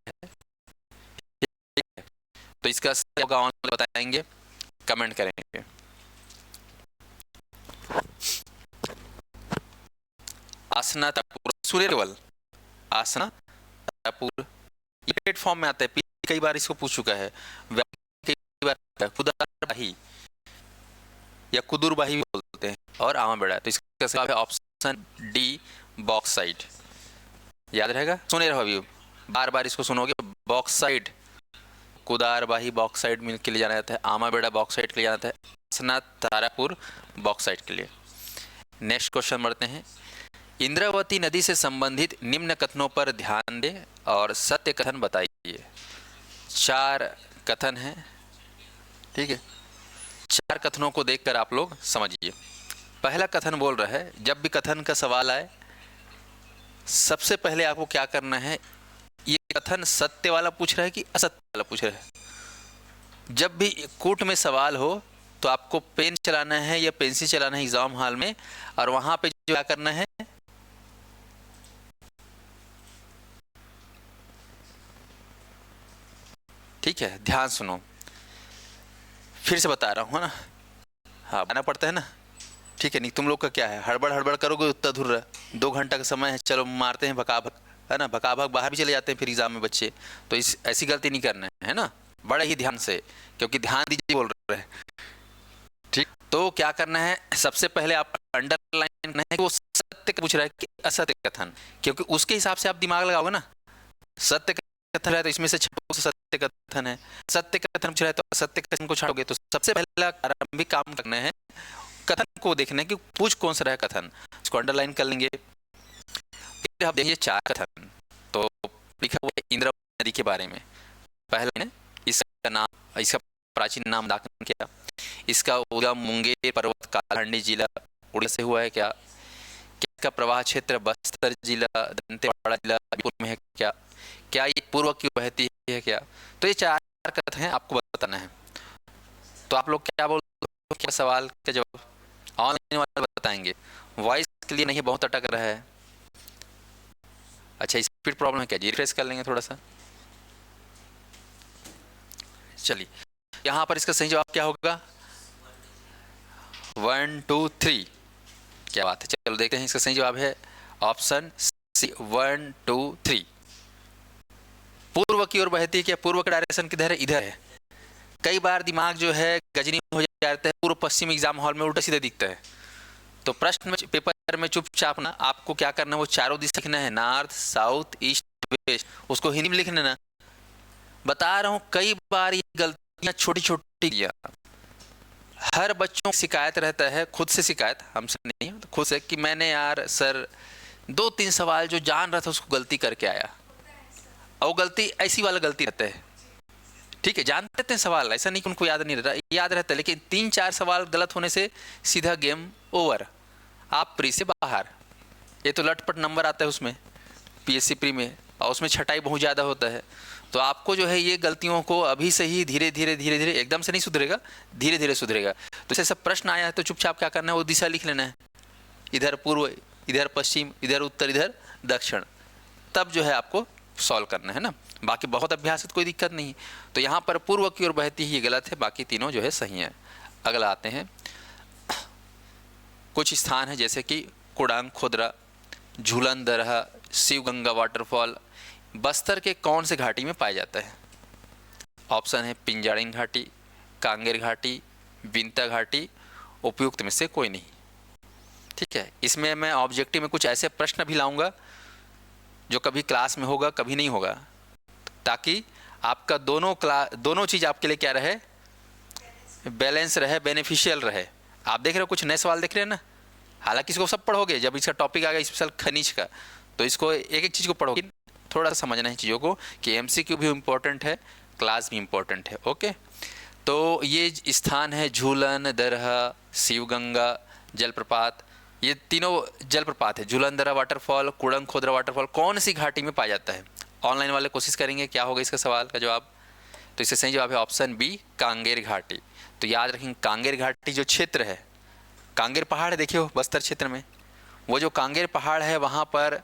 ठीक है, तो इसका सही होगा ऑनलाइन बताएंगे, कमेंट करेंगे। आसना तापुर सूर्यवल, आसना तापुर, ये प्लेटफॉर्म में आता है, कई बार इसको पूछ चुका है। कुदारबाही या कुदुरबाही भी बोलते हैं, और आमाबेड़ा। तो इसका जवाब है ऑप्शन डी, बॉक्साइट। याद रहेगा, सुने रहो अभी, बार बार इसको सुनोगे। बॉक्साइट, कुदारबाही बॉक्साइट मिल के लिए जाना जाता है, आमाबेड़ा बॉक्साइट के लिए जाना जाता है, असना तारापुर बॉक्साइट के लिए। नेक्स्ट क्वेश्चन बढ़ते हैं। इंद्रावती नदी से संबंधित निम्न कथनों पर ध्यान दें और सत्य कथन बताइए। 4 कथन हैं, ठीक है। 4 कथनों को देखकर आप लोग समझिए। पहला कथन बोल रहा है, जब भी कथन का सवाल आए सबसे पहले आपको क्या करना है, ये कथन सत्य वाला पूछ रहा है कि असत्य वाला पूछ रहा है। जब भी कोर्ट में सवाल हो तो आपको पेन चलाना है या पेंसिल चलाना है एग्जाम हॉल में, और वहां पे जो क्या करना है, ठीक है, ध्यान सुनो, फिर से बता रहा हूँ, है ना। हाँ, आना पड़ता है ना, ठीक है। नहीं तुम लोग का क्या है, हड़बड़ हड़बड़ करोगे उतना धुर रहा। 2 घंटा का समय है, चलो मारते हैं भकाभक, है ना। भकाभक बाहर भी चले जाते हैं फिर एग्जाम में बच्चे। तो इस ऐसी गलती नहीं करना है ना, बड़े ही ध्यान से, क्योंकि ध्यान दीजिए बोल रहे हैं, ठीक। तो क्या करना है, सबसे पहले आप अंडरलाइन करना है कि वो सत्य पूछ रहा है कि असत्य कथन, क्योंकि उसके हिसाब से आप दिमाग लगाओगे ना। सत्य कथन है तो इसमें से सत्य कथन है, सत्य कथन पूछ रहा है तो असत्य कथन को छाड़ोगे। तो सबसे पहला आरंभिक काम करना है कथन को देखना है कि पूछ कौन सा रहा है कथन, उसको अंडरलाइन कर लेंगे। फिर आप देखिए 4 कथन, तो लिखा हुआ है इंद्रावती नदी के बारे में। पहला है इसका नाम, इसका प्राचीन नाम दाखन किया, इसका उद्गम मुंगेर पर्वत कालहंडी जिला उड़ीसा से हुआ है क्या, इसका प्रवाह क्षेत्र बस्तर जिला दंतेवाड़ा जिला में है क्या, क्या ये पूर्व की बहती है क्या। तो ये 4 कथन हैं, आपको बताना है। तो आप लोग क्या बोल, क्या सवाल का जवाब ऑनलाइन वाले बताएंगे, वॉइस के लिए नहीं, बहुत अटक रहा है। अच्छा, स्पीड प्रॉब्लम है क्या जी, रिफ्रेश कर लेंगे थोड़ा सा। चलिए, यहाँ पर इसका सही जवाब क्या होगा, 1 2 3। क्या बात है, चलो देखते हैं। इसका सही जवाब है ऑप्शन सी, 1 2 3। पूर्व की ओर बहती है क्या, पूर्व का डायरेक्शन किधर है, इधर है। कई बार दिमाग जो है गजनी हो जाता है, पूर्व पश्चिम एग्जाम हॉल में उल्टा सीधा दिखता है। तो प्रश्न में, पेपर में चुपचाप ना आपको क्या करना है, वो चारों दिशा लिखना है, नॉर्थ साउथ ईस्ट वेस्ट, उसको हिंदी में लिखना ना। बता रहा हूँ, कई बार ये गलतियां छोटी छोटी, हर बच्चों की शिकायत रहता है, खुद से शिकायत, हमसे नहीं, तो खुद से, कि मैंने यार सर 2-3 सवाल जो जान रहा था उसको गलती करके आया, और गलती ऐसी वाला गलती रहता है, ठीक है। जानते थे सवाल, ऐसा नहीं कि उनको याद नहीं रहता, याद रहता है, लेकिन 3-4 सवाल गलत होने से सीधा गेम ओवर, आप प्री से बाहर। ये तो लटपट नंबर आता है उसमें, पीएससी प्री में, और उसमें छटाई बहुत ज़्यादा होता है। तो आपको जो है ये गलतियों को अभी से ही धीरे धीरे धीरे धीरे, एकदम से नहीं सुधरेगा, धीरे धीरे सुधरेगा। तो जैसे सब प्रश्न आया है तो चुपचाप क्या करना है, वो दिशा लिख लेना है, इधर पूर्व, इधर पश्चिम, इधर उत्तर, इधर दक्षिण, तब जो है आपको सॉल्व करना है ना। बाकी बहुत अभ्यास है तो कोई दिक्कत नहीं। तो यहाँ पर पूर्व की ओर बहती ही गलत है, बाकी तीनों जो है सही हैं। अगला आते हैं, कुछ स्थान है जैसे कि कुड़ांग खोदरा, झूलन दरहा, शिवगंगा वाटरफॉल, बस्तर के कौन से घाटी में पाया जाता है। ऑप्शन है पिंजारिन घाटी, कांगेर घाटी, बिंता घाटी, उपयुक्त में से कोई नहीं, ठीक है। इसमें मैं ऑब्जेक्टिव में कुछ ऐसे प्रश्न भी लाऊंगा जो कभी क्लास में होगा, कभी नहीं होगा, ताकि आपका दोनों चीज़ आपके लिए क्या रहे, बैलेंस रहे, बेनिफिशियल रहे। आप देख रहे हो कुछ नए सवाल देख रहे हैं ना, हालांकि इसको सब पढ़ोगे, जब इसका टॉपिक आ गया स्पेशल खनिज का, तो इसको एक एक चीज़ को पढ़ोगे, थोड़ा सा समझना है चीज़ों को कि एमसीक्यू भी इम्पोर्टेंट है, क्लास भी इम्पोर्टेंट है, ओके। तो ये स्थान है झूलन दरहा, शिवगंगा जलप्रपात, ये तीनों जलप्रपात है, झूलन दरहा वाटरफॉल, कुड़ंग खोदरा वाटरफॉल, कौन सी घाटी में पाया जाता है। ऑनलाइन वाले कोशिश करेंगे, क्या होगा इसका सवाल का जवाब। तो इसका सही जवाब है ऑप्शन बी, कांगेर घाटी। तो याद रखेंगे, कांगेर घाटी जो क्षेत्र है, कांगेर पहाड़ है, देखिए बस्तर क्षेत्र में, वो जो कांगेर पहाड़ है वहाँ पर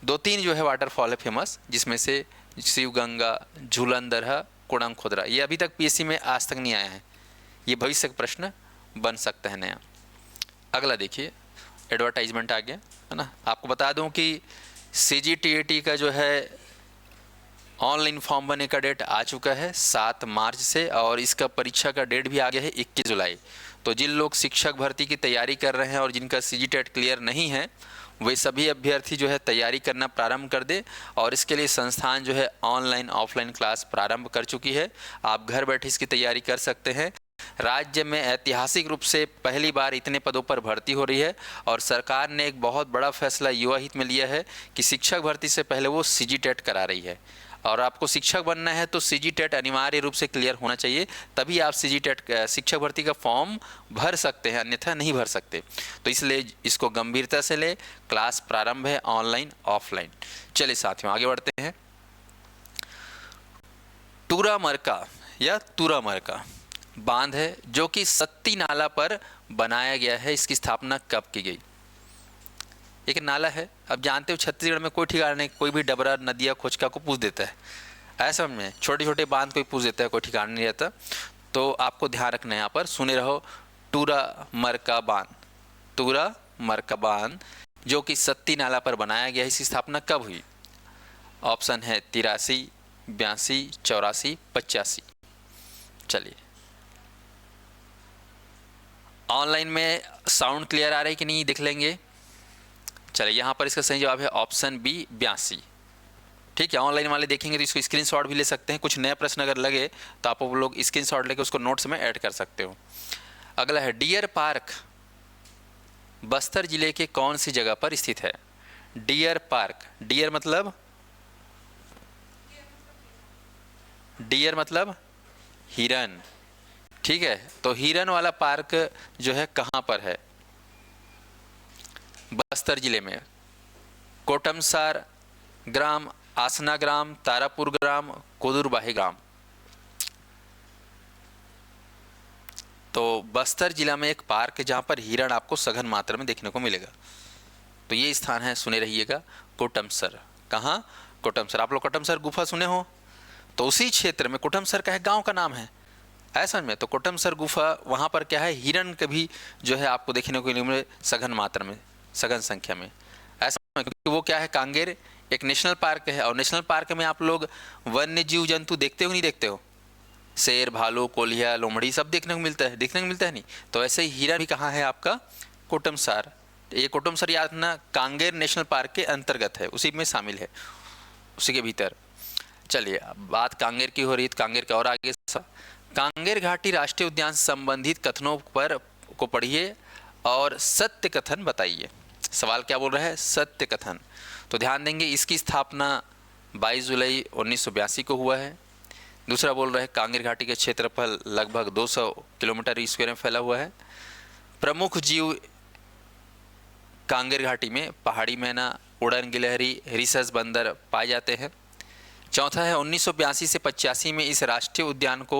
2-3 जो है वाटरफॉल है फेमस, जिसमें से शिवगंगा, झूलन दरहा, कुड़ंग खोदरा। ये अभी तक पीएससी में आज तक नहीं आया है, ये भविष्य का प्रश्न बन सकता है नया। अगला देखिए, एडवर्टाइजमेंट आ गया है ना। आपको बता दूं कि CGTAT का जो है ऑनलाइन फॉर्म भरने का डेट आ चुका है 7 मार्च से, और इसका परीक्षा का डेट भी आ गया है 21 जुलाई। तो जिन लोग शिक्षक भर्ती की तैयारी कर रहे हैं और जिनका CGTET क्लियर नहीं है, वे सभी अभ्यर्थी जो है तैयारी करना प्रारंभ कर दे। और इसके लिए संस्थान जो है ऑनलाइन ऑफलाइन क्लास प्रारंभ कर चुकी है। आप घर बैठे इसकी तैयारी कर सकते हैं। राज्य में ऐतिहासिक रूप से पहली बार इतने पदों पर भर्ती हो रही है, और सरकार ने एक बहुत बड़ा फैसला युवा हित में लिया है कि शिक्षक भर्ती से पहले वो CGTET करा रही है। और आपको शिक्षक बनना है तो CGTET अनिवार्य रूप से क्लियर होना चाहिए, तभी आप CGTET शिक्षक भर्ती का फॉर्म भर सकते हैं, अन्यथा नहीं भर सकते। तो इसलिए इसको गंभीरता से ले। क्लास प्रारंभ है ऑनलाइन ऑफलाइन। चलिए साथियों आगे बढ़ते हैं। टूरामरका या तुरामरका बांध है जो कि सत्ती नाला पर बनाया गया है। इसकी स्थापना कब की गई? एक नाला है, अब जानते हो छत्तीसगढ़ में कोई ठिकाना नहीं, कोई भी डबरा नदिया खोचका को पूछ देता है, ऐसा में छोटे छोटे बांध कोई पूछ देता है, कोई ठिकाना नहीं रहता। तो आपको ध्यान रखना है, यहाँ पर सुने रहो। टूरामरका बांध, टूरामरका बांध जो कि सत्ती नाला पर बनाया गया है, इसकी स्थापना कब हुई? ऑप्शन है 83, 82, 84, 85। चलिए ऑनलाइन में साउंड क्लियर आ रहा है कि नहीं देख लेंगे। चलिए यहाँ पर इसका सही जवाब है ऑप्शन बी 82। ठीक है, ऑनलाइन वाले देखेंगे तो इसको स्क्रीनशॉट भी ले सकते हैं। कुछ नए प्रश्न अगर लगे तो आप लोग स्क्रीनशॉट लेके उसको नोट्स में ऐड कर सकते हो। अगला है डियर पार्क बस्तर जिले के कौन सी जगह पर स्थित है? डियर पार्क, डियर मतलब हिरन। ठीक है, तो हिरन वाला पार्क जो है कहाँ पर है? बस्तर जिले में कोटमसार ग्राम, आसना ग्राम, तारापुर ग्राम, कोदुरबाही ग्राम। तो बस्तर जिला में एक पार्क है जहाँ पर हिरण आपको सघन मात्रा में देखने को मिलेगा। तो ये स्थान है, सुने रहिएगा, कोटमसर। कहाँ? कोटमसर। आप लोग कोटमसर गुफा सुने हो, तो उसी क्षेत्र में कोटमसर का है, गांव का नाम है, ऐसा में। तो कोटमसर गुफा वहाँ पर क्या है, हिरण कभी जो है आपको देखने को मिले सघन मात्रा में, सघन संख्या में, ऐसा में, क्योंकि वो क्या है, कांगेर एक नेशनल पार्क है। और नेशनल पार्क में आप लोग वन्य जीव जंतु देखते हो नहीं देखते हो? शेर, भालू, कोल्हिया, लोमड़ी सब देखने को मिलता है, देखने को मिलता है नहीं? तो ऐसे ही हिरण भी कहाँ है आपका? कोटमसार। ये कोटमसर याद रखना, कांगेर नेशनल पार्क के अंतर्गत है, उसी में शामिल है, उसी के भीतर। चलिए बात कांगेर की हो रही, तो कांगेर का और आगे कांगेर घाटी राष्ट्रीय उद्यान से संबंधित कथनों पर को पढ़िए और सत्य कथन बताइए। सवाल क्या बोल रहा है? सत्य कथन। तो ध्यान देंगे, इसकी स्थापना 22 जुलाई 1982 को हुआ है। दूसरा बोल रहा है कांगेर घाटी का क्षेत्रफल लगभग 200 किलोमीटर स्क्वायर में फैला हुआ है। प्रमुख जीव कांगेर घाटी में पहाड़ी मैना, उड़न गिलहरी, रिसस बंदर पाए जाते हैं। चौथा है 1982 से 85 में इस राष्ट्रीय उद्यान को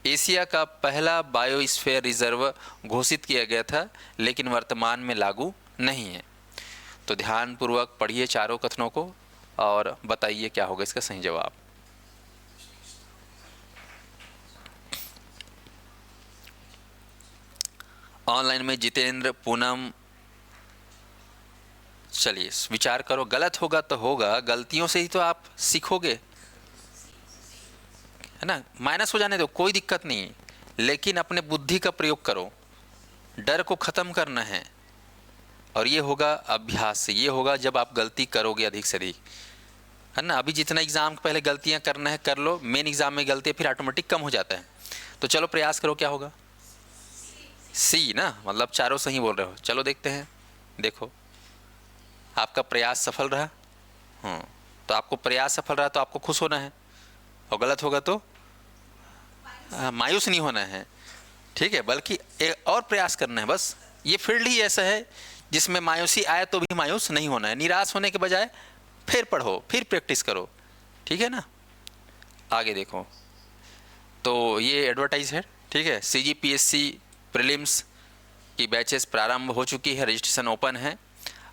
एशिया का पहला बायोस्फीयर रिजर्व घोषित किया गया था, लेकिन वर्तमान में लागू नहीं है। तो ध्यानपूर्वक पढ़िए चारों कथनों को और बताइए क्या होगा इसका सही जवाब। ऑनलाइन में जितेंद्र, पूनम, चलिए विचार करो। गलत होगा तो होगा, गलतियों से ही तो आप सीखोगे, है ना। माइनस हो जाने दो, कोई दिक्कत नहीं, लेकिन अपने बुद्धि का प्रयोग करो। डर को ख़त्म करना है, और ये होगा अभ्यास से। ये होगा जब आप गलती करोगे अधिक से अधिक, है ना। अभी जितना एग्ज़ाम के पहले गलतियां करना है कर लो, मेन एग्ज़ाम में गलती फिर ऑटोमेटिक कम हो जाता है। तो चलो प्रयास करो, क्या होगा? सी ना, मतलब चारों सही बोल रहे हो। चलो देखते हैं, देखो आपका प्रयास सफल रहा। तो आपको प्रयास सफल रहा तो आपको खुश होना है, और गलत होगा तो मायूस नहीं होना है, ठीक है, बल्कि एक और प्रयास करना है। बस ये फील्ड ही ऐसा है जिसमें मायूसी आए तो भी मायूस नहीं होना है। निराश होने के बजाय फिर पढ़ो, फिर प्रैक्टिस करो, ठीक है ना। आगे देखो, तो ये एडवर्टाइज है, ठीक है। CGPSC प्रीलिम्स की बैचेस प्रारंभ हो चुकी है, रजिस्ट्रेशन ओपन है।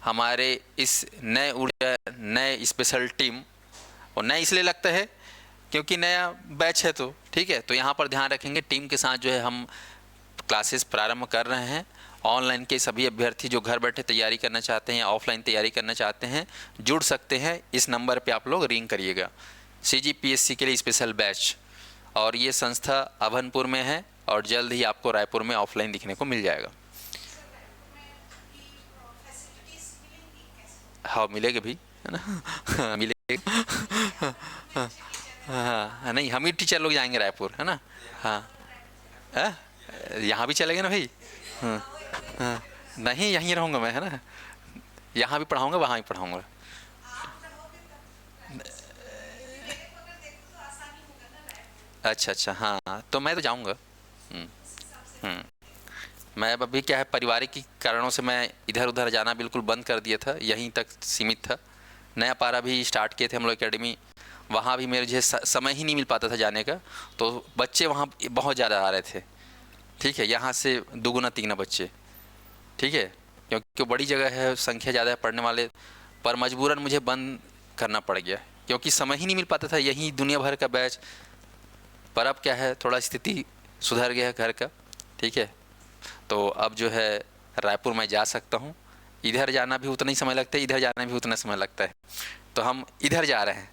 हमारे इस नए ऊर्जा, नए स्पेशल टीम, और नए इसलिए लगता है क्योंकि नया बैच है, तो ठीक है। तो यहाँ पर ध्यान रखेंगे, टीम के साथ जो है हम क्लासेस प्रारंभ कर रहे हैं। ऑनलाइन के सभी अभ्यर्थी जो घर बैठे तैयारी करना चाहते हैं या ऑफलाइन तैयारी करना चाहते हैं जुड़ सकते हैं। इस नंबर पे आप लोग रिंग करिएगा, CGPSC के लिए स्पेशल बैच, और ये संस्था अभनपुर में है और जल्द ही आपको रायपुर में ऑफलाइन दिखने को मिल जाएगा। हाँ मिलेगा भी, है ना। मिलेगा। हाँ नहीं, हम ही टीचर लोग जाएंगे रायपुर, है ना। हाँ हाँ, यहाँ भी चलेंगे ना भाई। हाँ हाँ, नहीं यहीं रहूँगा मैं, है ना। यहाँ भी पढ़ाऊँगा, वहाँ भी पढ़ाऊँगा। अच्छा अच्छा, हाँ तो मैं तो जाऊँगा। हम्म, हम्म। मैं अब अभी क्या है, पारिवारिक की कारणों से मैं इधर उधर जाना बिल्कुल बंद कर दिया था, यहीं तक सीमित था। नया पारा भी स्टार्ट किए थे हम लोग एकेडमी, वहाँ भी मेरे जो समय ही नहीं मिल पाता था जाने का, तो बच्चे वहाँ बहुत ज़्यादा आ रहे थे। ठीक है, यहाँ से दुगुना तिगुना बच्चे। ठीक है, क्योंकि बड़ी जगह है, संख्या ज़्यादा है पढ़ने वाले, पर मजबूरन मुझे बंद करना पड़ गया क्योंकि समय ही नहीं मिल पाता था, यहीं दुनिया भर का बैच। पर अब क्या है, थोड़ा स्थिति सुधर गया है घर का। ठीक है, तो अब जो है रायपुर में जा सकता हूँ, इधर जाना भी उतना ही समय लगता है, इधर जाना भी उतना समय लगता है। तो हम इधर जा रहे हैं,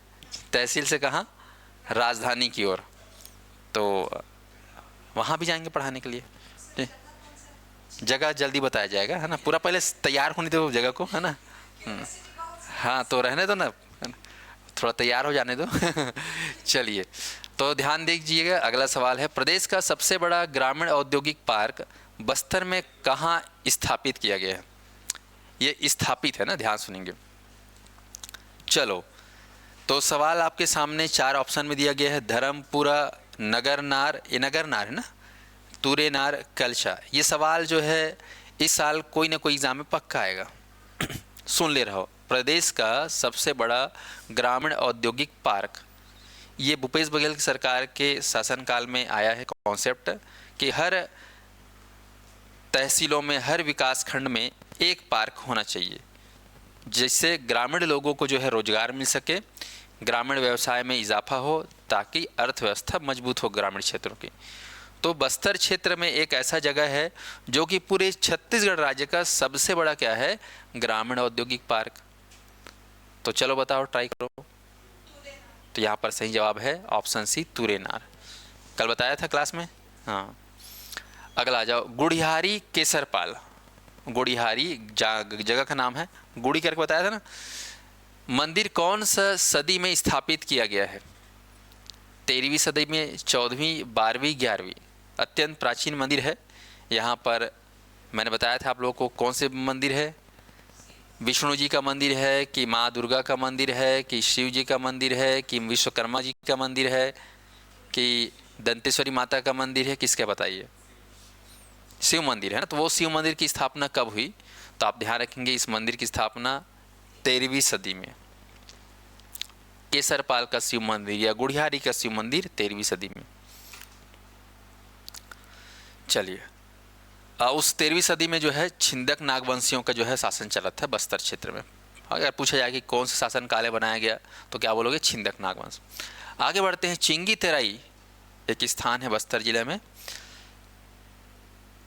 तहसील से कहाँ, राजधानी की ओर, तो वहाँ भी जाएंगे पढ़ाने के लिए। जगह जल्दी बताया जाएगा, है ना। पूरा पहले तैयार होने दो जगह को, है ना। हाँ तो रहने दो ना, थोड़ा तैयार हो जाने दो। चलिए, तो ध्यान दीजिएगा, अगला सवाल है, प्रदेश का सबसे बड़ा ग्रामीण औद्योगिक पार्क बस्तर में कहाँ स्थापित किया गया है। ये स्थापित है ना, ध्यान सुनेंगे। चलो, तो सवाल आपके सामने 4 ऑप्शन में दिया गया है, धर्मपुरा, नगरनार, ये नगरनार है ना, तुरेनार, कलशा। ये सवाल जो है इस साल कोई ना कोई एग्जाम में पक्का आएगा। सुन ले रहा हो, प्रदेश का सबसे बड़ा ग्रामीण औद्योगिक पार्क, ये भूपेश बघेल की सरकार के शासनकाल में आया है कॉन्सेप्ट कि हर तहसीलों में, हर विकास खंड में एक पार्क होना चाहिए, जिससे ग्रामीण लोगों को जो है रोजगार मिल सके, ग्रामीण व्यवसाय में इजाफा हो, ताकि अर्थव्यवस्था मजबूत हो ग्रामीण क्षेत्रों की। तो बस्तर क्षेत्र में एक ऐसा जगह है जो कि पूरे छत्तीसगढ़ राज्य का सबसे बड़ा क्या है, ग्रामीण औद्योगिक पार्क। तो चलो बताओ, ट्राई करो। तो यहाँ पर सही जवाब है ऑप्शन सी, तुरेनार। कल बताया था क्लास में। हाँ, अगला आ जाओ, गुड़िहारी केसरपाल। गुड़िहारी जगह का नाम है, गुड़ी करके बताया था ना। मंदिर कौन सा सदी में स्थापित किया गया है, 13वीं सदी में, 14वीं, 12वीं, 11वीं। अत्यंत प्राचीन मंदिर है। यहाँ पर मैंने बताया था आप लोगों को कौन से मंदिर है, विष्णु जी का मंदिर है कि माँ दुर्गा का मंदिर है कि शिव जी का मंदिर है कि विश्वकर्मा जी का मंदिर है कि दंतेश्वरी माता का मंदिर है, किसका बताइए। शिव मंदिर है ना। तो वो शिव मंदिर की स्थापना कब हुई, तो आप ध्यान रखेंगे इस मंदिर की स्थापना 13वीं सदी में। केसरपाल का शिव मंदिर या गुड़िहारी का शिव मंदिर 13वीं सदी में। चलिए, उस 13वीं सदी में जो है छिंदक नागवंशियों का जो है शासन चला था बस्तर क्षेत्र में। अगर पूछा जाए कि कौन से शासन काल में बनाया गया, तो क्या बोलोगे, छिंदक नागवंश। आगे बढ़ते हैं, चिंगी तेराई एक स्थान है बस्तर जिले में।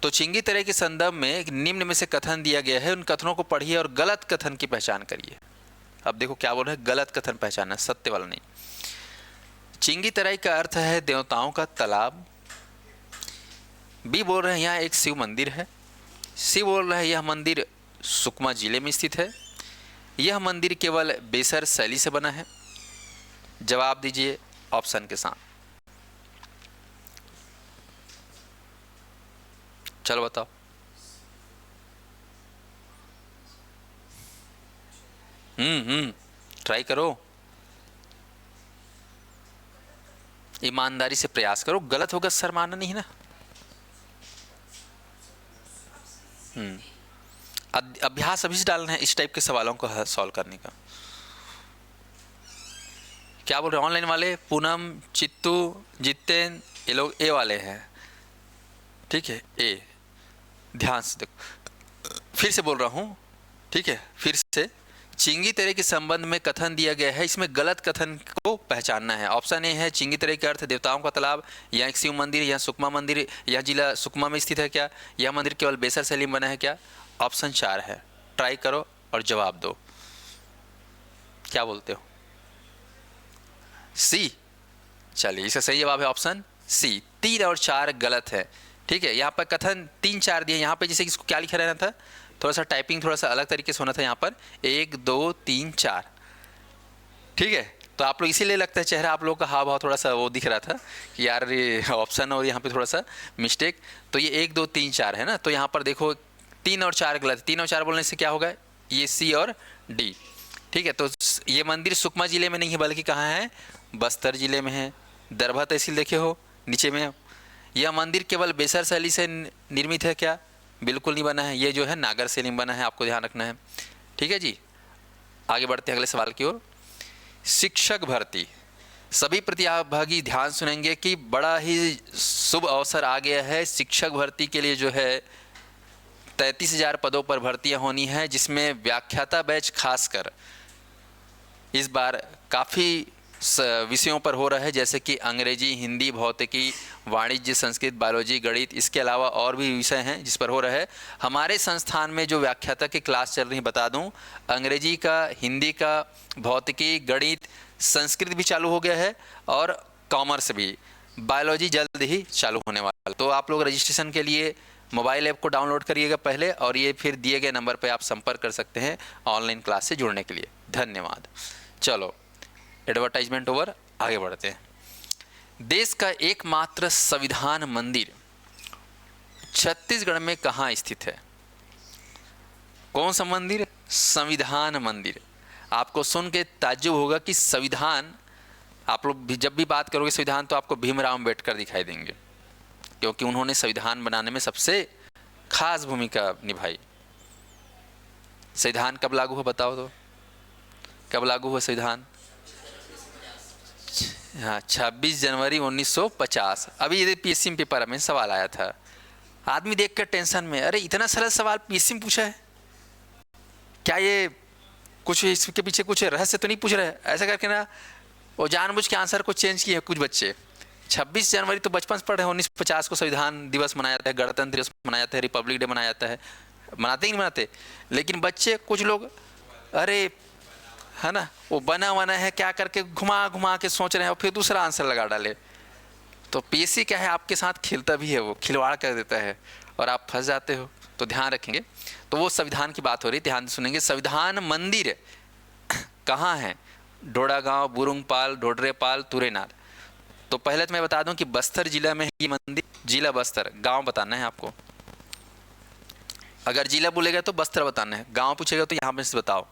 तो चिंगी तेराई के संदर्भ में निम्न में से कथन दिया गया है, उन कथनों को पढ़िए और गलत कथन की पहचान करिए। अब देखो क्या बोल रहे हैं, गलत कथन पहचानना, सत्य वाला नहीं। चिंगी तेराई का अर्थ है देवताओं का तालाब। बी बोल रहे हैं यहाँ एक शिव मंदिर है। सी बोल रहे हैं यह मंदिर सुकमा जिले में स्थित है। यह मंदिर केवल बेसर शैली से बना है। जवाब दीजिए ऑप्शन के साथ। चलो बताओ। ट्राई करो, ईमानदारी से प्रयास करो, गलत होगा शर्माना नहीं ना। अभ्यास अभी से डालना है इस टाइप के सवालों को सॉल्व करने का। क्या बोल रहे हैं ऑनलाइन वाले, पूनम, चित्तू, जितेन, ये लोग ए वाले हैं। ठीक है, ए, ध्यान से देखो, फिर से बोल रहा हूँ। ठीक है, फिर से, चिंगी तेरे के संबंध में कथन दिया गया है, इसमें गलत कथन को पहचानना है। ऑप्शन ए है चिंगी तेरे का अर्थ देवताओं का तालाब, या एक शिव मंदिर, या सुकमा मंदिर, या जिला सुकमा में स्थित है क्या, यह मंदिर केवल बेसर शैली में बना है क्या। ऑप्शन 4 है, ट्राई करो और जवाब दो। क्या बोलते हो, सी। चलिए, इसका सही जवाब है ऑप्शन सी। 3 और 4 गलत है। ठीक है, यहाँ पर कथन 3 4 दिए, यहाँ पे जैसे इसको क्या लिखा रहना था, थोड़ा सा टाइपिंग थोड़ा सा अलग तरीके से होना था। यहाँ पर 1 2 3 4। ठीक है, तो आप लोग इसीलिए लगता है चेहरा आप लोग का हाव भाव थोड़ा सा वो दिख रहा था कि यार ये ऑप्शन और यहाँ पे थोड़ा सा मिस्टेक। तो ये 1 2 3 4 है ना, तो यहाँ पर देखो 3 और 4 गलत। 3 और 4 बोलने से क्या होगा, ये सी और डी। ठीक है, तो ये मंदिर सुकमा जिले में नहीं है, बल्कि कहाँ है, बस्तर जिले में है। दरभा तहसील देखे हो नीचे में। यह मंदिर केवल बेसर शैली से निर्मित है क्या, बिल्कुल नहीं बना है, ये जो है नागर शैली में बना है, आपको ध्यान रखना है। ठीक है जी, आगे बढ़ते हैं अगले सवाल की ओर। शिक्षक भर्ती, सभी प्रतिभागी ध्यान सुनेंगे कि बड़ा ही शुभ अवसर आ गया है। शिक्षक भर्ती के लिए जो है 33,000 पदों पर भर्तियां होनी है, जिसमें व्याख्याता बैच खासकर इस बार काफ़ी विषयों पर हो रहा है, जैसे कि अंग्रेजी, हिंदी, भौतिकी, वाणिज्य, संस्कृत, बायोलॉजी, गणित। इसके अलावा और भी विषय हैं जिस पर हो रहा है। हमारे संस्थान में जो व्याख्याता की क्लास चल रही है, बता दूं, अंग्रेजी का, हिंदी का, भौतिकी, गणित, संस्कृत भी चालू हो गया है और कॉमर्स भी। बायोलॉजी जल्द ही चालू होने वाला। तो आप लोग रजिस्ट्रेशन के लिए मोबाइल ऐप को डाउनलोड करिएगा पहले, और ये फिर दिए गए नंबर पर आप संपर्क कर सकते हैं ऑनलाइन क्लास से जुड़ने के लिए। धन्यवाद। चलो, एडवर्टाइजमेंट ओवर, आगे बढ़ते हैं। देश का एकमात्र संविधान मंदिर छत्तीसगढ़ में कहाँ स्थित है? कौन सा मंदिर? संविधान मंदिर। आपको सुन के ताज्जुब होगा कि संविधान, आप लोग भी जब भी बात करोगे संविधान तो आपको भीमराव अम्बेडकर दिखाई देंगे, क्योंकि उन्होंने संविधान बनाने में सबसे खास भूमिका निभाई। संविधान कब लागू हुआ बताओ तो, कब लागू हुआ संविधान? हाँ, 26 जनवरी 1950। अभी ये पीएससी में पेपर में सवाल आया था, आदमी देख कर टेंशन में, अरे इतना सरल सवाल पीएससी में पूछा है, क्या ये कुछ इसके पीछे कुछ रहस्य तो नहीं पूछ रहे? ऐसा करके ना वो जानबूझ के आंसर को चेंज किए कुछ बच्चे। 26 जनवरी तो बचपन से पढ़े, 1950 को संविधान दिवस मनाया जाता है, गणतंत्र दिवस मनाया जाता है, रिपब्लिक डे मनाया जाता है। मनाते ही नहीं मनाते, लेकिन बच्चे कुछ लोग, अरे है ना, वो बना वना है क्या करके घुमा घुमा के सोच रहे हैं और फिर दूसरा आंसर लगा डाले। तो पीएससी क्या है, आपके साथ खेलता भी है, वो खिलवाड़ कर देता है और आप फंस जाते हो। तो ध्यान रखेंगे। तो वो संविधान की बात हो रही, ध्यान सुनेंगे। संविधान मंदिर कहाँ है? डोडागांव, बुरुंगपाल, ढोडरेपाल, तुरेनार। तो पहले तो मैं बता दूं कि बस्तर जिला में है ये मंदिर। जिला बस्तर, गांव बताना है आपको। अगर जिला बोलेगा तो बस्तर बताना है, गांव पूछेगा तो यहाँ पे से बताओ।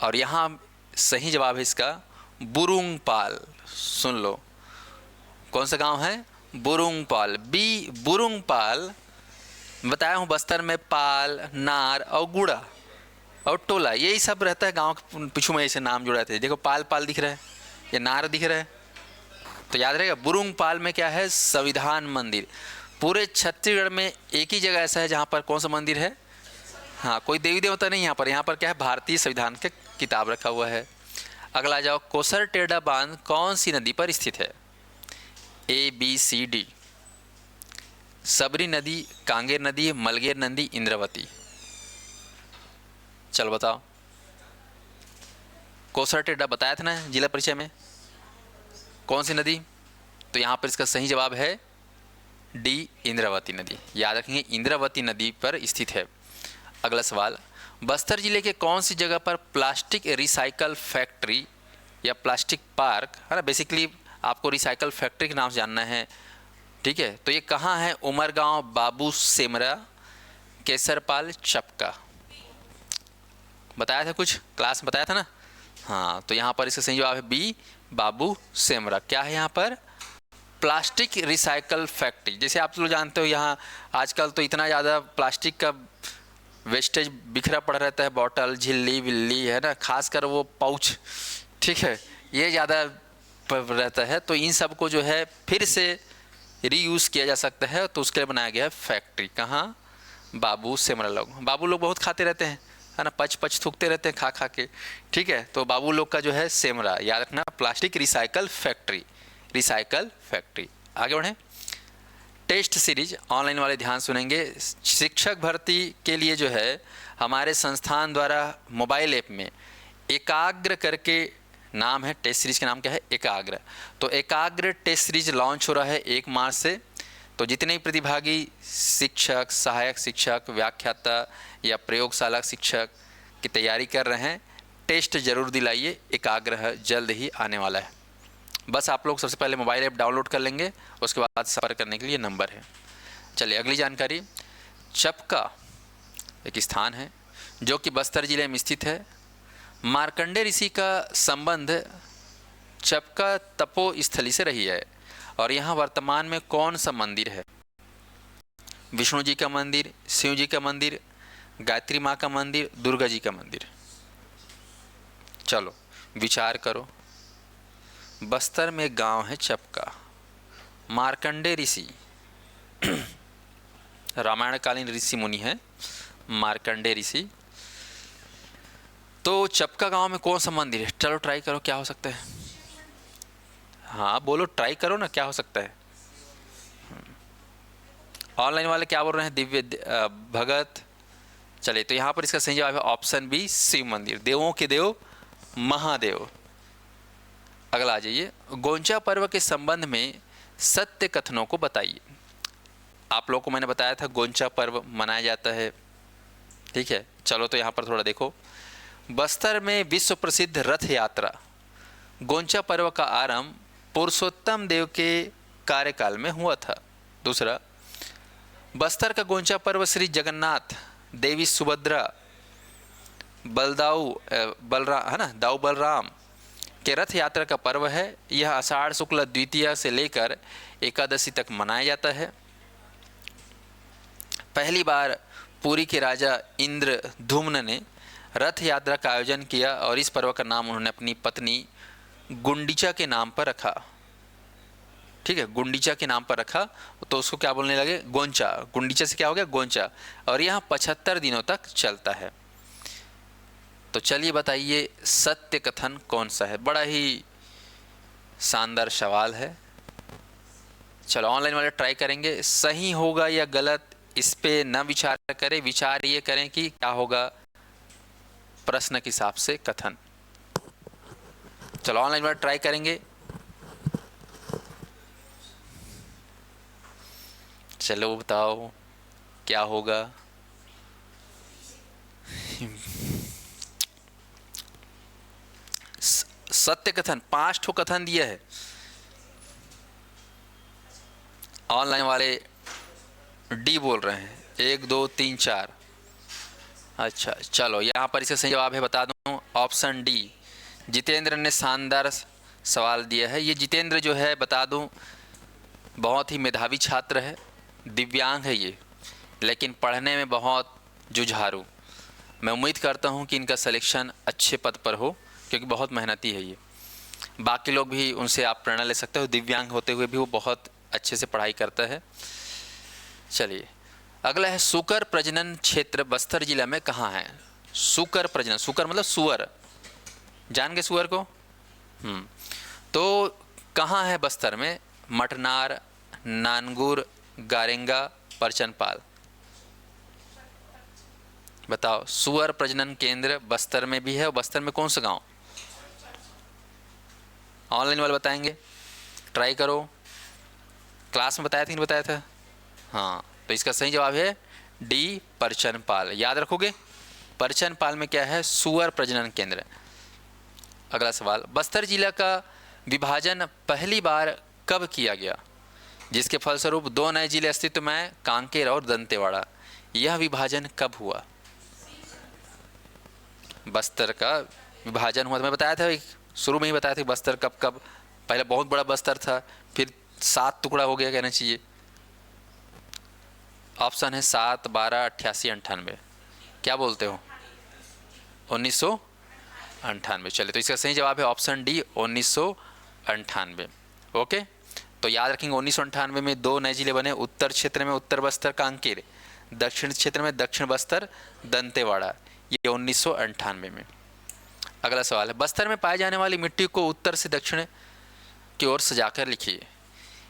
और यहाँ सही जवाब है इसका बुरुंगपाल। सुन लो, कौन सा गांव है? बुरुंगपाल। बुरुंगपाल बताया हूँ, बस्तर में पाल, नार और गुड़ा और टोला, यही सब रहता है गांव के पीछू में। ऐसे नाम जुड़े रहते हैं। देखो पाल पाल दिख रहा है, ये नार दिख रहा है, तो याद रहेगा बुरुंगपाल में क्या है? संविधान मंदिर। पूरे छत्तीसगढ़ में एक ही जगह ऐसा है जहाँ पर कौन सा मंदिर है? हाँ, कोई देवी देवता नहीं यहाँ पर। यहाँ पर क्या है? भारतीय संविधान का किताब रखा हुआ है। अगला जाओ, कोसर टेढ़ा बांध कौन सी नदी पर स्थित है? ABCD। सबरी नदी, कांगेर नदी, मलगेर नदी, इंद्रावती। चलो बताओ। कोसर टेढ़ा बताया था ना जिला परिचय में, कौन सी नदी? तो यहाँ पर इसका सही जवाब है डी, इंद्रावती नदी। याद रखेंगे, इंद्रावती नदी पर स्थित है। अगला सवाल, बस्तर जिले के कौन सी जगह पर प्लास्टिक रिसाइकल फैक्ट्री या प्लास्टिक पार्क है ना, बेसिकली आपको रिसाइकल फैक्ट्री के नाम से जानना है। ठीक है, तो ये कहाँ है? उमरगांव, बाबू सेमरा, केसरपाल, चपका। बताया था कुछ क्लास में, बताया था ना। हाँ, तो यहाँ पर इसका सही जवाब है बी, बाबू सेमरा। क्या है यहाँ पर? Plastic recycle factory. जैसे आप लोग जानते हो, यहाँ आजकल तो इतना ज़्यादा प्लास्टिक का वेस्टेज बिखरा पड़ा रहता है, बॉटल, झिल्ली विल्ली है ना, खासकर वो पाउच, ठीक है, ये ज़्यादा रहता है। तो इन सब को जो है फिर से रीयूज़ किया जा सकता है, तो उसके लिए बनाया गया है फैक्ट्री। कहाँ? बाबू सेमरा लोग। बाबू लोग बहुत खाते रहते हैं, है ना, पच पच थूकते रहते हैं खा खा के। ठीक है, तो बाबू लोग का जो है सेमरा, याद रखना, plastic recycle factory, recycle factory. आगे बढ़ें। टेस्ट सीरीज ऑनलाइन वाले ध्यान सुनेंगे। शिक्षक भर्ती के लिए जो है हमारे संस्थान द्वारा मोबाइल ऐप में एकाग्र करके नाम है टेस्ट सीरीज का नाम क्या है, एकाग्र। तो एकाग्र टेस्ट सीरीज लॉन्च हो रहा है 1 मार्च से। तो जितने भी प्रतिभागी शिक्षक, सहायक शिक्षक, व्याख्याता या प्रयोगशाला शिक्षक की तैयारी कर रहे हैं, टेस्ट जरूर दिलाइए, एकाग्र जल्द ही आने वाला है। बस आप लोग सबसे पहले मोबाइल ऐप डाउनलोड कर लेंगे, उसके बाद संपर्क करने के लिए नंबर है। चलिए अगली जानकारी। चपका एक स्थान है जो कि बस्तर जिले में स्थित है। मार्कंडे ऋषि का संबंध चपका तपो स्थली से रही है और यहाँ वर्तमान में कौन सा मंदिर है? विष्णु जी का मंदिर, शिव जी का मंदिर, गायत्री माँ का मंदिर, दुर्गा जी का मंदिर। चलो विचार करो। बस्तर में गांव है चपका, मार्कंडे ऋषि रामायणकालीन ऋषि मुनि है मार्कंडे ऋषि। तो चपका गांव में कौन सा मंदिर है? चलो ट्राई करो, क्या हो सकता है? हाँ बोलो, ट्राई करो ना, क्या हो सकता है? ऑनलाइन वाले क्या बोल रहे हैं? दिव्य भगत। चलिए तो यहाँ पर इसका सही जवाब है ऑप्शन बी, शिव मंदिर, देवों के देव महादेव। अगला आ जाइए। गोंचा पर्व के संबंध में सत्य कथनों को बताइए। आप लोगों को मैंने बताया था गोंचा पर्व मनाया जाता है, ठीक है। चलो तो यहाँ पर थोड़ा देखो। बस्तर में विश्व प्रसिद्ध रथ यात्रा गोंचा पर्व का आरंभ पुरुषोत्तम देव के कार्यकाल में हुआ था। दूसरा, बस्तर का गोंचा पर्व श्री जगन्नाथ, देवी सुभद्रा, बलराम है ना, दाऊ बलराम के रथ यात्रा का पर्व है। यह आषाढ़ शुक्ल द्वितीया से लेकर एकादशी तक मनाया जाता है। पहली बार पुरी के राजा इंद्रधुम्न ने रथ यात्रा का आयोजन किया और इस पर्व का नाम उन्होंने अपनी पत्नी गुंडीचा के नाम पर रखा। ठीक है, गुंडीचा के नाम पर रखा तो उसको क्या बोलने लगे? गोंचा। गुंडीचा से क्या हो गया? गोंचा। और यहाँ 75 दिनों तक चलता है। तो चलिए बताइए सत्य कथन कौन सा है? बड़ा ही शानदार सवाल है। चलो ऑनलाइन वाले ट्राई करेंगे, सही होगा या गलत इस पे न विचार करें, विचार ये करें कि क्या होगा प्रश्न के हिसाब से कथन। चलो ऑनलाइन वाले ट्राई करेंगे। चलो बताओ क्या होगा। सत्य कथन 5 ठो कथन दिया है। ऑनलाइन वाले डी बोल रहे हैं, 1 2 3 4। अच्छा चलो यहाँ पर इसका सही जवाब है, बता दूं, ऑप्शन डी। जितेंद्र ने शानदार सवाल दिया है। ये जितेंद्र जो है बता दूं बहुत ही मेधावी छात्र है, दिव्यांग है ये, लेकिन पढ़ने में बहुत जुझारू। मैं उम्मीद करता हूँ कि इनका सिलेक्शन अच्छे पद पर हो क्योंकि बहुत मेहनती है ये। बाकी लोग भी उनसे आप प्रेरणा ले सकते हो, दिव्यांग होते हुए भी वो बहुत अच्छे से पढ़ाई करता है। चलिए अगला है, सुकर प्रजनन क्षेत्र बस्तर जिला में कहाँ है? सुकर प्रजनन, सुकर मतलब सुअर, जान गए सुअर को? तो कहाँ है बस्तर में? मटनार, नानगुर, गारेंगा, परचनपाल। बताओ, सुअर प्रजनन केंद्र बस्तर में भी है और बस्तर में कौन सा गांव? ऑनलाइन वाले बताएंगे, ट्राई करो। क्लास में बताया था कि नहीं बताया था? हाँ, तो इसका सही जवाब है डी, परचनपाल। याद रखोगे, परचनपाल में क्या है? सुअर प्रजनन केंद्र। अगला सवाल, बस्तर जिला का विभाजन पहली बार कब किया गया जिसके फलस्वरूप 2 नए जिले अस्तित्व में, कांकेर और दंतेवाड़ा? यह विभाजन कब हुआ? बस्तर का विभाजन हुआ, तो मैं बताया था शुरू में ही बताया था बस्तर कब कब, पहले बहुत बड़ा बस्तर था, फिर 7 टुकड़ा हो गया कहना चाहिए। ऑप्शन है 7, 12, 88, 98। क्या बोलते हो? 1998। चलिए तो इसका सही जवाब है ऑप्शन डी, 1998। ओके, तो याद रखेंगे 1998 में 2 नए जिले बने। उत्तर क्षेत्र में उत्तर बस्तर कांकेर, दक्षिण क्षेत्र में दक्षिण बस्तर दंतेवाड़ा, ये 1998 में। अगला सवाल है, बस्तर में पाए जाने वाली मिट्टी को उत्तर से दक्षिण की ओर सजाकर लिखिए।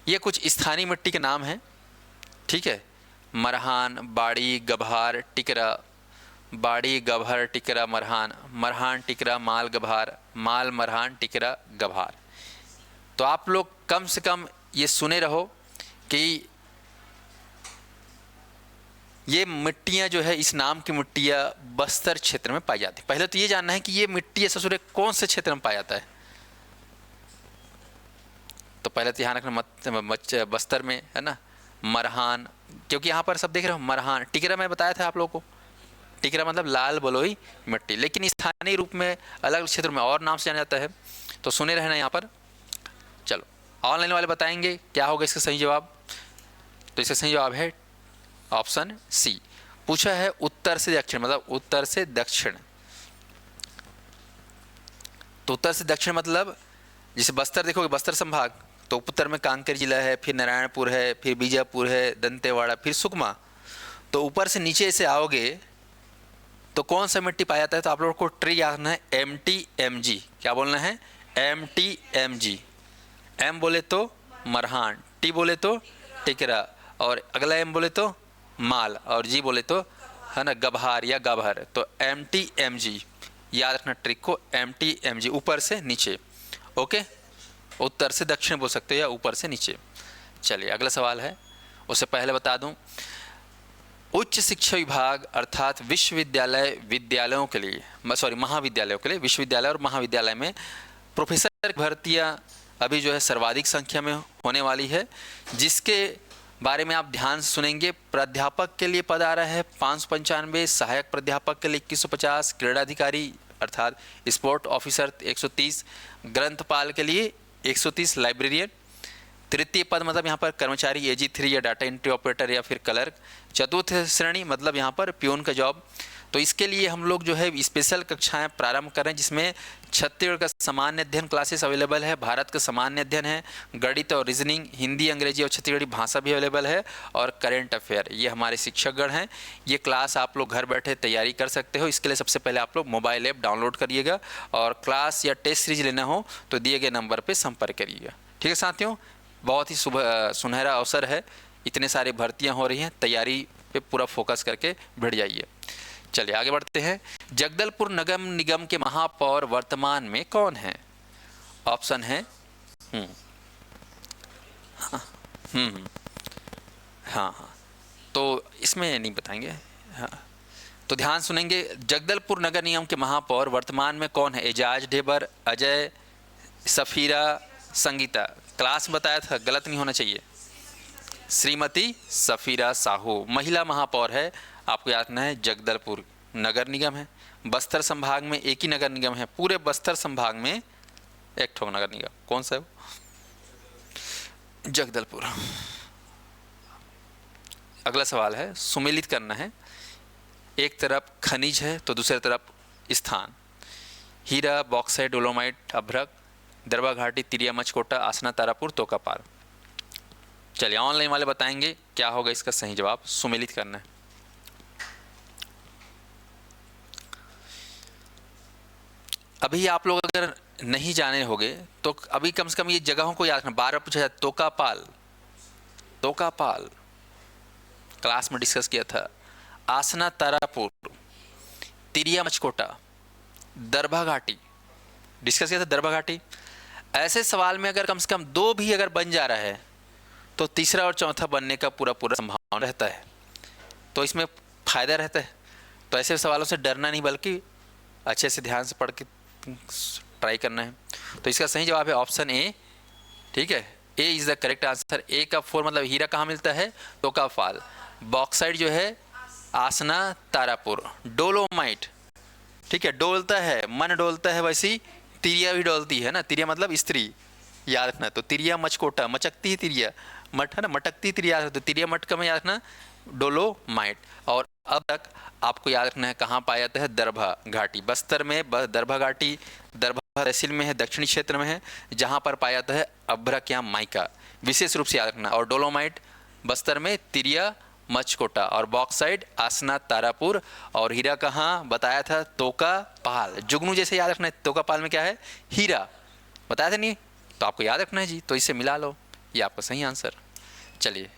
ये कुछ स्थानीय मिट्टी के नाम हैं, ठीक है? मरहान, बाड़ी, गभार, टिकरा, बाड़ी गभार टिकरा मरहान, मरहान टिकरा माल गभार, माल मरहान टिकरा गभार। तो आप लोग कम से कम ये सुने रहो कि ये मिट्टियाँ जो है, इस नाम की मिट्टियाँ बस्तर क्षेत्र में पाई जाती है। पहले तो ये जानना है कि ये मिट्टी ससुरे कौन से क्षेत्र में पाया जाता है। तो पहले तो ध्यान रखना बस्तर में है ना, मरहान, क्योंकि यहाँ पर सब देख रहे हो मरहान। टिकरा मैं बताया था आप लोगों को, टिकरा मतलब लाल बलुई मिट्टी, लेकिन स्थानीय रूप में अलग क्षेत्र में और नाम से जाना जाता है। तो सुने रहना यहाँ पर। चलो ऑनलाइन वाले बताएंगे क्या होगा इसका सही जवाब। तो इसका सही जवाब है ऑप्शन सी। पूछा है उत्तर से दक्षिण, मतलब उत्तर से दक्षिण। तो उत्तर से दक्षिण मतलब जैसे बस्तर देखोगे, बस्तर संभाग, तो उत्तर में कांकेर जिला है, फिर नारायणपुर है, फिर बीजापुर है, दंतेवाड़ा, फिर सुकमा। तो ऊपर से नीचे से आओगे तो कौन सा मिट्टी पाया जाता है। तो आप लोगों को ट्री याद रखना है, MTMG। क्या बोलना है, MTMG। M बोले तो मरहान, T बोले तो टिकरा, और अगला M बोले तो माल, और G बोले तो है ना गभार या गभर। तो MTMG याद रखना ट्रिक को, MTMG ऊपर से नीचे। ओके, उत्तर से दक्षिण बोल सकते हो या ऊपर से नीचे। चलिए अगला सवाल है, उससे पहले बता दूं, उच्च शिक्षा विभाग अर्थात विश्वविद्यालय विद्यालयों के लिए, महाविद्यालयों के लिए, विश्वविद्यालय और महाविद्यालय में प्रोफेसर भर्तियां अभी जो है सर्वाधिक संख्या में होने वाली है, जिसके बारे में आप ध्यान से सुनेंगे। प्राध्यापक के लिए पद आ रहा है 595, सहायक प्राध्यापक के लिए 2150, क्रीड़ा अधिकारी अर्थात स्पोर्ट ऑफिसर 130, ग्रंथपाल के लिए 130, लाइब्रेरियन। तृतीय पद मतलब यहाँ पर कर्मचारी AG3 या डाटा एंट्री ऑपरेटर या फिर क्लर्क। चतुर्थ श्रेणी मतलब यहाँ पर प्यून का जॉब। तो इसके लिए हम लोग जो है स्पेशल कक्षाएं प्रारंभ कर रहे हैं, जिसमें छत्तीसगढ़ का सामान्य अध्ययन क्लासेस अवेलेबल है, भारत का सामान्य अध्ययन है, गणित और रीजनिंग, हिंदी अंग्रेजी और छत्तीसगढ़ी भाषा भी अवेलेबल है, और करेंट अफेयर। ये हमारे शिक्षकगण हैं। ये क्लास आप लोग घर बैठे तैयारी कर सकते हो। इसके लिए सबसे पहले आप लोग मोबाइल ऐप डाउनलोड करिएगा, और क्लास या टेस्ट सीरीज लेना हो तो दिए गए नंबर पर संपर्क करिएगा। ठीक है साथियों, बहुत ही सुनहरा अवसर है, इतने सारी भर्तियाँ हो रही हैं, तैयारी पे पूरा फोकस करके भिड़ जाइए। चलिए आगे बढ़ते हैं। जगदलपुर नगर निगम के महापौर वर्तमान में कौन है। ऑप्शन है हाँ, तो इसमें नहीं बताएंगे। हाँ, तो ध्यान सुनेंगे। जगदलपुर नगर निगम के महापौर वर्तमान में कौन है। एजाज ढेबर, अजय, सफीरा, संगीता। क्लास बताया था, गलत नहीं होना चाहिए। श्रीमती सफीरा साहू महिला महापौर है। आपको याद रखना है जगदलपुर नगर निगम है, बस्तर संभाग में एक ही नगर निगम है, पूरे बस्तर संभाग में एक ठो नगर निगम। कौन सा है वो, जगदलपुर। अगला सवाल है, सुमेलित करना है। एक तरफ खनिज है तो दूसरी तरफ स्थान। हीरा, बॉक्साइट, डोलोमाइट, अभ्रक, दरबा घाटी, तिरिया मचकोटा, आसना तारापुर, तोकापाल। चलिए ऑनलाइन वाले बताएंगे क्या होगा इसका सही जवाब। सुमेलित करना है। अभी आप लोग अगर नहीं जाने होंगे तो अभी कम से कम ये जगहों को याद रखना। 12 पूछा जाए, तोकापाल, तोकापाल क्लास में डिस्कस किया था। आसना तारापुर, तिरिया मचकोटा, दरभा घाटी डिस्कस किया था, दरभा घाटी। ऐसे सवाल में अगर कम से कम 2 भी अगर बन जा रहा है तो तीसरा और चौथा बनने का पूरा संभावना रहता है, तो इसमें फ़ायदा रहता है। तो ऐसे सवालों से डरना नहीं, बल्कि अच्छे से ध्यान से पढ़ के ट्राई करना है। तो इसका सही जवाब है ऑप्शन ए। ठीक है, A is the correct answer. A का 4 मतलब हीरा कहाँ मिलता है, तोकापाल। बॉक्साइट जो है आसना तारापुर। डोलोमाइट, ठीक है, डोलता है, मन डोलता है, वैसी तिरिया भी डोलती है ना, तिरिया मतलब स्त्री, याद रखना। तो तिरिया मचकोटा, मचकती है तिरिया, मठ है ना, मटकती तिरिया, याद रखना। तो तिरिया मटका में याद रखना डोलोमाइट। और अब तक आपको याद रखना है कहाँ पाया जाता है, दरभा घाटी। बस्तर में दरभा घाटी, दरभा तहसील में है, दक्षिणी क्षेत्र में है, जहाँ पर पाया जाता है अभ्रक या माइका, विशेष रूप से याद रखना। और डोलोमाइट बस्तर में तिरिया मचकोटा, और बॉक्साइट आसना तारापुर, और हीरा कहाँ बताया था, तोकापाल। जुगनू जैसे याद रखना है, तोकापाल में क्या है, हीरा बताया था नहीं, तो आपको याद रखना है जी। तो इसे मिला लो, ये आपका सही आंसर। चलिए,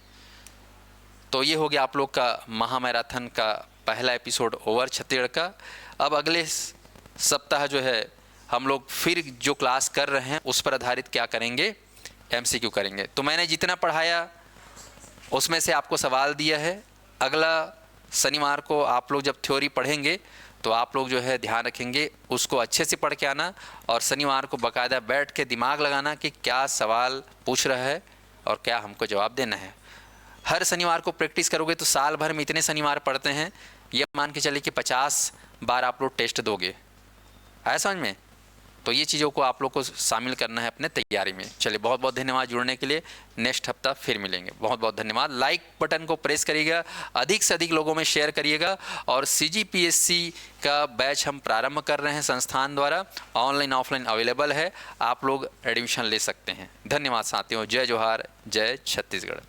तो ये हो गया आप लोग का महा मैराथन का पहला एपिसोड ओवर छत्तीसगढ़ का। अब अगले सप्ताह जो है हम लोग फिर जो क्लास कर रहे हैं उस पर आधारित क्या करेंगे, MCQ करेंगे। तो मैंने जितना पढ़ाया उसमें से आपको सवाल दिया है। अगला शनिवार को आप लोग जब थ्योरी पढ़ेंगे तो आप लोग जो है ध्यान रखेंगे, उसको अच्छे से पढ़ के आना और शनिवार को बाकायदा बैठ के दिमाग लगाना कि क्या सवाल पूछ रहा है और क्या हमको जवाब देना है। हर शनिवार को प्रैक्टिस करोगे तो साल भर में इतने शनिवार पढ़ते हैं, ये मान के चलिए कि 50 बार आप लोग टेस्ट दोगे। आया समझ में? तो ये चीज़ों को आप लोग को शामिल करना है अपने तैयारी में। चलिए, बहुत बहुत धन्यवाद जुड़ने के लिए। नेक्स्ट हफ्ता फिर मिलेंगे। बहुत बहुत धन्यवाद। लाइक बटन को प्रेस करिएगा, अधिक से अधिक लोगों में शेयर करिएगा। और CGPSC का बैच हम प्रारंभ कर रहे हैं संस्थान द्वारा, ऑनलाइन ऑफलाइन अवेलेबल है, आप लोग एडमिशन ले सकते हैं। धन्यवाद साथियों। जय जोहार, जय छत्तीसगढ़।